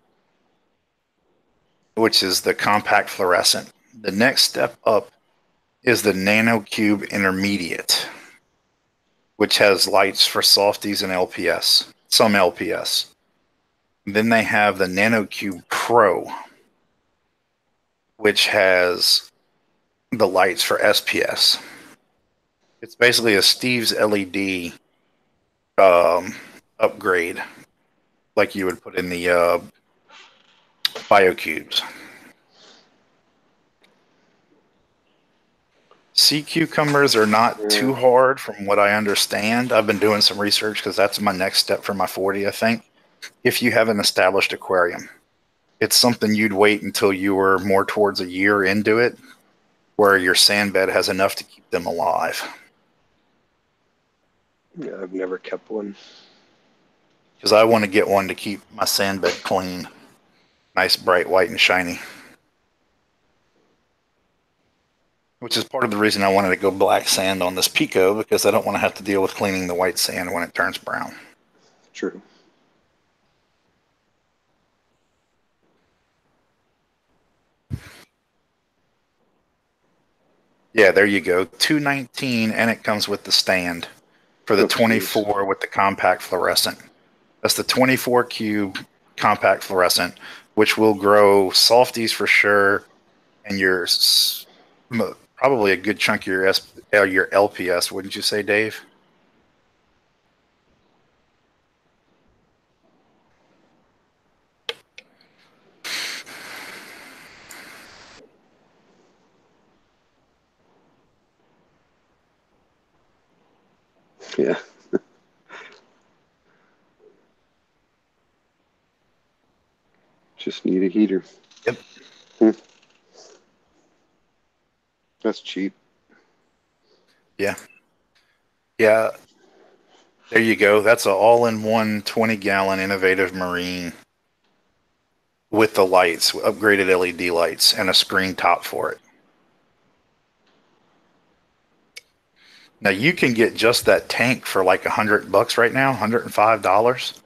which is the compact fluorescent. The next step up is the nanocube intermediate, which has lights for softies and LPS, some LPS. Then they have the nanocube Pro, which has the lights for SPS. It's basically a Steve's LED upgrade, like you would put in the BioCubes. Sea cucumbers are not too hard from what I understand. I've been doing some research because that's my next step for my 40, I think. If you have an established aquarium, it's something you'd wait until you were more towards a year into it, where your sand bed has enough to keep them alive. Yeah, I've never kept one. Because I want to get one to keep my sand bed clean. Nice, bright, white, and shiny. Which is part of the reason I wanted to go black sand on this Pico, because I don't want to have to deal with cleaning the white sand when it turns brown. True. Yeah, there you go. $219, and it comes with the stand for the 24 with the compact fluorescent. That's the 24 cube compact fluorescent, which will grow softies for sure, and your probably a good chunk of your LPS, wouldn't you say, Dave? Yeah. Just need a heater. Yep. That's cheap. Yeah. Yeah. There you go. That's an all-in-one 20-gallon innovative marine with the lights, upgraded LED lights, and a screen top for it. Now you can get just that tank for like $100 right now, $105.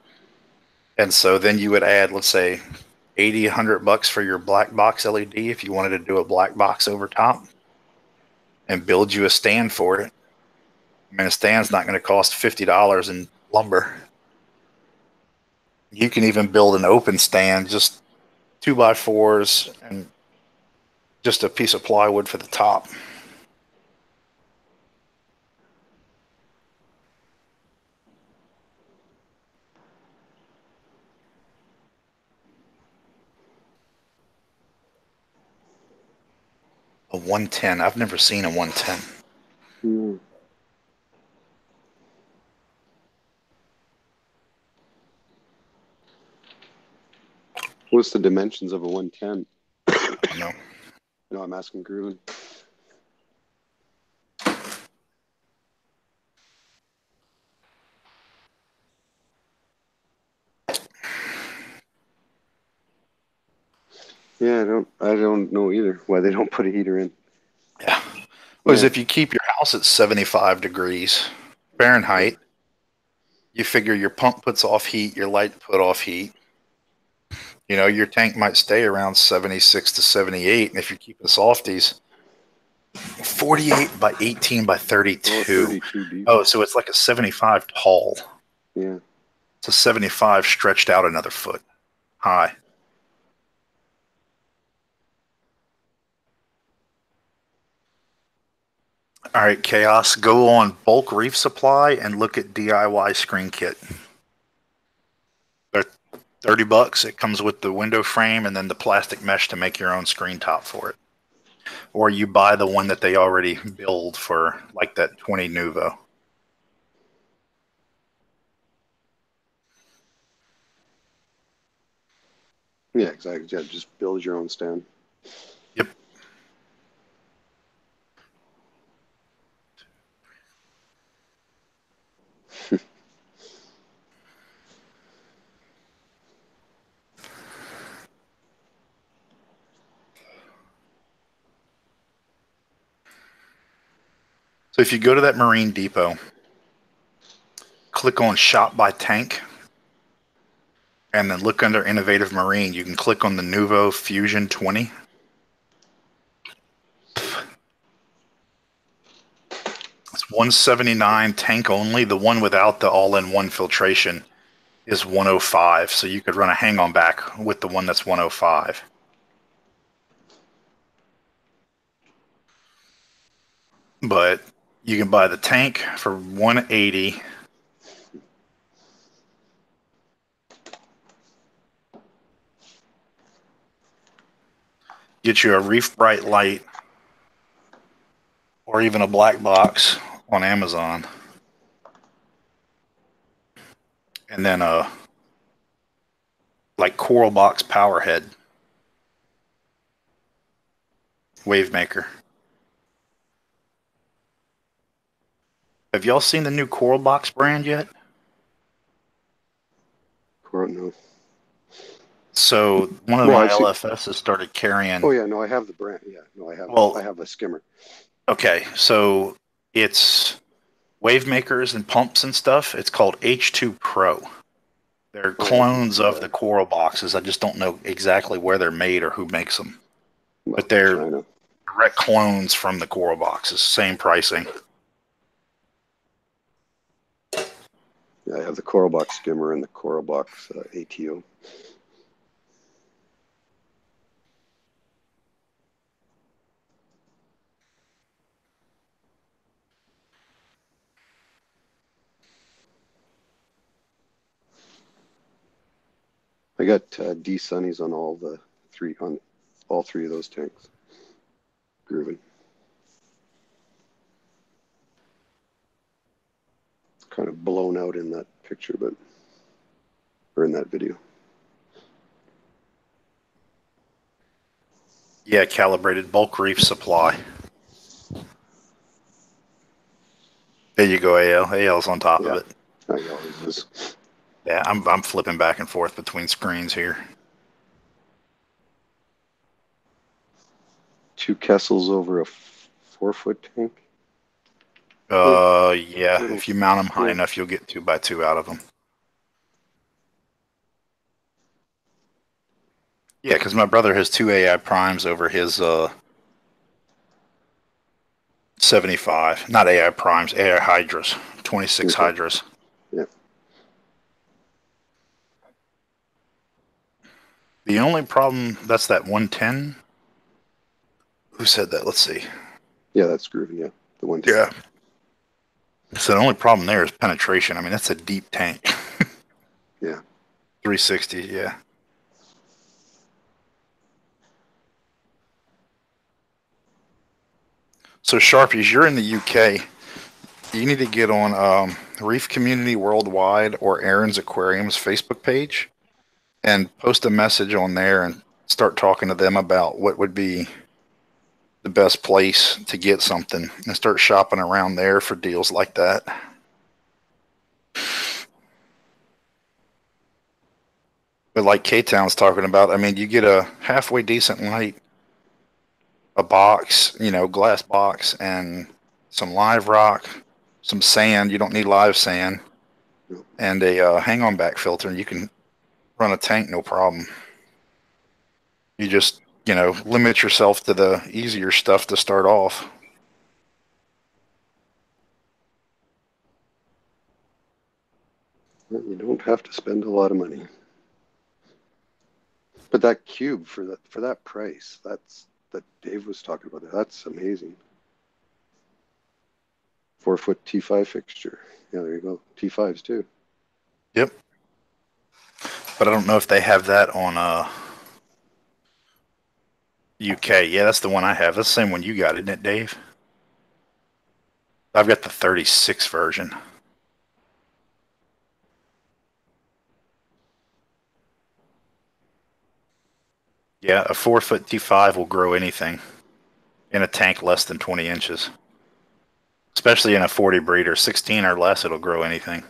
And so then you would add, let's say, $80, $100 for your black box LED if you wanted to do a black box over top, and build you a stand for it. I mean, a stand's not going to cost $50 in lumber. You can even build an open stand, just 2x4s and just a piece of plywood for the top. A 110. I've never seen a 110. What's the dimensions of a 110? No. No, I'm asking Gruen. Yeah, I don't know either why they don't put a heater in. Yeah. Because if you keep your house at 75 degrees Fahrenheit, you figure your pump puts off heat, your light put off heat. You know, your tank might stay around 76 to 78. And if you're keeping softies, 48 by 18 by 32. Oh, 32 deep. Oh, so it's like a 75 tall. Yeah. It's a 75 stretched out another foot high. All right, Chaos, go on Bulk Reef Supply and look at DIY Screen Kit. They're $30. It comes with the window frame and then the plastic mesh to make your own screen top for it. Or you buy the one that they already build for like that 20 Nuvo. Yeah, exactly. Yeah, just build your own stand. Yep. So if you go to that Marine Depot, click on Shop by Tank, and then look under Innovative Marine. You can click on the Nuvo Fusion 20. It's 179 tank only. The one without the all-in-one filtration is 105. So you could run a hang-on back with the one that's 105. But you can buy the tank for 180. Get you a Reef Bright light or even a black box on Amazon. And then a like Coral Box power head wave maker. Have y'all seen the new Coral Box brand yet? No. So one of my LFS has started carrying. Oh yeah, no, I have the brand. Yeah, no, I have. Well, I have a skimmer. Okay, so it's wave makers and pumps and stuff. It's called H2 Pro. They're clones of the Coral boxes. I just don't know exactly where they're made or who makes them. Well, but they're China. direct clones from the Coral boxes. Same pricing. Yeah, I have the Coral Box skimmer and the Coral Box ATO. I got D Sunnies on all three of those tanks. Grooving. Kind of blown out in that picture, or in that video. Yeah, calibrated bulk reef supply. There you go, AL. AL's on top of it. He always is. Yeah, I'm flipping back and forth between screens here. 2 Kessels over a 4-foot tank. Yeah, if you mount them high enough, you'll get 2x2 out of them. Yeah, because my brother has 2 AI primes over his 75. Not AI primes, AI hydras. 26 hydras. Yeah. The only problem, that's that 110. Who said that? Let's see. Yeah, that's groovy, yeah. The 110. Yeah. So the only problem there is penetration. I mean, that's a deep tank. Yeah. 360, yeah. So Sharpies, you're in the UK. You need to get on Reef Community Worldwide or Aaron's Aquarium's Facebook page and post a message on there and start talking to them about what would be the best place to get something and start shopping around there for deals like that. But like K-Town's talking about, I mean, you get a halfway decent light, a box, glass box, and some live rock, some sand. You don't need live sand, and a hang-on back filter, and you can run a tank no problem. You just, limit yourself to the easier stuff to start off. You don't have to spend a lot of money. But that cube for that price, that Dave was talking about, that's amazing. 4-foot T5 fixture. Yeah, there you go. T5s too. Yep. But I don't know if they have that on UK. Yeah, that's the one I have. That's the same one you got, isn't it, Dave? I've got the 36 version. Yeah, a 4-foot T5 will grow anything in a tank less than 20 inches. Especially in a 40 breeder. 16 or less, it'll grow anything.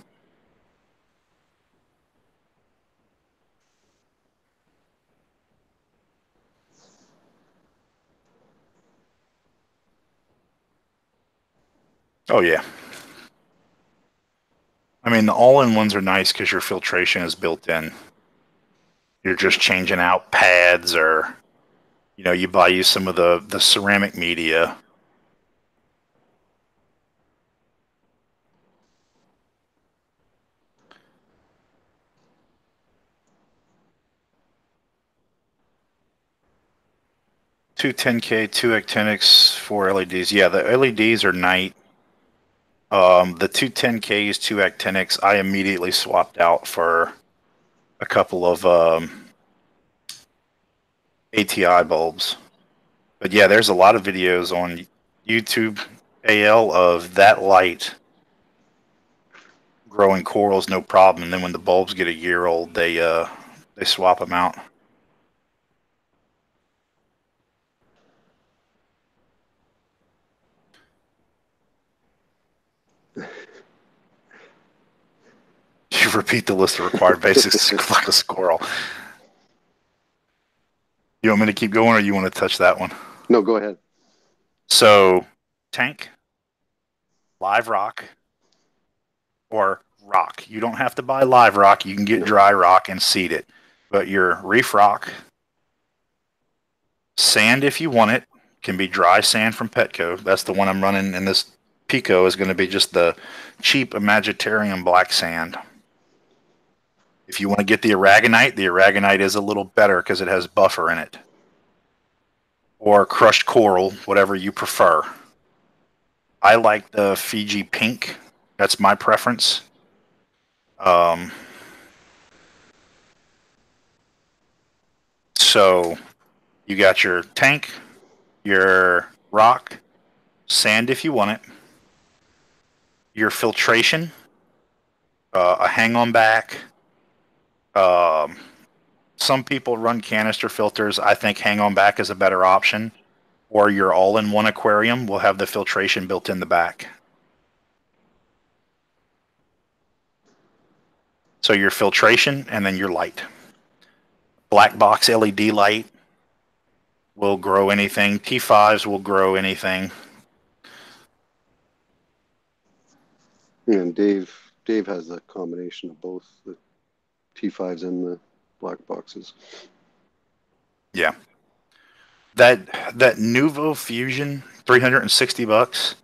Oh, yeah. I mean, the all-in ones are nice because your filtration is built in. You're just changing out pads, or, you know, you buy some of the ceramic media. Two 10K, two actinics, four LEDs. Yeah, the LEDs are night. The two 10Ks, two actinics, I immediately swapped out for a couple of ATI bulbs. But yeah, there's a lot of videos on YouTube AL of that light growing corals no problem, and then when the bulbs get a year old, they swap them out. You repeat the list of required basics like a squirrel. You want me to keep going, or you want to touch that one? No, go ahead. So, tank, live rock, or rock. You don't have to buy live rock. You can get dry rock and seed it. But your reef rock, sand if you want it, can be dry sand from Petco. That's the one I'm running, and this Pico is going to be just the cheap Imaginarium black sand. If you want to get the aragonite is a little better because it has buffer in it. Or crushed coral, whatever you prefer. I like the Fiji pink. That's my preference. So you got your tank, your rock, sand if you want it, your filtration, a hang-on back. Some people run canister filters. I think hang-on back is a better option. Or your all-in-one aquarium will have the filtration built in the back. So your filtration and then your light. Black box LED light will grow anything. T5s will grow anything. And Dave has a combination of both the T5s and the black boxes. Yeah. That Nuvo Fusion, $360.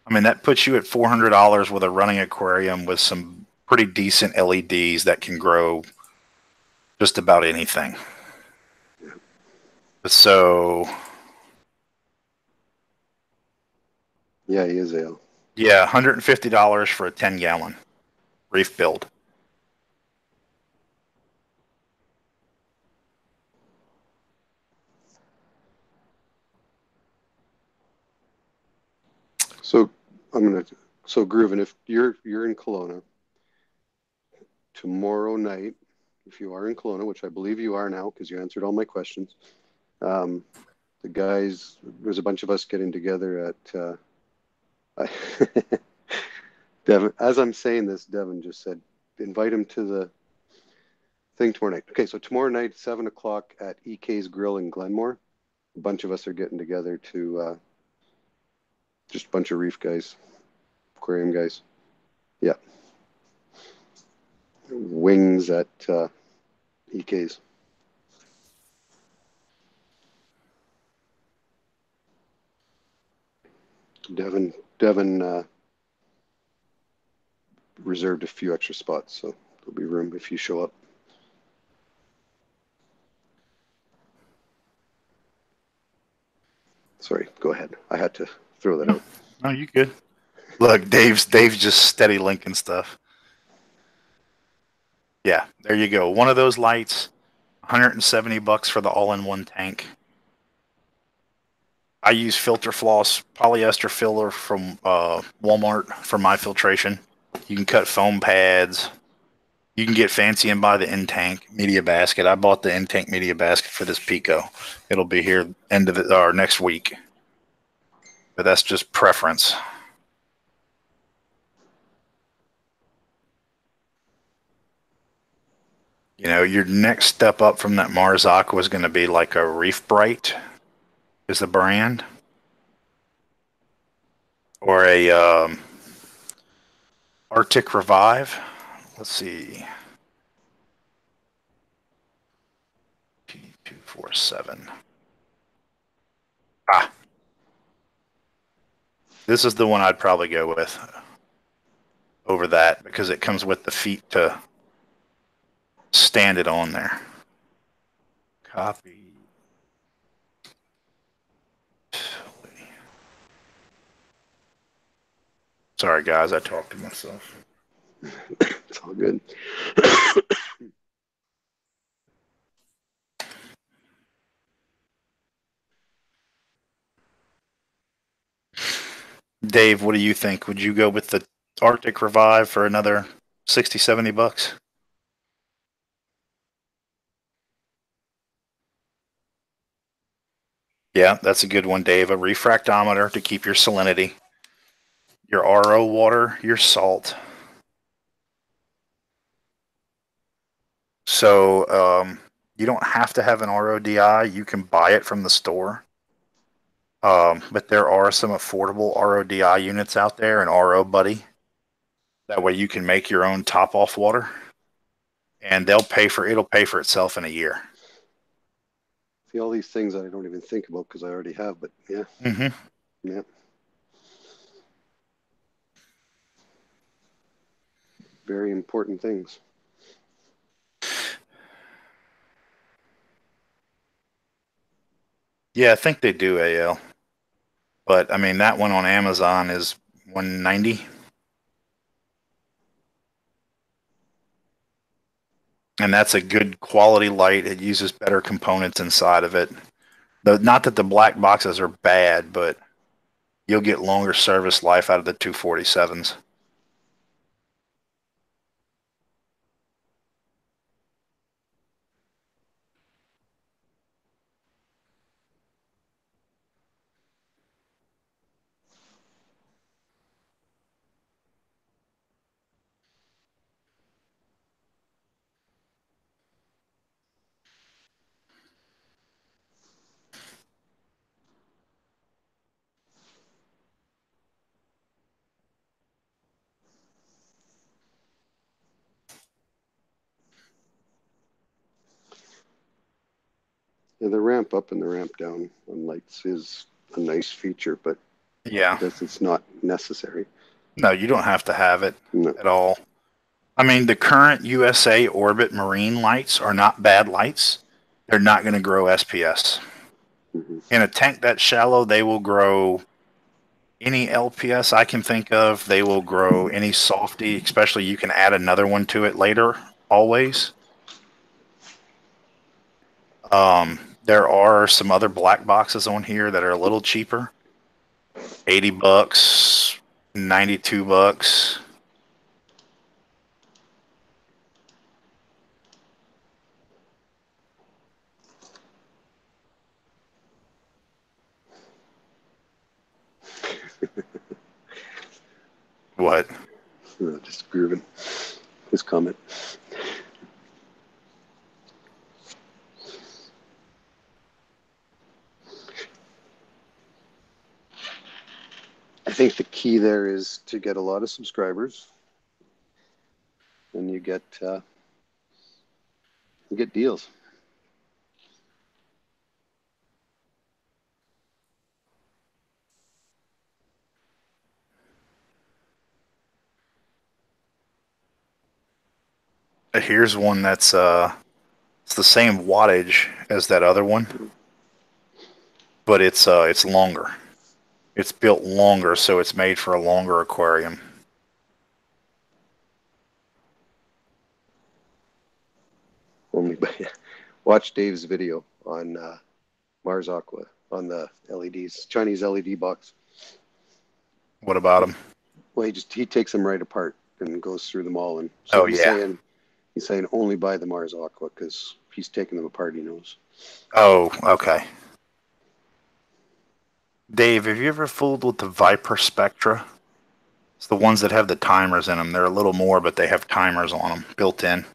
I mean, that puts you at $400 with a running aquarium with some pretty decent LEDs that can grow just about anything. So, yeah, he is Ale. Yeah, $150 for a 10-gallon reef build. So Grooven, if you're in Kelowna tomorrow night, if you are in Kelowna, which I believe you are now because you answered all my questions, the guys, there's a bunch of us getting together at Devin. As I'm saying this, Devin just said invite him to the thing tomorrow night. Okay, so tomorrow night, 7:00 at EK's Grill in Glenmore. A bunch of us are getting together to just a bunch of reef guys, aquarium guys. Yeah. Wings at EK's. Devin reserved a few extra spots, so there'll be room if you show up. Sorry, go ahead. I had to throw that out. No, you good. Look, Dave's just steady linking stuff. Yeah, there you go. One of those lights, $170 for the all-in-one tank. I use filter floss, polyester filler from Walmart for my filtration. You can cut foam pads. You can get fancy and buy the in-tank media basket. I bought the in-tank media basket for this Pico. It'll be here end of the, or next week. But that's just preference. You know, your next step up from that Mars Aqua is going to be like a Reef Bright is the brand. Or a Arctic Revive. Let's see. P247. Ah. This is the one I'd probably go with over that because it comes with the feet to stand it on there. Copy. Sorry, guys, I talked to myself. It's all good. Dave, what do you think? Would you go with the Arctic Revive for another $60-$70? Yeah, that's a good one, Dave. A refractometer to keep your salinity, your RO water, your salt. So you don't have to have an RODI. You can buy it from the store. But there are some affordable RODI units out there, an RO Buddy. That way you can make your own top-off water, and it'll pay for itself in a year. See, all these things I don't even think about because I already have, but yeah. Mm-hmm. Yeah. Very important things. Yeah, I think they do, AL. But I mean, that one on Amazon is $190. And that's a good quality light. It uses better components inside of it. Not that the black boxes are bad, but you'll get longer service life out of the 247s. Yeah, the ramp up and the ramp down on lights is a nice feature, but Yeah. it's not necessary. No, you don't have to have it No. at all. I mean, the current USA Orbit Marine lights are not bad lights. They're not going to grow SPS. Mm-hmm. In a tank that shallow, they will grow any LPS I can think of. They will grow any softy, especially you can add another one to it later, always. There are some other black boxes on here that are a little cheaper. $80, $92. What? Just grooving. His comment. I think the key there is to get a lot of subscribers, and you get deals. Here's one that's it's the same wattage as that other one, but it's longer. It's built longer, so it's made for a longer aquarium. Only watch Dave's video on Mars Aqua on the LEDs, Chinese LED box. What about them? Well, he takes them right apart and goes through them all. And so he's saying only buy the Mars Aqua because he's taking them apart. He knows. Oh, okay. Dave, have you ever fooled with the Viper Spectra? It's the ones that have the timers in them. They're a little more, but they have timers on them built in.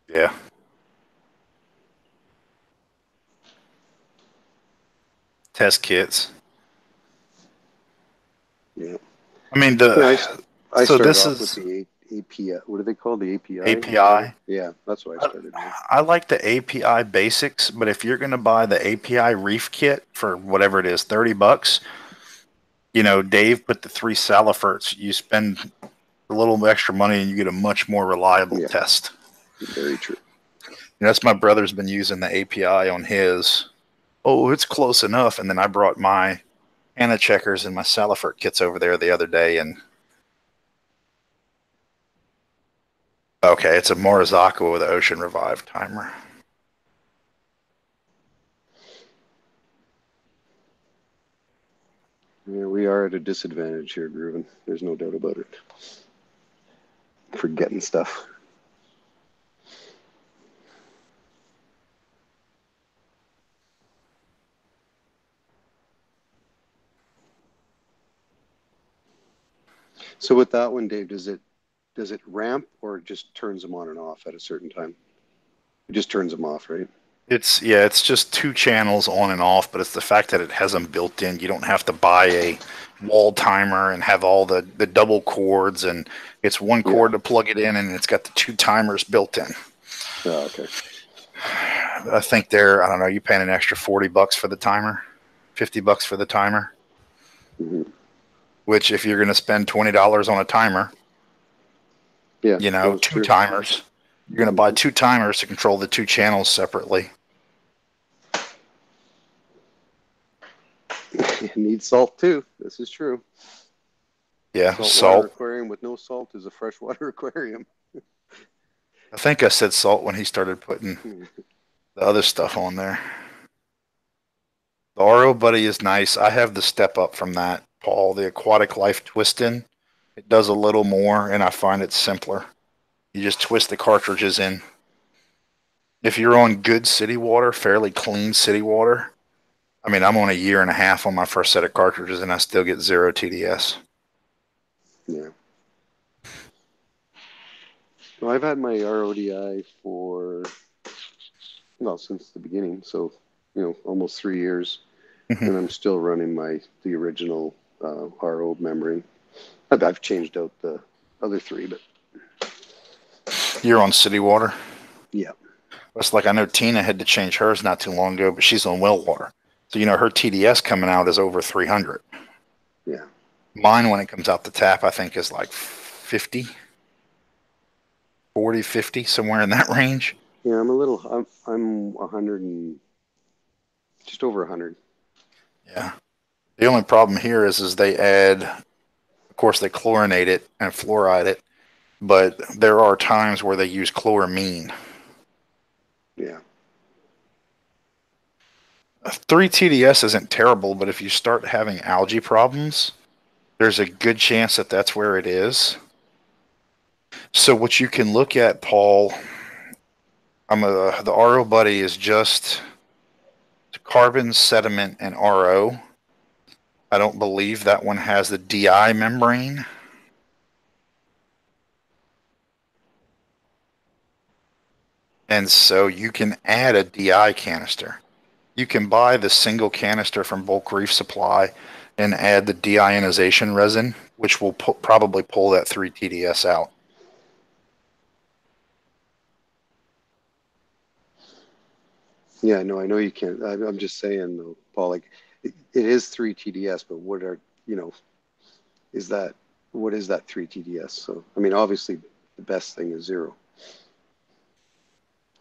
Yeah. Test kits. Yeah. I mean, I so started this off is with the API. What do they call the API? API. Yeah, that's what I started with. I like the API basics, but if you're going to buy the API Reef kit for whatever it is, $30, you know, Dave put the 3 Saliferts. You spend a little extra money and you get a much more reliable test. Very true. That's my brother's been using the API on his. Oh, it's close enough. And then I brought my Anna checkers and my Salifert kits over there the other day, and okay, it's a Morizaka with an Ocean Revive timer. Yeah, we are at a disadvantage here, Grooven. There's no doubt about it. Forgetting stuff. So with that one, Dave, does it ramp or it just turns them on and off at a certain time? It just turns them off, right? It's just 2 channels on and off, but it's the fact that it has them built in. You don't have to buy a wall timer and have all the double cords, and it's one cord to plug it in, and it's got the 2 timers built in. Oh, okay. I think I don't know, you paying an extra $40 for the timer, $50 for the timer. Mm-hmm. Which, if you're going to spend $20 on a timer, you know, 2 timers, you're going to buy 2 timers to control the 2 channels separately. You need salt too. This is true. Yeah, saltwater aquarium with no salt is a freshwater aquarium. I think I said salt when he started putting the other stuff on there. The RO Buddy is nice. I have the step up from that, Paul, the Aquatic Life Twist-In. It does a little more, and I find it simpler. You just twist the cartridges in. If you're on good city water, fairly clean city water, I mean, I'm on 1.5 years on my first set of cartridges, and I still get 0 TDS. Yeah. Well, I've had my RODI since the beginning, so almost 3 years, and I'm still running the original RO membrane. I've changed out the other 3, but you're on city water. Yeah. It's like I know Tina had to change hers not too long ago, but she's on well water, so her TDS coming out is over 300. Yeah. Mine, when it comes out the tap, I think is like 50. 40, 50, somewhere in that range. Yeah, I'm 100 and just over 100. Yeah. The only problem here is they add, of course, they chlorinate it and fluoride it, but there are times where they use chloramine. Yeah. 3 TDS isn't terrible, but if you start having algae problems, there's a good chance that that's where it is. So what you can look at, Paul, the RO Buddy is just carbon, sediment, and RO. I don't believe that one has the DI membrane. And so you can add a DI canister. You can buy the single canister from Bulk Reef Supply and add the deionization resin, which will probably pull that 3 TDS out. Yeah, no, I know you can't. I'm just saying, though, Paul, like it is 3 TDS, but what is that 3 TDS? So, I mean, obviously the best thing is 0.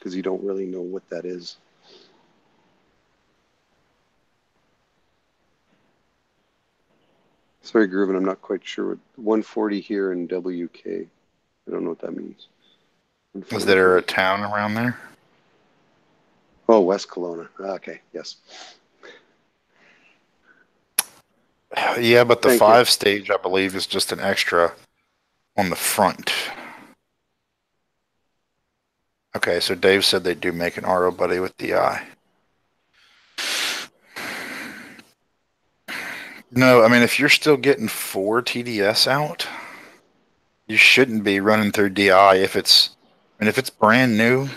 because you don't really know what that is. Sorry, Groovin, I'm not quite sure what 140 here in WK. I don't know what that means. Is there a town around there? Oh, West Kelowna. Okay, yes. Yeah, but the Thank you. 5 stage, I believe, is just an extra on the front. Okay, so Dave said they do make an RO buddy with DI. No, I mean, if you're still getting 4 TDS out, you shouldn't be running through DI if it's brand new,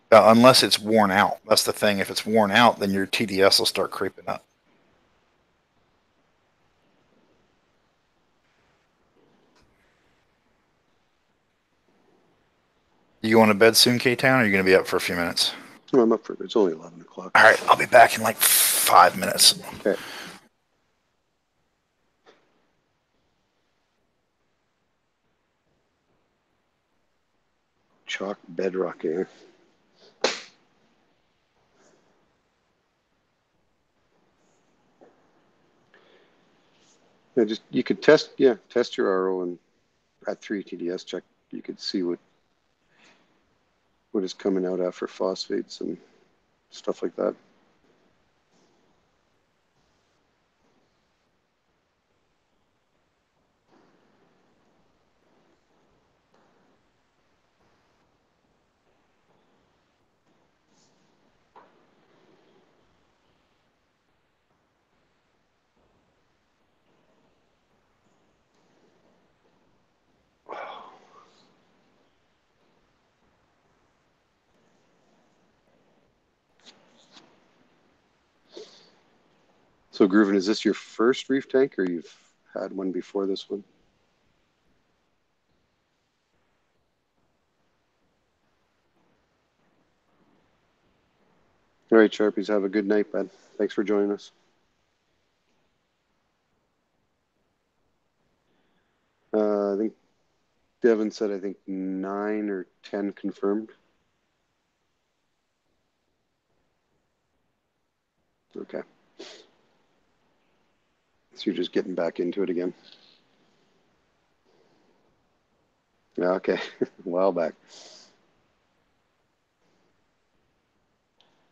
unless it's worn out. That's the thing. If it's worn out, then your TDS will start creeping up. You going to bed soon, K-Town, or are you going to be up for a few minutes? No, I'm up for it. It's only 11 o'clock. All right, I'll be back in like 5 minutes. Okay. Chalk bedrock here. Yeah, you could test your RO and at 3 TDS check. You could see what is coming out after phosphates and stuff like that. So, Groovin, is this your first reef tank, or you've had one before this one? All right, Sharpies, have a good night, bud. Thanks for joining us. I think Devin said, 9 or 10 confirmed. Okay. So you're just getting back into it again. Yeah, okay. A while back.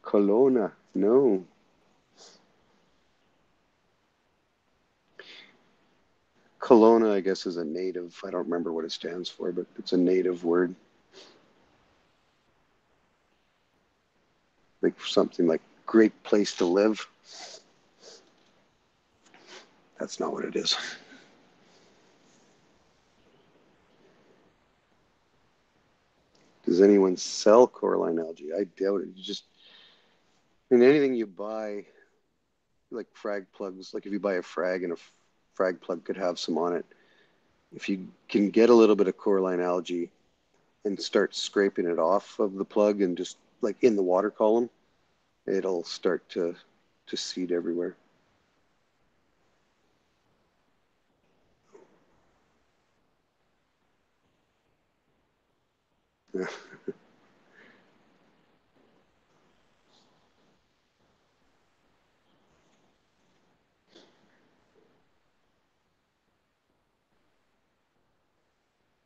Kelowna, no. Kelowna, I guess, is a native. I don't remember what it stands for, but it's a native word. Like something like great place to live. That's not what it is. Does anyone sell coralline algae? I doubt it. Anything you buy, like frag plugs, like if you buy a frag and a frag plug could have some on it, if you can get a little bit of coralline algae and start scraping it off of the plug and just like in the water column, it'll start to seed everywhere. Yeah.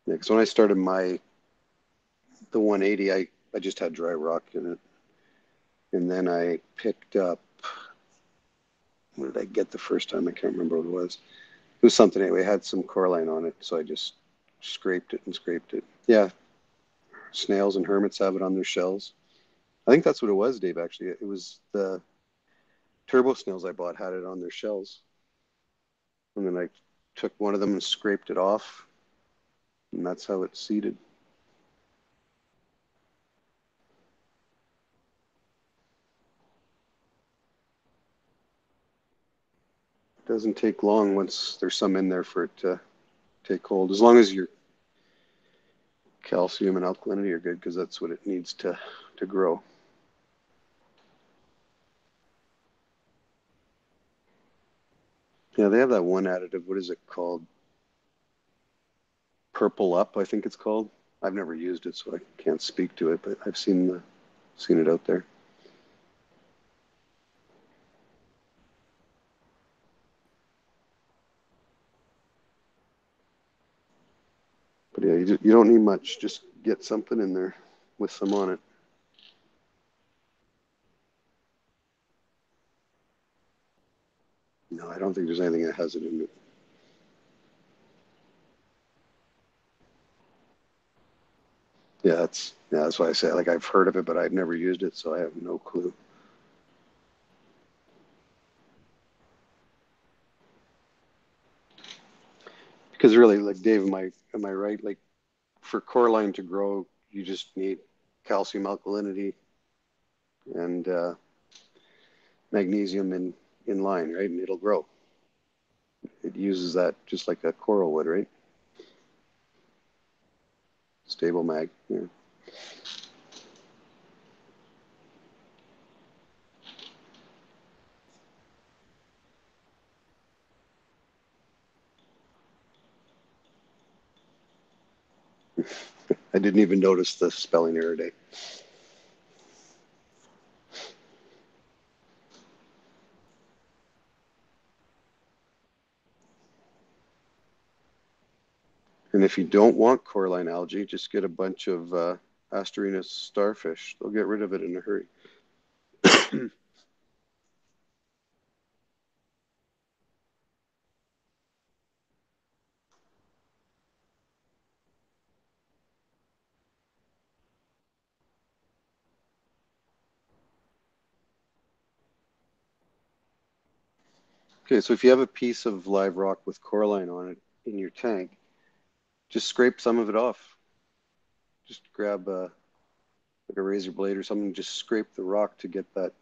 Yeah, because when I started the 180, I just had dry rock in it. And then I picked up, what did I get the first time? I can't remember what it was. It was something anyway. It had some coralline on it, so I just scraped it and scraped it. Yeah, snails and hermits have it on their shells. I think that's what it was, Dave, actually. It was the turbo snails I bought had it on their shells. And then I took one of them and scraped it off, and that's how it seeded. It doesn't take long once there's some in there for it to take hold. As long as your calcium and alkalinity are good, because that's what it needs to grow. Yeah, they have that one additive. What is it called? Purple Up, I think it's called. I've never used it, so I can't speak to it, but I've seen it out there. But yeah, you don't need much. Just get something in there with some on it. No, I don't think there's anything that has it in it. Yeah, that's why I say, like, I've heard of it, but I've never used it, so I have no clue. Because really, like, Dave, am I right? Like, for coralline to grow, you just need calcium alkalinity and magnesium in line, right? And it'll grow. It uses that just like a coral would, right? Stable mag. Yeah. I didn't even notice the spelling error, Dave. And if you don't want coralline algae, just get a bunch of Astorina starfish. They'll get rid of it in a hurry. Okay, so if you have a piece of live rock with coralline on it in your tank, just scrape some of it off. Just grab like a razor blade or something, just scrape the rock to get that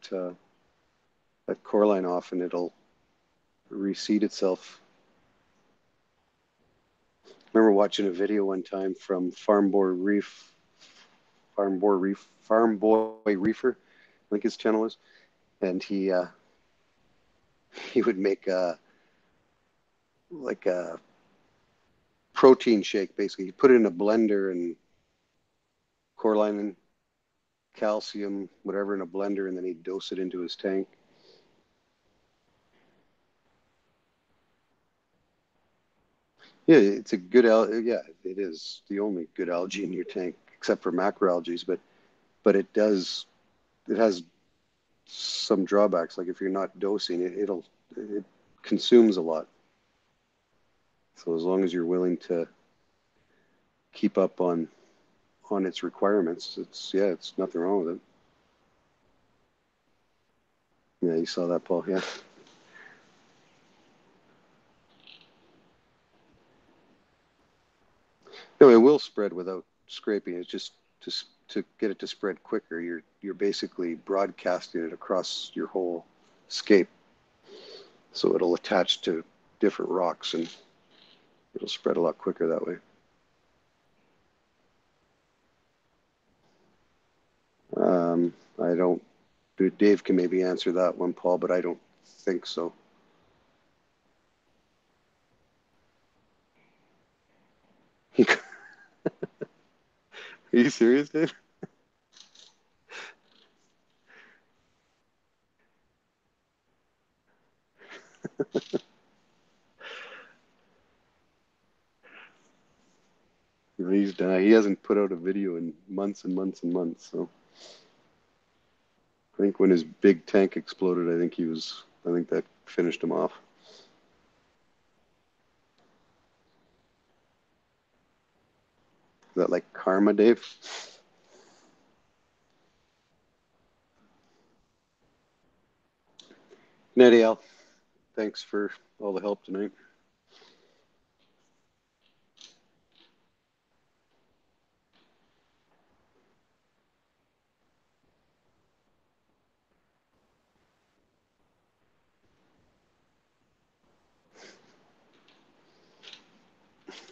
coralline off, and it'll reseed itself. I remember watching a video one time from Farm Boy Reefer, I think his channel is, and he would make like a protein shake. Basically, he put it in a blender and coralline and calcium, whatever, in a blender, and then he'd dose it into his tank. Yeah, it's a good yeah, it is the only good algae in your tank, except for macroalgae, but it has some drawbacks. Like if you're not dosing it, it consumes a lot. So as long as you're willing to keep up on its requirements, it's nothing wrong with it. Yeah, you saw that, Paul. Yeah. No, it will spread without scraping. It's just to get it to spread quicker. You're basically broadcasting it across your whole scape, so it'll attach to different rocks and it'll spread a lot quicker that way. I don't. Dave can maybe answer that one, Paul, but I don't think so. Are you serious, Dave? He's done. He hasn't put out a video in months and months and months. So I think when his big tank exploded, I think that finished him off. Is that like karma, Dave? Nettie Al, thanks for all the help tonight.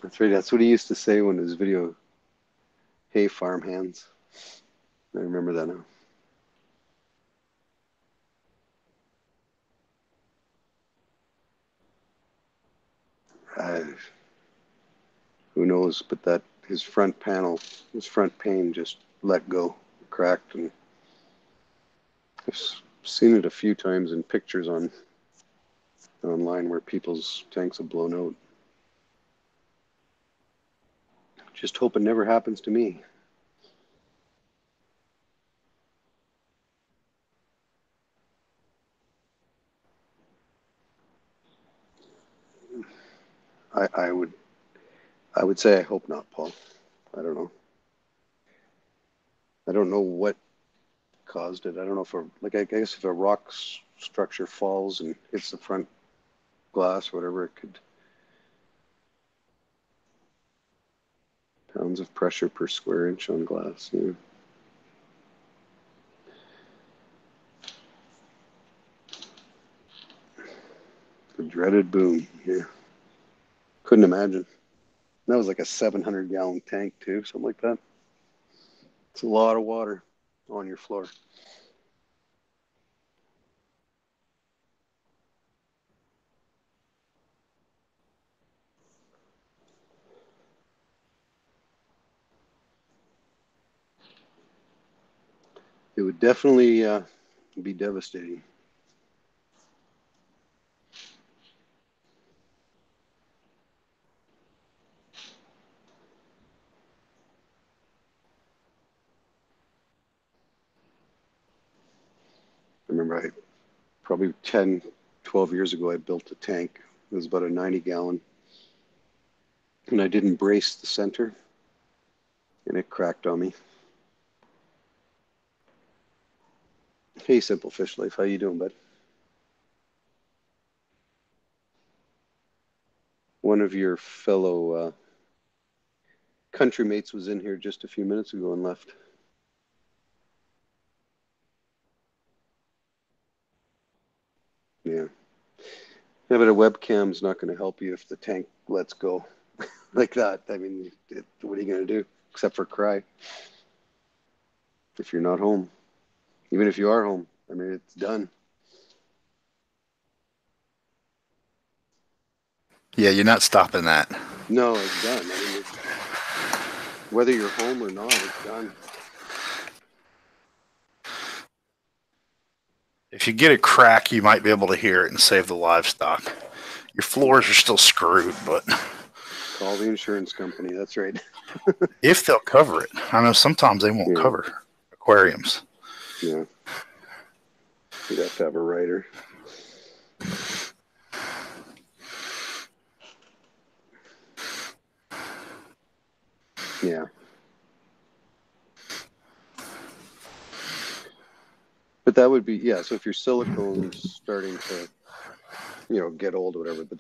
That's right. That's what he used to say when his video, "Hey, farm hands." I remember that now. Who knows? But his front panel, his front pane just let go, cracked, and I've seen it a few times in pictures online where people's tanks have blown out. Just hope it never happens to me. I would say I hope not, Paul. I don't know. I don't know what caused it. I don't know if I guess if a rock structure falls and hits the front glass, whatever, it could. Pounds of pressure per square inch on glass. Yeah. The dreaded boom. Yeah. Couldn't imagine. That was like a 700-gallon tank too, something like that. It's a lot of water on your floor. It would definitely be devastating. I remember probably 10, 12 years ago, I built a tank. It was about a 90-gallon. And I didn't brace the center, and it cracked on me. Hey, Simple Fish Life, how you doing, bud? One of your fellow country mates was in here just a few minutes ago and left. Yeah. Yeah, but a webcam's not going to help you if the tank lets go like that. I mean, what are you going to do except for cry if you're not home? Even if you are home, I mean, it's done. Yeah, you're not stopping that. No, it's done. I mean, whether you're home or not, it's done. If you get a crack, you might be able to hear it and save the livestock. Your floors are still screwed, but call the insurance company. That's right. If they'll cover it. I know sometimes they won't cover aquariums. Yeah. You'd have to have a writer. Yeah. But that would be, so if your silicone's starting to, get old or whatever, but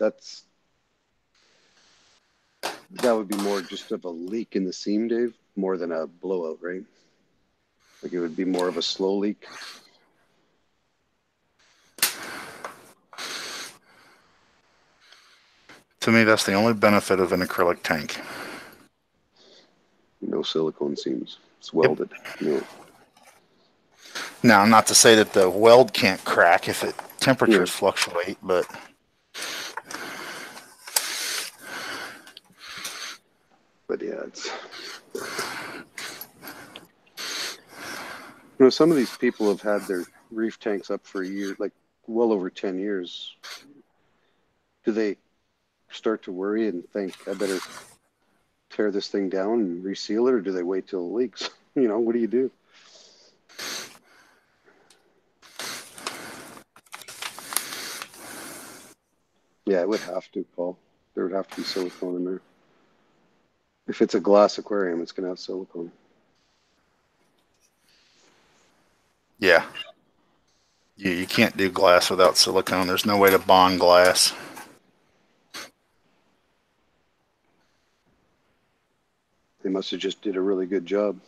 that would be more just of a leak in the seam, Dave, more than a blowout, right? Like it would be more of a slow leak. To me, that's the only benefit of an acrylic tank. No silicone seams. It's welded. Yeah. Now, not to say that the weld can't crack if temperatures fluctuate, but yeah, it's some of these people have had their reef tanks up for a year, like well over 10 years. Do they start to worry and think, I better tear this thing down and reseal it, or do they wait till it leaks? What do you do? Yeah, it would have to, Paul. There would have to be silicone in there. If it's a glass aquarium, it's going to have silicone. yeah. You can't do glass without silicone. There's no way to bond glass. They must have just did a really good job.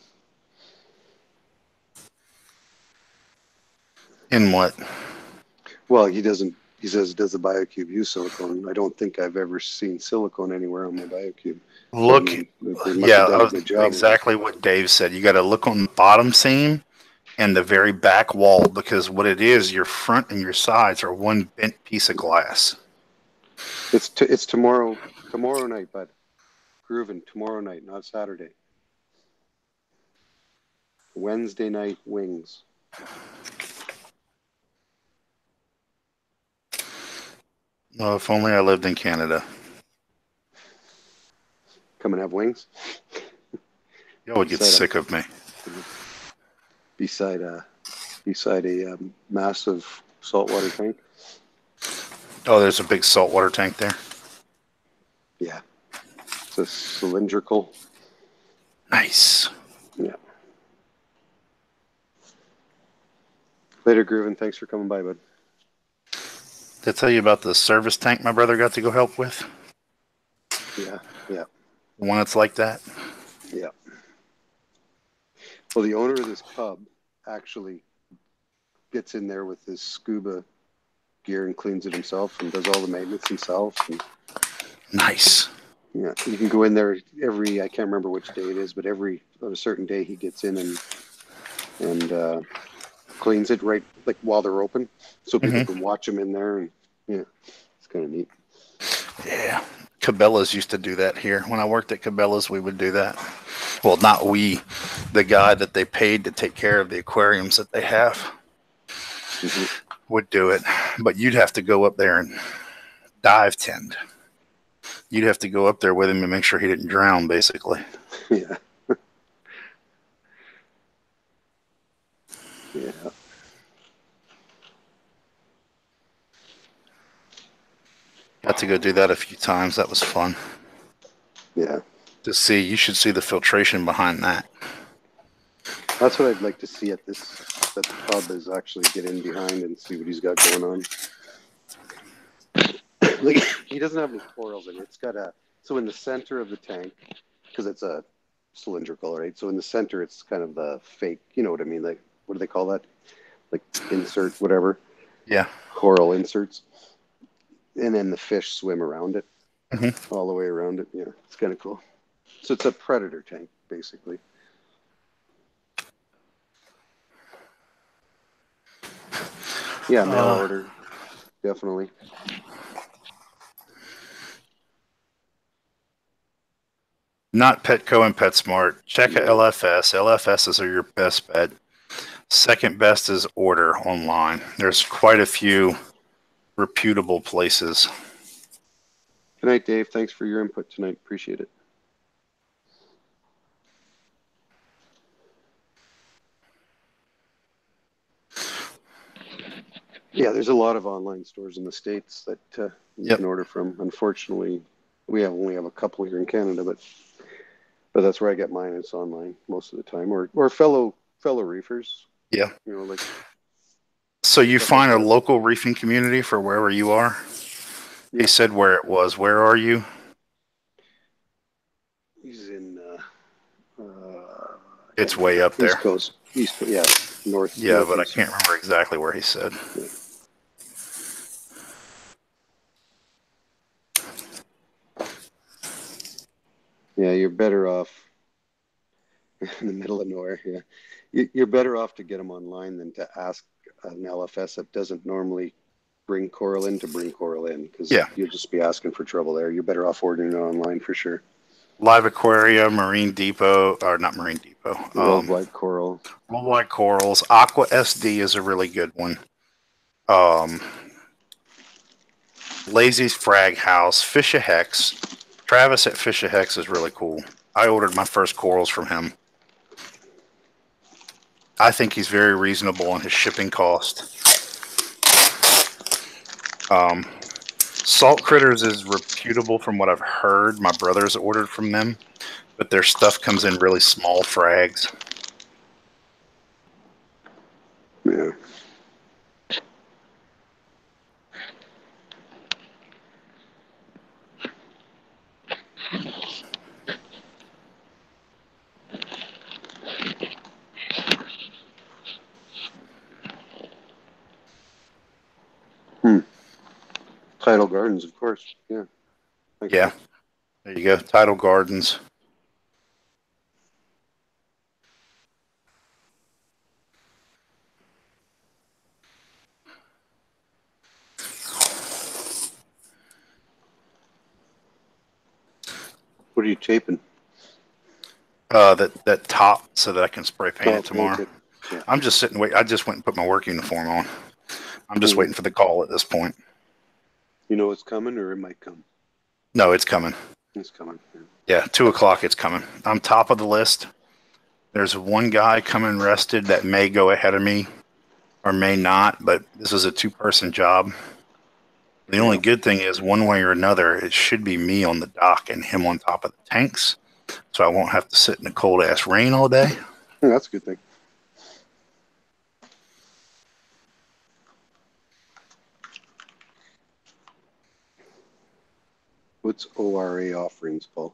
In what? Well, he says, does the BioCube use silicone? I don't think I've ever seen silicone anywhere on my BioCube. Look, they must have done a good job. Exactly what Dave said. You got to look on the bottom seam and the very back wall, because what it is, your front and your sides are one bent piece of glass. It's tomorrow night, bud. Groovin tomorrow night, not Saturday. Wednesday night wings. Well, if only I lived in Canada. Come and have wings. Y'all would get sick of me. Beside a massive saltwater tank. Oh, there's a big saltwater tank there. Yeah, it's a cylindrical. Nice. Yeah. Later, Groovin. Thanks for coming by, bud. Did I tell you about the service tank my brother got to go help with? Yeah, yeah. The one that's like that? Yeah. Well, the owner of this pub actually gets in there with his scuba gear and cleans it himself and does all the maintenance himself. And, nice. Yeah, you can go in there I can't remember which day it is, but on a certain day he gets in and cleans it right like while they're open, so people can watch him in there, and yeah, it's kind of neat. Yeah, Cabela's used to do that here. When I worked at Cabela's, we would do that. Well, not we, the guy that they paid to take care of the aquariums that they have would do it, but you'd have to go up there and dive tend. You'd have to go up there with him and make sure he didn't drown, basically. Yeah. Yeah. Got to go do that a few times. That was fun. Yeah. You should see the filtration behind that. That's what I'd like to see at the pub, is actually get in behind and see what he's got going on. Like, he doesn't have any corals in it. It's got so in the center of the tank, because it's a cylindrical, right? So in the center, it's kind of the fake, you know what I mean? Like, what do they call that? Like insert, whatever. Yeah. Coral inserts. And then the fish swim around it, all the way around it. Yeah, it's kind of cool. So it's a predator tank, basically. Yeah, mail order, definitely. Not Petco and PetSmart. Check a LFS. LFSs are your best bet. Second best is order online. There's quite a few reputable places. Good night, Dave. Thanks for your input tonight. Appreciate it. Yeah, there's a lot of online stores in the States that you can order from. Unfortunately, we only have a couple here in Canada, but that's where I get mine. It's online most of the time, or fellow reefers. Yeah. You know, like. So you find a local reefing community for wherever you are? Yeah. He said where it was. Where are you? He's in. It's way up there. East Coast. Yeah, north. Yeah, but I can't remember exactly where he said. Yeah, you're better off in the middle of nowhere. Yeah, you're better off to get them online than to ask an LFS that doesn't normally bring coral in to bring coral in, because you'll just be asking for trouble there. You're better off ordering it online for sure. Live Aquaria, Marine Depot, or not Marine Depot. Worldwide Coral. Worldwide Corals. Aqua SD is a really good one. Lazy's Frag House. Fish a Hex. Travis at Fish a Hex is really cool. I ordered my first corals from him. I think he's very reasonable on his shipping cost. Salt Critters is reputable from what I've heard. My brother's ordered from them, but their stuff comes in really small frags. Yeah. Tidal Gardens, of course. Yeah. Thanks. Yeah. There you go. Tidal Gardens. What are you taping? That top so that I can spray paint it tomorrow. Paint it. Yeah. I'm just sitting wait. I just went and put my work uniform on. I'm just waiting for the call at this point. You know it's coming, or it might come. No, it's coming. It's coming. Yeah, 2:00. It's coming. I'm top of the list. There's one guy coming rested that may go ahead of me, or may not. But this is a 2-person job. The only good thing is, one way or another, it should be me on the dock and him on top of the tanks, so I won't have to sit in the cold ass rain all day. Yeah, that's a good thing. What's ORA offerings, Paul?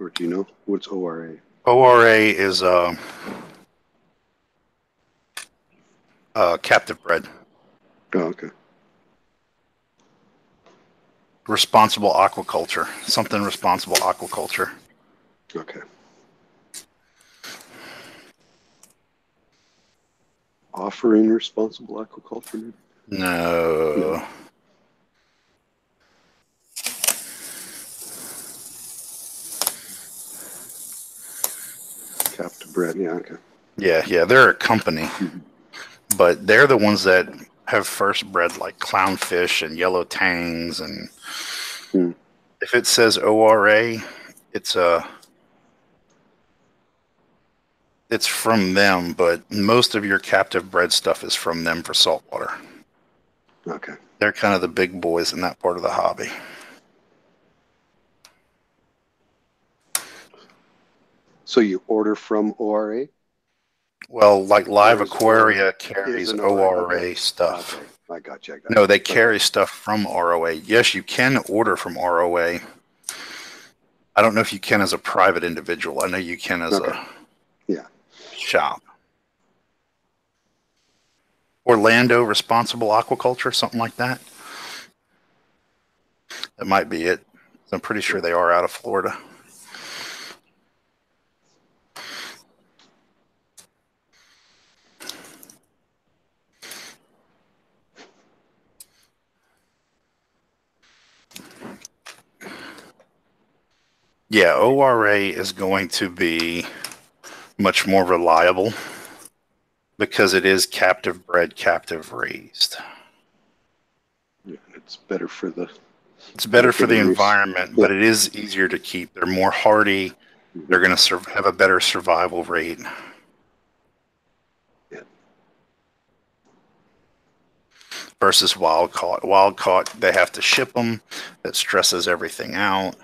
Or do you know what's ORA? ORA is captive bred. Oh, okay. Responsible aquaculture. Something responsible aquaculture. Okay. Offering responsible aquaculture? No. Captive bred, yeah, okay. Yeah, they're a company, but they're the ones that have first bred like clownfish and yellow tangs, and if it says ORA, it's from them, but most of your captive bred stuff is from them for saltwater. Okay. They're kind of the big boys in that part of the hobby. So you order from ORA? Well, like Live Or is Aquaria ORA carries an ORA okay. stuff. Okay. I got you. No, they carry stuff from ROA. Yes, you can order from ROA. I don't know if you can as a private individual. I know you can as a shop. Orlando Responsible Aquaculture, something like that. That might be it. I'm pretty sure they are out of Florida. Yeah, ORA is going to be much more reliable because it is captive bred, captive raised. Yeah, it's better for the... It's better for the environment, but it is easier to keep. They're more hardy. They're going to have a better survival rate. Yeah. Versus wild caught. Wild caught, they have to ship them. That stresses everything out.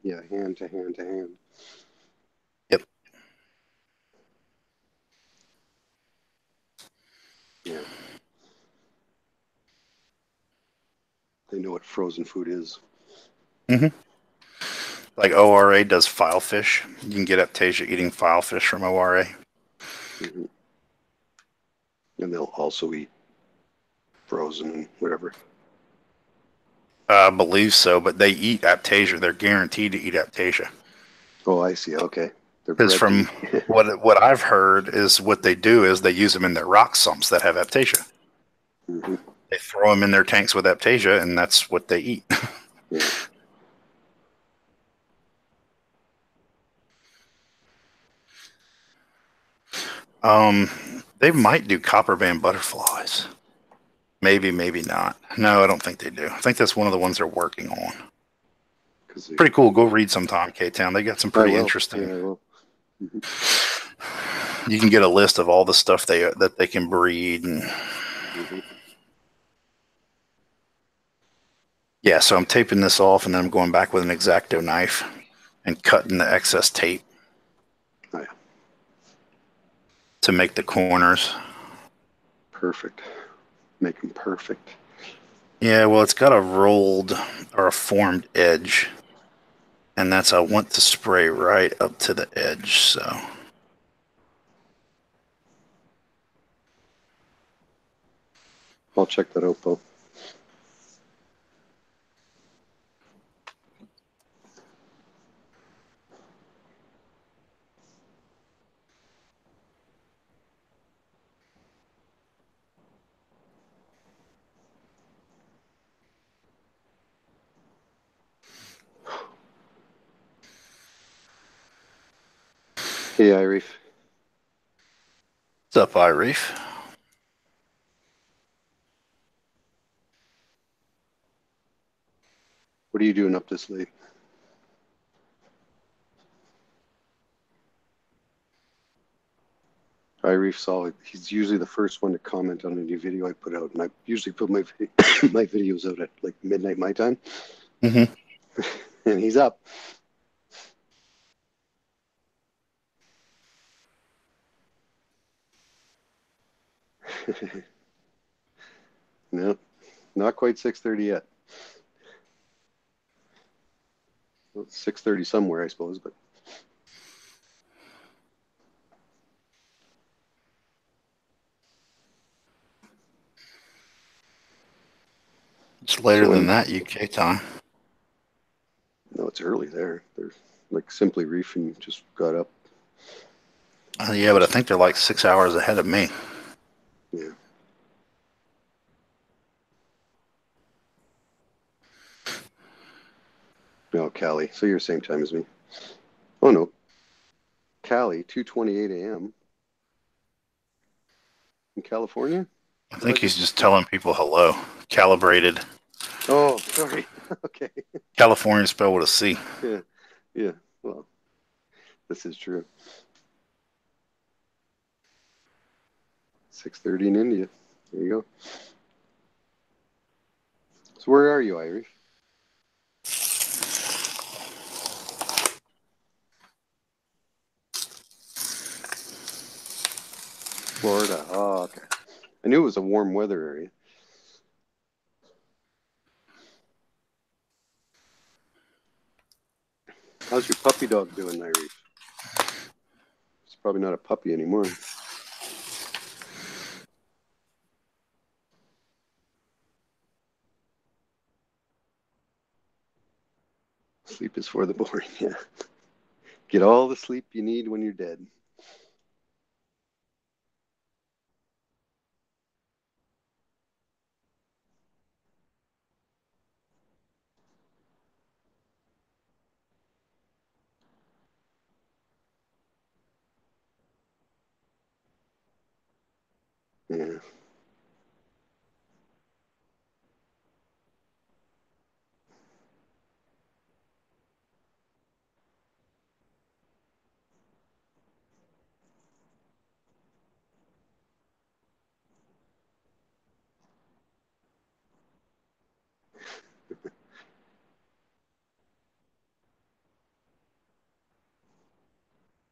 Yeah, hand to hand to hand. Yep. Yeah. They know what frozen food is. Like ORA does filefish. You can get Aptasia eating filefish from ORA. And they'll also eat frozen and whatever. I believe so, but they eat Aptasia. They're guaranteed to eat Aptasia. Oh, I see. Okay. Because from what I've heard is what they do is they use them in their rock sumps that have Aptasia. They throw them in their tanks with Aptasia, and that's what they eat. Yeah. They might do copper band butterflies. Maybe, maybe not. No, I don't think they do. I think that's one of the ones they're working on. Pretty cool. Go read sometime, K-Town. They got some pretty interesting. Yeah, I will. You can get a list of all the stuff that they can breed. And yeah, so I'm taping this off, and then I'm going back with an X-Acto knife and cutting the excess tape to make the corners. Perfect. Make them perfect. Yeah, well, it's got a rolled or a formed edge, and I want to spray right up to the edge, so. I'll check that out, Paul. Hey, Reef. What's up, Reef? What are you doing up this late? Reef saw it. He's usually the first one to comment on a new video I put out, and I usually put my my videos out at like midnight my time. Mm-hmm. And he's up. No, not quite 6:30 yet. Well, 6:30 somewhere, I suppose, but It's later than that UK time. No, it's early there. They're like Simply Reef and just got up. Yeah, but I think they're like 6 hours ahead of me. Yeah. No, Cali. So you're the same time as me. Oh no, Cali, 2:28 a.m. in California. I think he's just telling people hello. Calibrated. Oh, sorry. Okay. California spelled with a C. Yeah. Yeah. Well, this is true. 6:30 in India. There you go. So where are you, Irish? Florida. Oh, okay. I knew it was a warm weather area. How's your puppy dog doing, Irish? It's probably not a puppy anymore. Sleep is for the boring, yeah. Get all the sleep you need when you're dead. Yeah.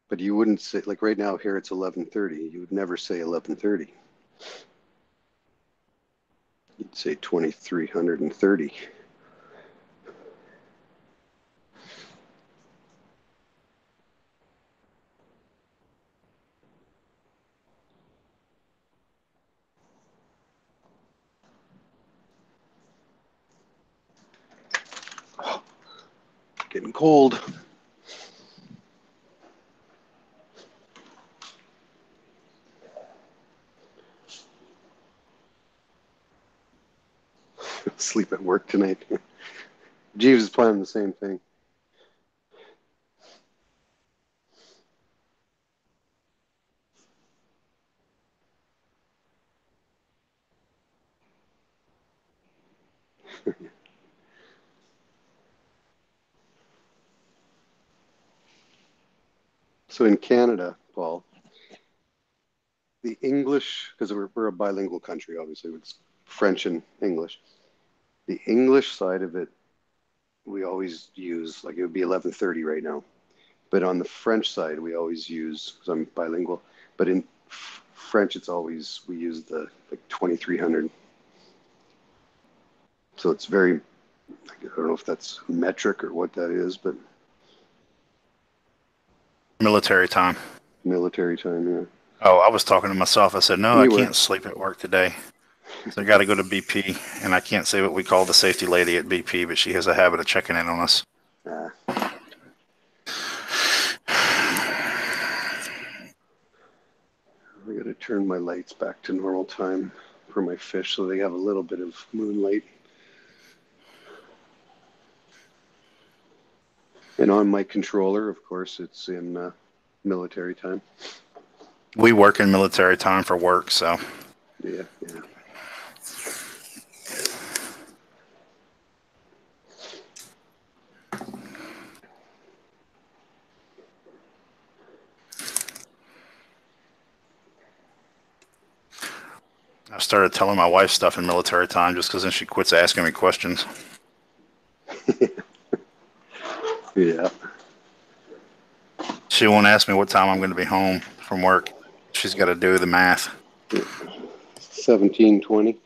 But you wouldn't say, like right now here it's 11:30. You would never say 11:30. You'd say 2330. Oh, getting cold. Sleep at work tonight. Jeeves is planning the same thing. So in Canada, Paul, the English, because we're a bilingual country, obviously, it's French and English. The English side of it, we always use, like it would be 11:30 right now. But on the French side, we always use, because I'm bilingual, but in French, it's always, we use the like 2300. So it's very, I don't know if that's metric or what that is, but Military time. military time, yeah. Oh, I was talking to myself. I said, no, I You were. can't sleep at work today. So I got to go to BP, and I can't say what we call the safety lady at BP, but she has a habit of checking in on us. I got to turn my lights back to normal time for my fish so they have a little bit of moonlight. And on my controller, of course, it's in military time. We work in military time for work, so. Yeah. I started telling my wife stuff in military time just because then she quits asking me questions. Yeah. She won't ask me what time I'm going to be home from work. She's got to do the math. 17:20.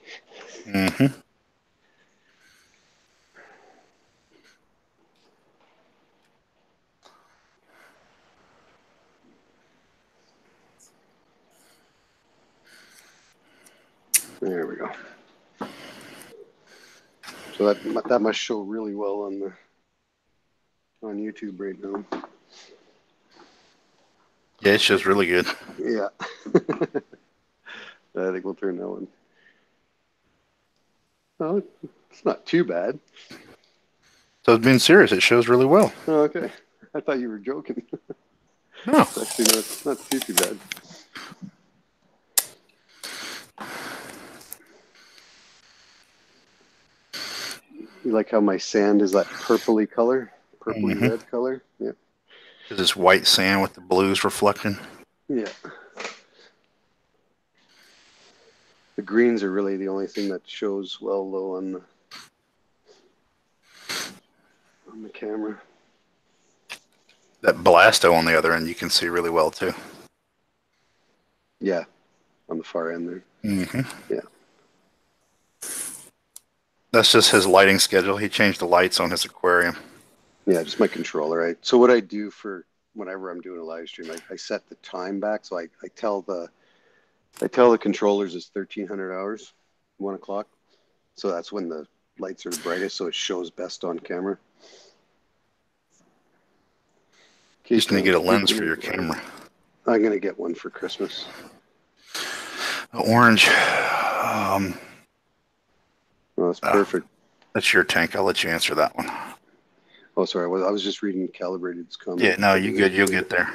Mm-hmm. There we go. So that must show really well on YouTube right now. Yeah, it's just really good. Yeah. I think we'll turn that one. Oh, it's not too bad. So being serious, it shows really well. Oh, okay. I thought you were joking. No. It's actually not too bad. You like how my sand is that purpley color? Purpley red color? Yeah. It's this white sand with the blues reflecting. Yeah. The greens are really the only thing that shows well though on the camera. That blasto on the other end you can see really well too. Yeah, on the far end there. Mm-hmm. Yeah. That's just his lighting schedule. He changed the lights on his aquarium. Yeah, just my controller. Right. So what I do for whenever I'm doing a live stream, I set the time back. So I tell the controllers it's 1300 hours, 1 o'clock. So that's when the lights are the brightest, so it shows best on camera. You just need to get a lens for your camera. I'm gonna get one for Christmas. Orange. Oh, that's perfect. That's your tank. I'll let you answer that one. Oh, sorry. I was just reading Calibrated's comment. Yeah, no, you good. You'll get there.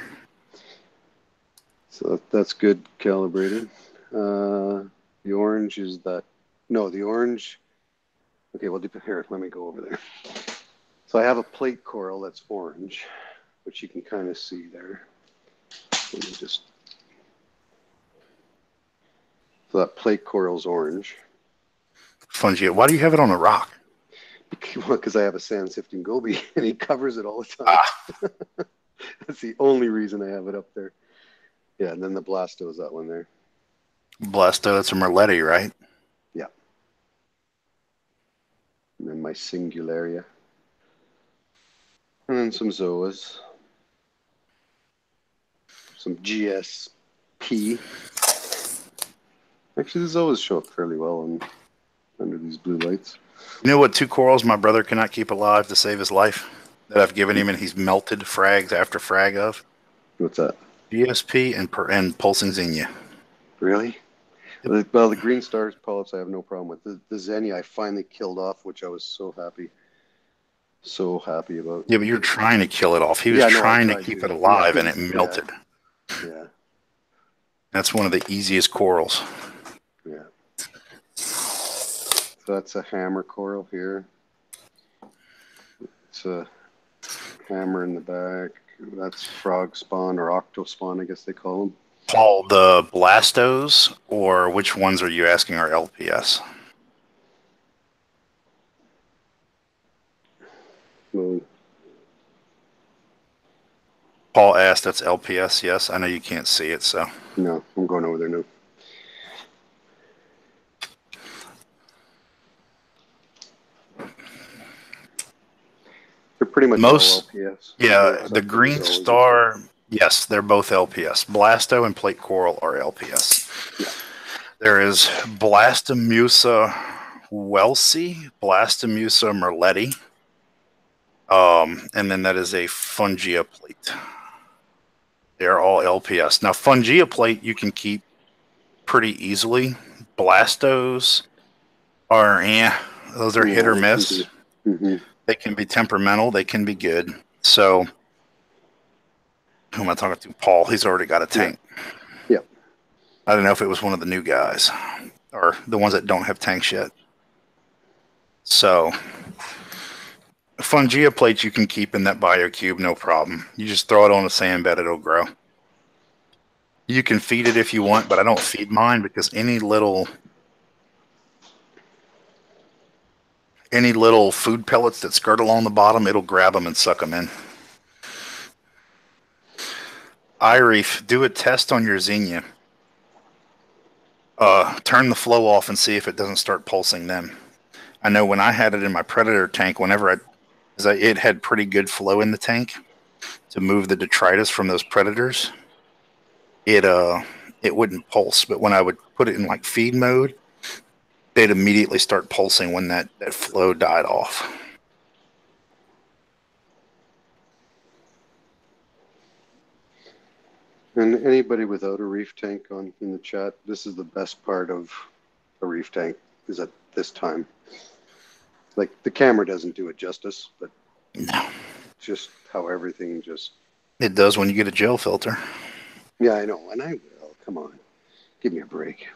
So that's good, Calibrated. The orange is that. No, the orange. Okay, well, here, let me go over there. So I have a plate coral that's orange, which you can kind of see there. Let me just. So that plate coral's orange. Fungi. Why do you have it on a rock? Because I have a sand sifting goby and he covers it all the time. That's the only reason I have it up there. Yeah, and then the blasto is that one there. Blasto, that's a Merletti, right? Yeah. And then my Singularia. And then some Zoas. Some GSP. Actually, the Zoas show up fairly well under these blue lights. You know what 2 corals my brother cannot keep alive to save his life that I've given him and he's melted frags after frag of? What's that? GSP and pulsing xenia. Really? Well, the green stars polyps I have no problem with. The xenia I finally killed off, which I was so happy about. Yeah, but you're trying to kill it off. He was trying to keep it alive and it melted. Yeah. That's one of the easiest corals. Yeah. So that's a hammer coral here. It's a hammer in the back. That's frog spawn or octo spawn, I guess they call them. Paul, the blastos, or which ones are you asking are LPS? Well, Paul asked, that's LPS, yes. I know you can't see it, so. no, I'm going over there now. They're pretty much all LPS. Yeah, the green star, yes, they're both LPS. Blasto and plate coral are LPS. Yeah. There is Blastomusa welsey, Blastomusa merletti, and then that is a Fungia plate. They're all LPS. Now, Fungia plate you can keep pretty easily. Blastos are, those are hit or miss. Mm-hmm. They can be temperamental. They can be good. So who am I talking to? Paul. He's already got a tank. Yeah. I don't know if it was one of the new guys or the ones that don't have tanks yet. So, Fungia plates you can keep in that BioCube, no problem. You just throw it on a sand bed, it'll grow. You can feed it if you want, but I don't feed mine because any little food pellets that skirt along the bottom, it'll grab them and suck them in. iReef, do a test on your Xenia. Turn the flow off and see if it doesn't start pulsing them. I know when I had it in my Predator tank, it had pretty good flow in the tank to move the detritus from those predators. It wouldn't pulse, but when I would put it in like feed mode, they'd immediately start pulsing when that flow died off. And anybody without a reef tank in the chat, this is the best part of a reef tank, is at this time. Like, the camera doesn't do it justice, but no, just how everything just... It does when you get a gel filter. Yeah, I know, and I will. Come on. Give me a break.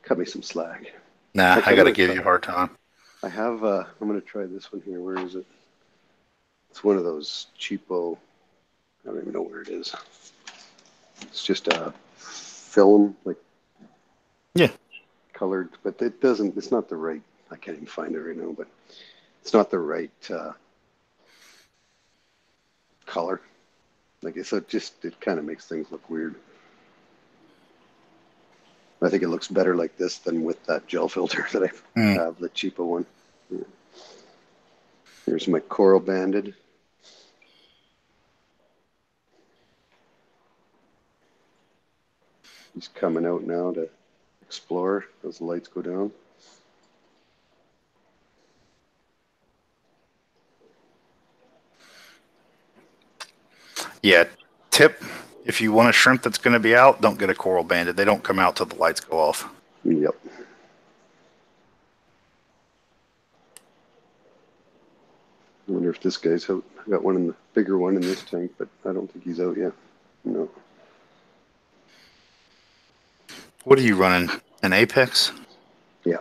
Cut me some slack. Nah, Like, I got to give you a hard time. I have, I'm going to try this one here. Where is it? It's one of those cheapo, I don't even know where it is. It's just a film, like, yeah, colored, but it's not the right, I can't even find it right now, but it's not the right color. Like, so it kind of makes things look weird. I think it looks better like this than with that gel filter that I have, the cheapo one. Yeah. Here's my coral banded. He's coming out now to explore as the lights go down. Yeah, tip, if you want a shrimp that's going to be out, don't get a coral banded. They don't come out till the lights go off. Yep. I wonder if this guy's out. I got the bigger one in this tank, but I don't think he's out yet. No. What are you running? An Apex? Yeah.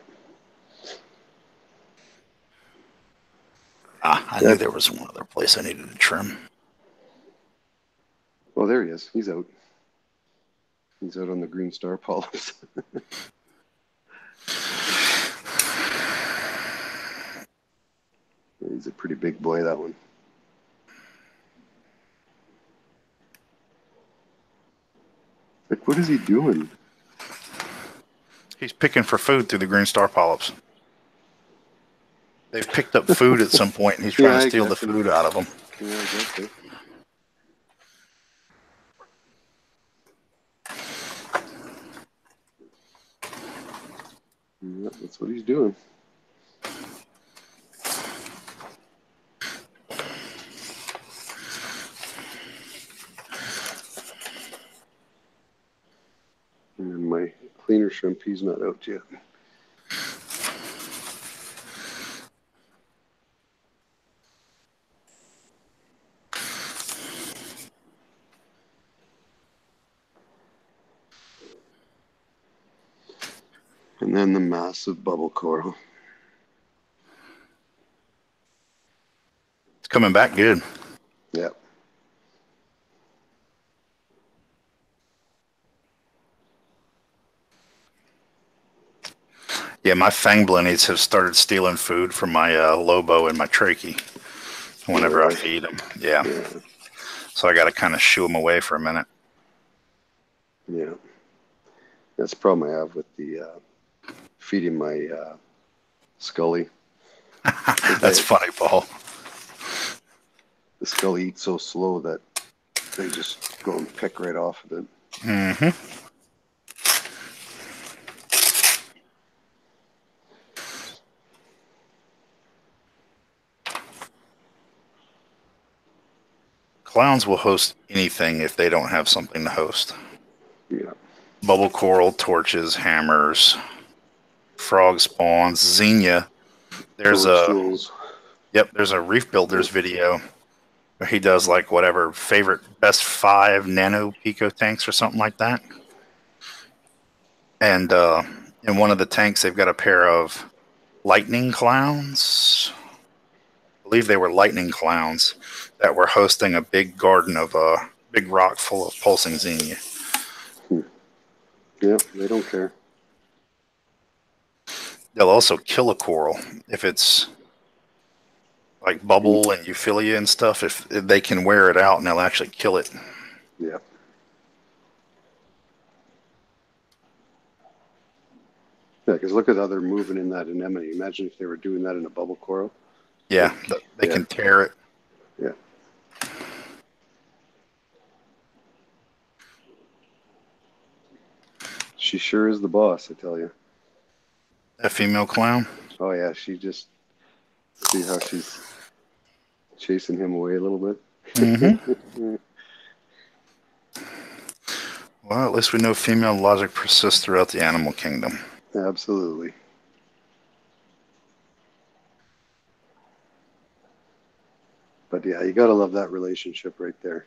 I knew there was one other place I needed to trim. Oh, there he is. He's out. He's out on the green star polyps. He's a pretty big boy, that one. Like, what is he doing? He's picking for food through the green star polyps. They've picked up food at some point, and he's trying to steal the food out of them. Yeah, I guess so. Yeah, that's what he's doing. And my cleaner shrimp, he's not out yet. And then the massive bubble coral. It's coming back good. Yeah. Yeah, my fang blinies have started stealing food from my Lobo and my trachea whenever I feed them. Yeah. So I got to kind of shoo them away for a minute. Yeah. That's the problem I have with the feeding my Scully. That's funny, Paul. The Scully eats so slow that they just go and pick right off of it. Mm-hmm. Clowns will host anything if they don't have something to host. Yeah. Bubble coral, torches, hammers, frog spawns, Xenia. There's a Reef Builders video He does like whatever favorite best 5 nano pico tanks or something like that. And in one of the tanks, they've got a pair of lightning clowns. I believe they were lightning clowns that were hosting a big garden of a big rock full of pulsing xenia. Yep, they don't care. They'll also kill a coral if it's like bubble and euphilia and stuff. If they can wear it out, and they'll actually kill it. Yep. Yeah, because look at how they're moving in that anemone. Imagine if they were doing that in a bubble coral. Yeah, they can tear it. Yeah. She sure is the boss, I tell you. That female clown. Oh yeah, she just see how she's chasing him away a little bit. Mm-hmm. Well, at least we know female logic persists throughout the animal kingdom. Absolutely. But yeah, you gotta love that relationship right there.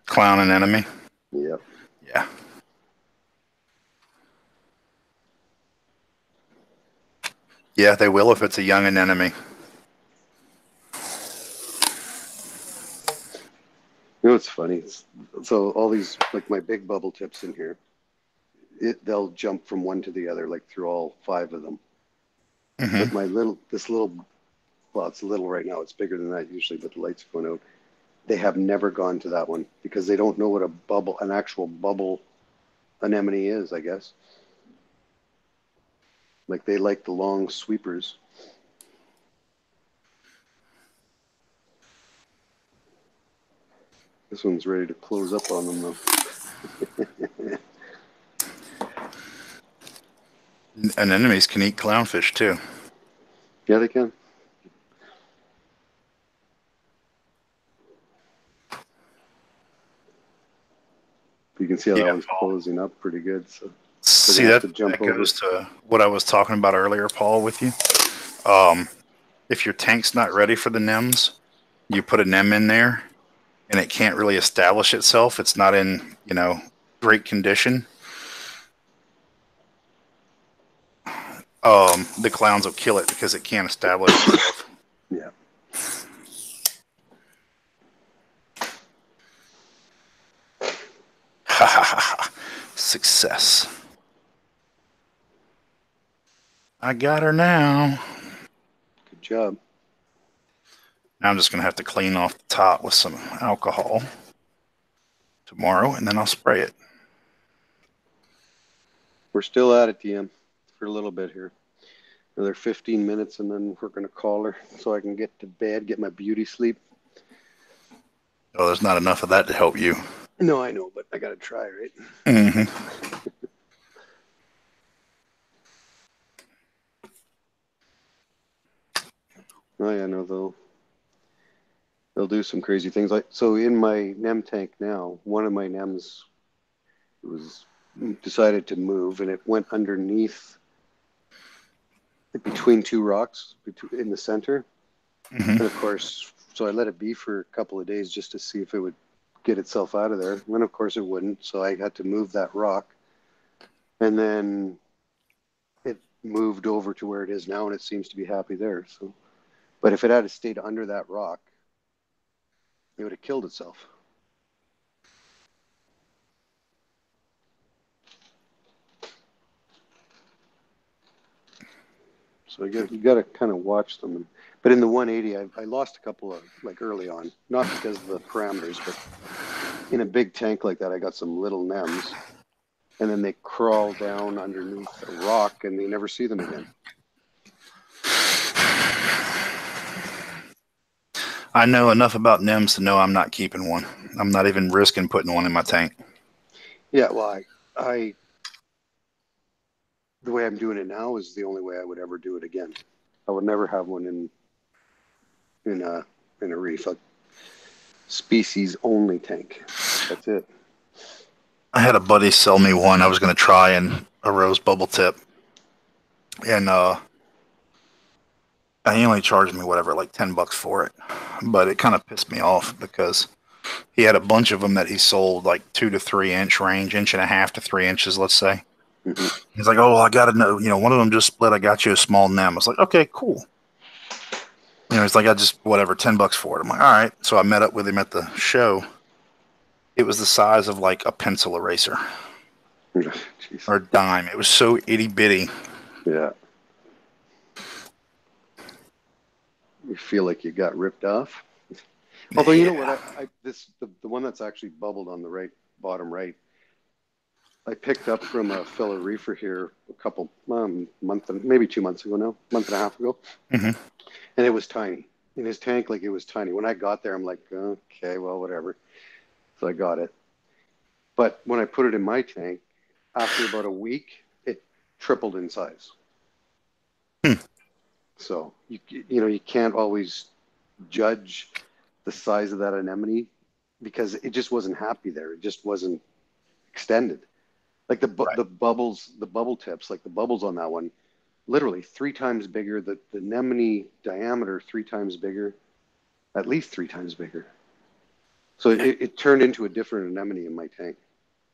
Clown and enemy. Yep. Yeah. Yeah, they will if it's a young anemone. You know what's funny? So all these, like my big bubble tips in here, they'll jump from one to the other, like through all 5 of them. Mm-hmm. But this little, well, it's little right now. It's bigger than that usually, but the light's going out. They have never gone to that one because they don't know what an actual bubble anemone is, I guess. Like they like the long sweepers. This one's ready to close up on them though. Anemones can eat clownfish too. Yeah, they can. You can see how that one's closing up pretty good. So see that goes to what I was talking about earlier, Paul, with you. If your tank's not ready for the NEMs, you put a NEM in there, and it can't really establish itself. It's not in great condition. The clowns will kill it because it can't establish itself. Yeah. Success. I got her now. Good job. Now I'm just going to have to clean off the top with some alcohol tomorrow, and then I'll spray it. We're still at it, DM, for a little bit here. Another 15 minutes, and then we're going to call her so I can get to bed, get my beauty sleep. Oh, there's not enough of that to help you. No, I know, but I got to try, right? Mm-hmm. Oh, yeah, no, they'll do some crazy things. Like, so in my NEM tank now, one of my NEMs was decided to move, and it went underneath between 2 rocks in the center. Mm-hmm. And of course, so I let it be for a couple of days just to see if it would get itself out of there. And of course it wouldn't. So I had to move that rock. And then it moved over to where it is now, and it seems to be happy there. So, but if it had stayed under that rock, it would have killed itself. So you got to kind of watch them. But in the 180, I lost a couple of, like early on, not because of the parameters, but in a big tank like that, I got some little NEMs, and then they crawl down underneath a rock, and you never see them again. I know enough about NEMs to know I'm not keeping one. I'm not even risking putting one in my tank. Yeah, well, I the way I'm doing it now is the only way I would ever do it again. I would never have one in a reef, a species only tank. That's it. I had a buddy sell me one. I was going to try in a rose bubble tip, and I he only charged me whatever, like $10 for it. But it kind of pissed me off because he had a bunch of them that he sold like 2 to 3 inch range, 1.5 to 3 inches, let's say. Mm-hmm. He's like, "Oh, I got to know, one of them just split. I got you a small NEM." I was like, "Okay, cool." He's like, "I just, whatever, $10 for it." I'm like, "All right." So I met up with him at the show. It was the size of like a pencil eraser Jeez. or a dime. It was so itty bitty. Yeah. You feel like you got ripped off. Although, you know what? The one that's actually bubbled on the right, bottom right, I picked up from a fellow reefer here a couple maybe 2 months ago now, month and a half ago. Mm-hmm. And it was tiny. In his tank, like, it was tiny. When I got there, I'm like, okay, well, whatever. So I got it. But when I put it in my tank, after about a week, it tripled in size. So, you can't always judge the size of that anemone because it just wasn't happy there. It just wasn't extended. Like the bubbles, the bubble tips, like the bubbles on that one, literally 3 times bigger. The anemone diameter 3 times bigger, at least 3 times bigger. So it turned into a different anemone in my tank,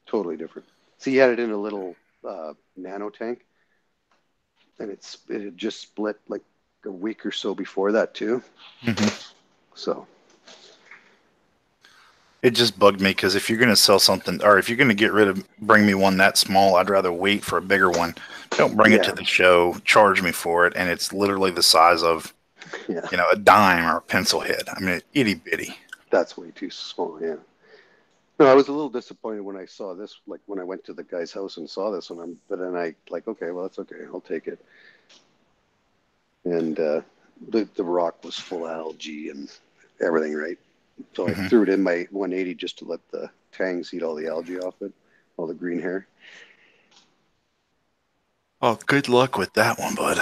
totally different. So you had it in a little nano tank, and it had just split like a week or so before that too. Mm-hmm. So it just bugged me because if you're going to sell something, or if you're going to bring me one that small, I'd rather wait for a bigger one. Don't bring it to the show, charge me for it, and it's literally the size of, a dime or a pencil head. I mean, itty bitty. That's way too small, yeah. No, I was a little disappointed when I saw this, like when I went to the guy's house and saw this one, but then I okay, well, that's okay, I'll take it. And the rock was full of algae and everything, right? So I threw it in my 180 just to let the tangs eat all the algae off it, all the green hair. Oh, good luck with that one, bud.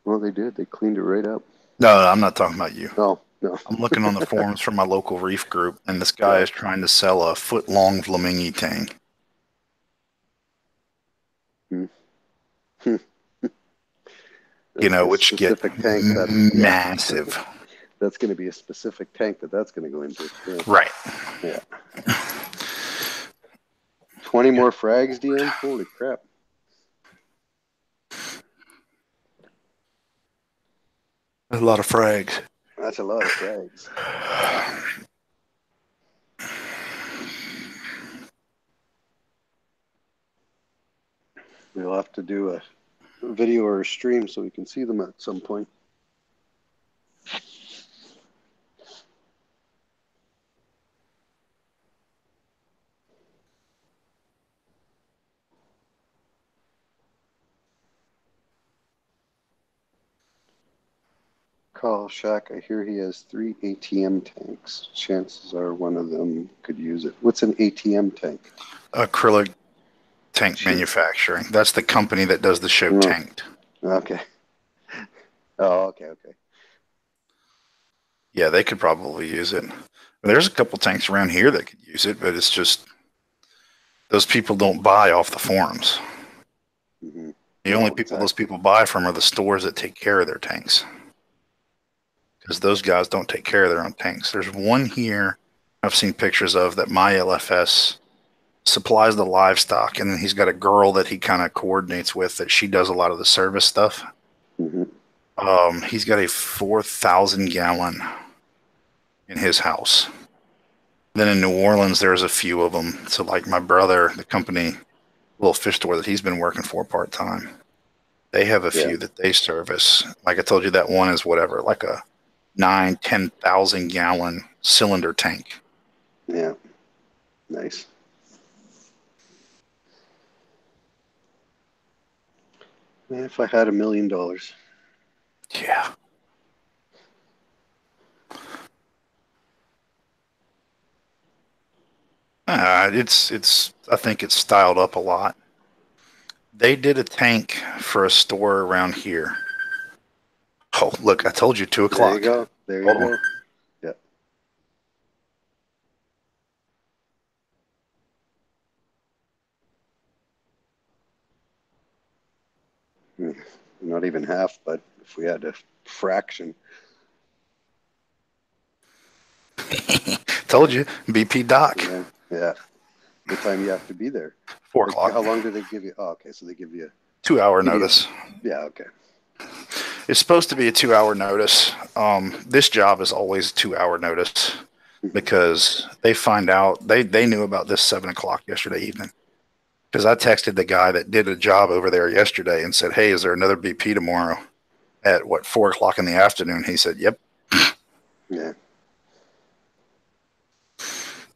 Well, they did. They cleaned it right up. No, I'm not talking about you. No. I'm looking on the forums for my local reef group, and this guy is trying to sell a foot-long flamingo tang. Which get massive. That's going to be a specific tank that's going to go into. Yeah. Right. Yeah. 20 more frags, DM? Holy crap. That's a lot of frags. That's a lot of frags. We'll have to do a video or a stream so we can see them at some point. Carl Shack, I hear he has 3 ATM tanks. Chances are one of them could use it. What's an ATM tank? Acrylic Tank Manufacturing. That's the company that does the show Tanked. Okay. Oh, okay. Yeah, they could probably use it. There's a couple tanks around here that could use it, but it's just those people don't buy off the forums. Mm-hmm. The only people those people buy from are the stores that take care of their tanks. Because those guys don't take care of their own tanks. There's one here I've seen pictures of that my LFS supplies the livestock, and then he's got a girl that he kind of coordinates with that she does a lot of the service stuff. Mm-hmm. He's got a 4,000 gallon in his house. Then in New Orleans, there's a few of them. So like my brother, the company, little fish store that he's been working for part-time, they have a few that they service. Like I told you, that one is whatever, like a 10,000 gallon cylinder tank. Yeah. Nice. If I had $1 million. Yeah. I think it's styled up a lot. They did a tank for a store around here. Oh, look, I told you 2 o'clock. There you go. Yeah. Not even half, but if we had a fraction. Told you, BP Doc. Yeah, yeah. What time you have to be there? 4 Like, o'clock. how long do they give you? Oh, okay, so they give you 2-hour notice. Yeah, okay. It's supposed to be a 2-hour notice. This job is always a 2-hour notice because they find out they knew about this 7 o'clock yesterday evening. Because I texted the guy that did a job over there yesterday and said, "Hey, is there another BP tomorrow at 4 o'clock in the afternoon?" He said, "Yep." Yeah.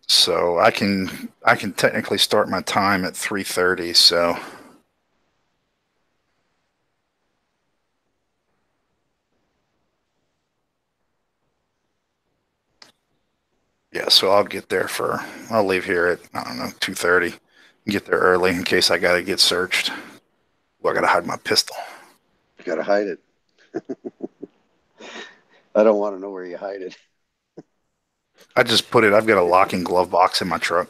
So I can technically start my time at 3:30. So yeah, so I'll get there I'll leave here at, I don't know, 2:30. Get there early in case I got to get searched. Well, I got to hide my pistol. You gotta hide it. I don't want to know where you hide it. I've got a locking glove box in my truck.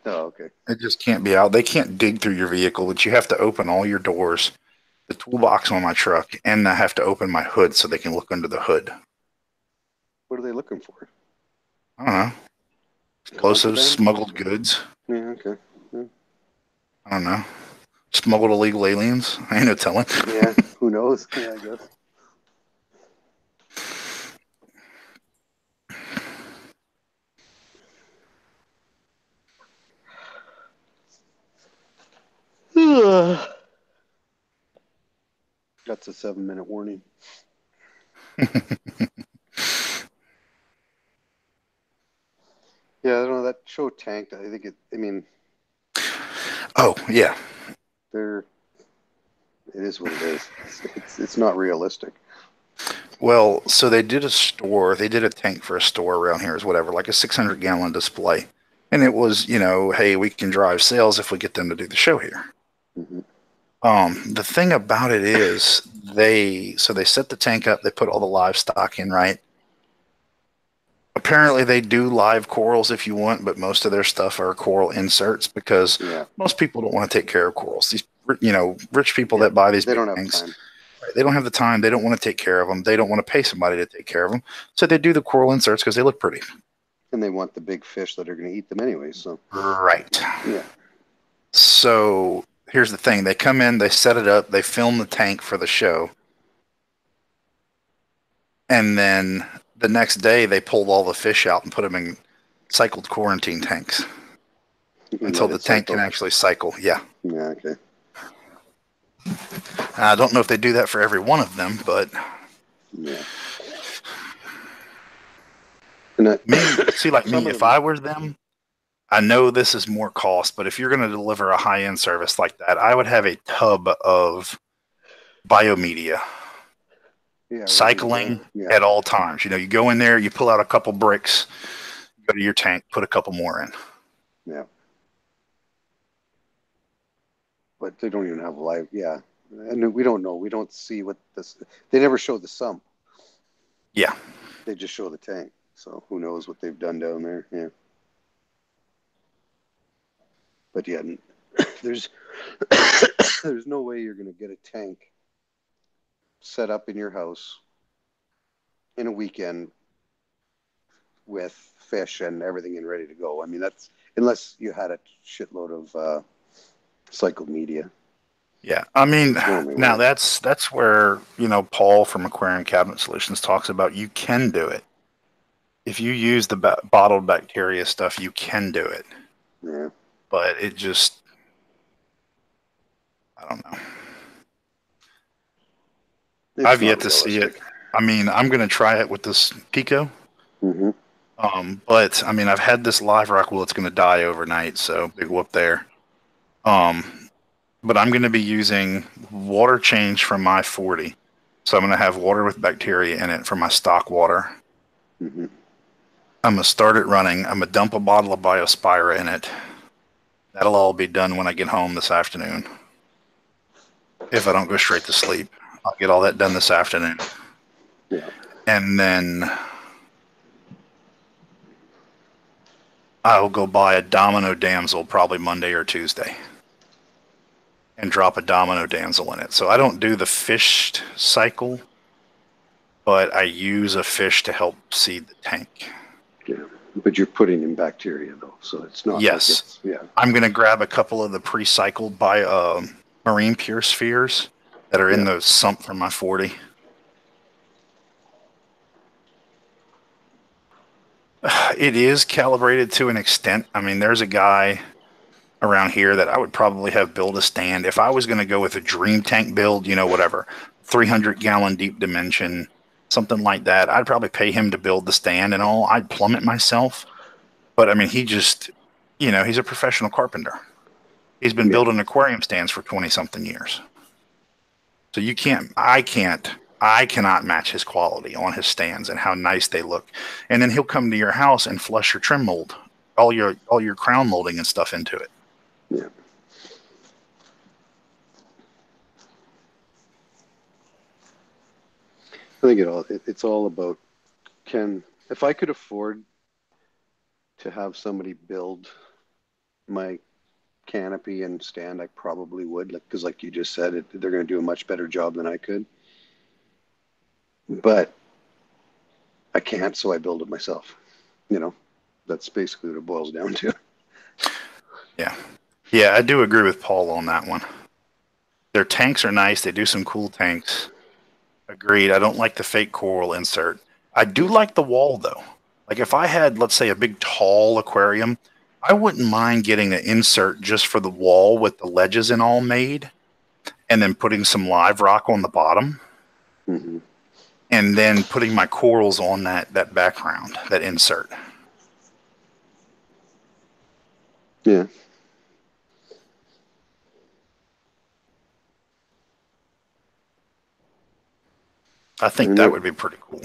Oh, okay. It just can't be out. They can't dig through your vehicle, but you have to open all your doors, the toolbox on my truck, and I have to open my hood so they can look under the hood. What are they looking for? I don't know. Explosives, smuggled goods. Yeah, okay. Yeah. I don't know. Smuggled illegal aliens. I ain't no telling. Yeah, who knows? Yeah, I guess. That's a 7-minute warning. Yeah, I don't know, that show tanked. I think Oh, yeah. it is what it is. It's not realistic. Well, so they did a tank for a store around here, is whatever, like a 600-gallon display. And it was, hey, we can drive sales if we get them to do the show here. Mm-hmm. The thing about it is they set the tank up, they put all the livestock in, right? Apparently they do live corals if you want, but most of their stuff are coral inserts because most people don't want to take care of corals. These, rich people that buy these big tanks, right, they don't have the time. They don't want to take care of them. They don't want to pay somebody to take care of them. So they do the coral inserts because they look pretty. And they want the big fish that are going to eat them anyway. So right. Yeah. So here's the thing. They come in, they set it up, they film the tank for the show. And then the next day they pulled all the fish out and put them in cycled quarantine tanks until the tank can actually cycle. Yeah. Yeah, okay. I don't know if they do that for every one of them, but yeah. If I were them, I know this is more cost, but if you're going to deliver a high-end service like that, I would have a tub of biomedia. Yeah, cycling at all times. You go in there, you pull out a couple bricks, go to your tank, put a couple more in. Yeah. But they don't even have live. Yeah. And we don't know. We don't see what this. They never show the sump. Yeah. They just show the tank. So who knows what they've done down there. Yeah. But yeah, there's no way you're going to get a tank set up in your house in a weekend with fish and everything and ready to go. I mean, that's unless you had a shitload of cycled media. Yeah, I mean, now that's where Paul from Aquarium Cabinet Solutions talks about you can do it if you use the bottled bacteria stuff. You can do it. Yeah, but it just, I don't know. I've yet to see it. I mean, I'm going to try it with this Pico. Mm-hmm. But I mean, I've had this live rock. Well, it's going to die overnight, so big whoop there. But I'm going to be using water change from my 40. So I'm going to have water with bacteria in it for my stock water. Mm-hmm. I'm going to start it running. I'm going to dump a bottle of Biospira in it. That'll all be done when I get home this afternoon. If I don't go straight to sleep, I'll get all that done this afternoon. Yeah. And then I'll go buy a Domino Damsel probably Monday or Tuesday. and drop a domino damsel in it. So I don't do the fished cycle, but I use a fish to help seed the tank. Yeah, but you're putting in bacteria though, so it's not. Yes. Like it's, yeah. I'm going to grab a couple of the pre-cycled by marine pure spheres that are in the sump from my 40. It is calibrated to an extent. I mean, there's a guy around here that I would probably have build a stand. If I was going to go with a dream tank build, you know, whatever, 300-gallon deep dimension, something like that, I'd probably pay him to build the stand and all. I'd plumb it myself. But, I mean, he just, you know, he's a professional carpenter. He's been building aquarium stands for 20-something years. So I cannot match his quality on his stands and how nice they look. And then he'll come to your house and flush your trim mold, all your crown molding and stuff into it. Yeah. I think it's all about if I could afford to have somebody build my canopy and stand, I probably would, because like you just said, they're going to do a much better job than I could. But I can't, so I build it myself. You know, that's basically what it boils down to. Yeah, I do agree with Paul on that one. Their tanks are nice. They do some cool tanks. Agreed. I don't like the fake coral insert. I do like the wall, though. Like if I had, let's say, a big tall aquarium, I wouldn't mind getting an insert just for the wall with the ledges and all made, and then putting some live rock on the bottom, and then putting my corals on that background, that insert. Yeah. I think that would be pretty cool.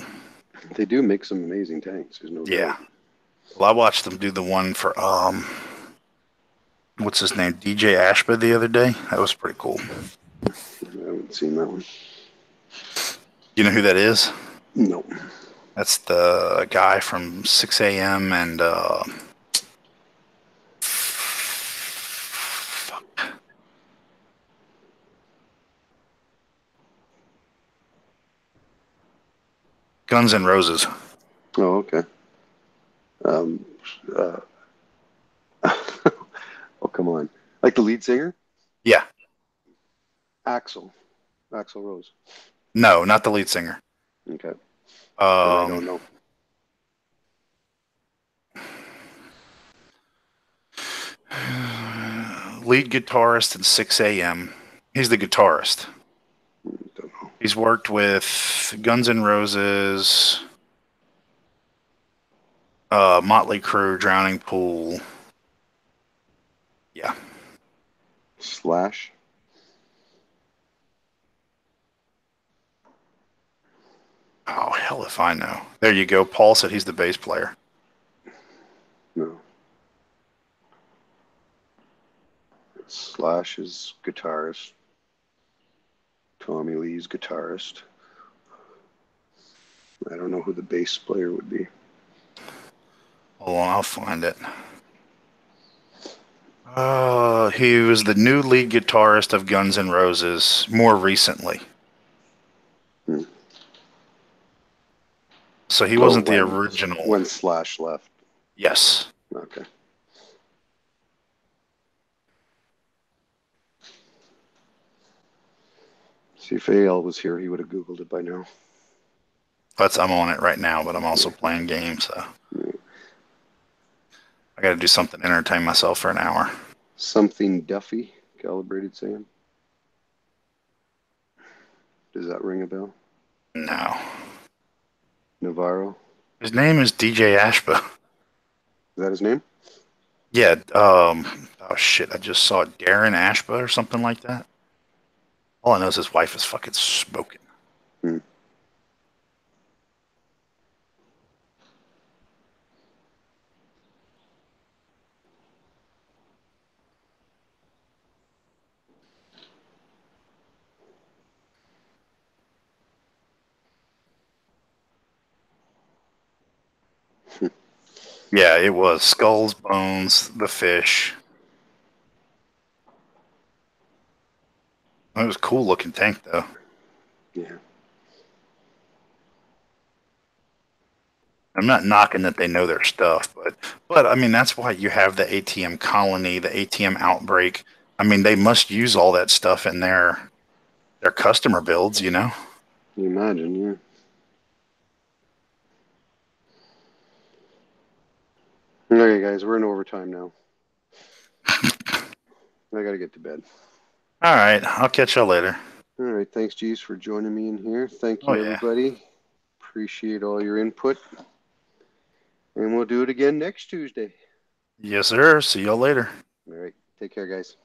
They do make some amazing tanks. There's no doubt. Well, I watched them do the one for what's his name, DJ Ashba, the other day. That was pretty cool. I haven't seen that one. You know who that is? No. That's the guy from 6 a.m. and Guns N' Roses. Oh, okay. Oh, come on. Like the lead singer? Yeah. Axl Rose. No, not the lead singer. Okay. I don't know. Lead guitarist in 6 a.m. He's the guitarist. Don't know. He's worked with Guns N' Roses, Motley Crue, Drowning Pool. Yeah. Slash. Oh, hell if I know. There you go. Paul said he's the bass player. No. Slash is guitarist. Tommy Lee's guitarist. I don't know who the bass player would be. Hold on, I'll find it. He was the new lead guitarist of Guns N' Roses more recently. So he wasn't the original. When Slash left. Yes. Okay. See, if AL was here, he would have Googled it by now. I'm on it right now, but I'm also playing games, so I got to do something to entertain myself for an hour. Something Duffy, calibrated sand. Does that ring a bell? No. Navarro. His name is DJ Ashba. Is that his name? Yeah. Oh shit! I just saw Darren Ashba or something like that. All I know is his wife is fucking smoking. Yeah, it was skulls, bones, the fish. It was a cool looking tank, though. Yeah. I'm not knocking that they know their stuff, but I mean that's why you have the ATM colony, the ATM outbreak. I mean they must use all that stuff in their customer builds, you know. Can you imagine? Yeah. Okay, guys, we're in overtime now. I gotta get to bed. All right, I'll catch y'all later. All right, thanks, Jeeves, for joining me in here. Thank you, Oh, yeah. everybody. Appreciate all your input. And we'll do it again next Tuesday. Yes, sir. See y'all later. All right, take care, guys.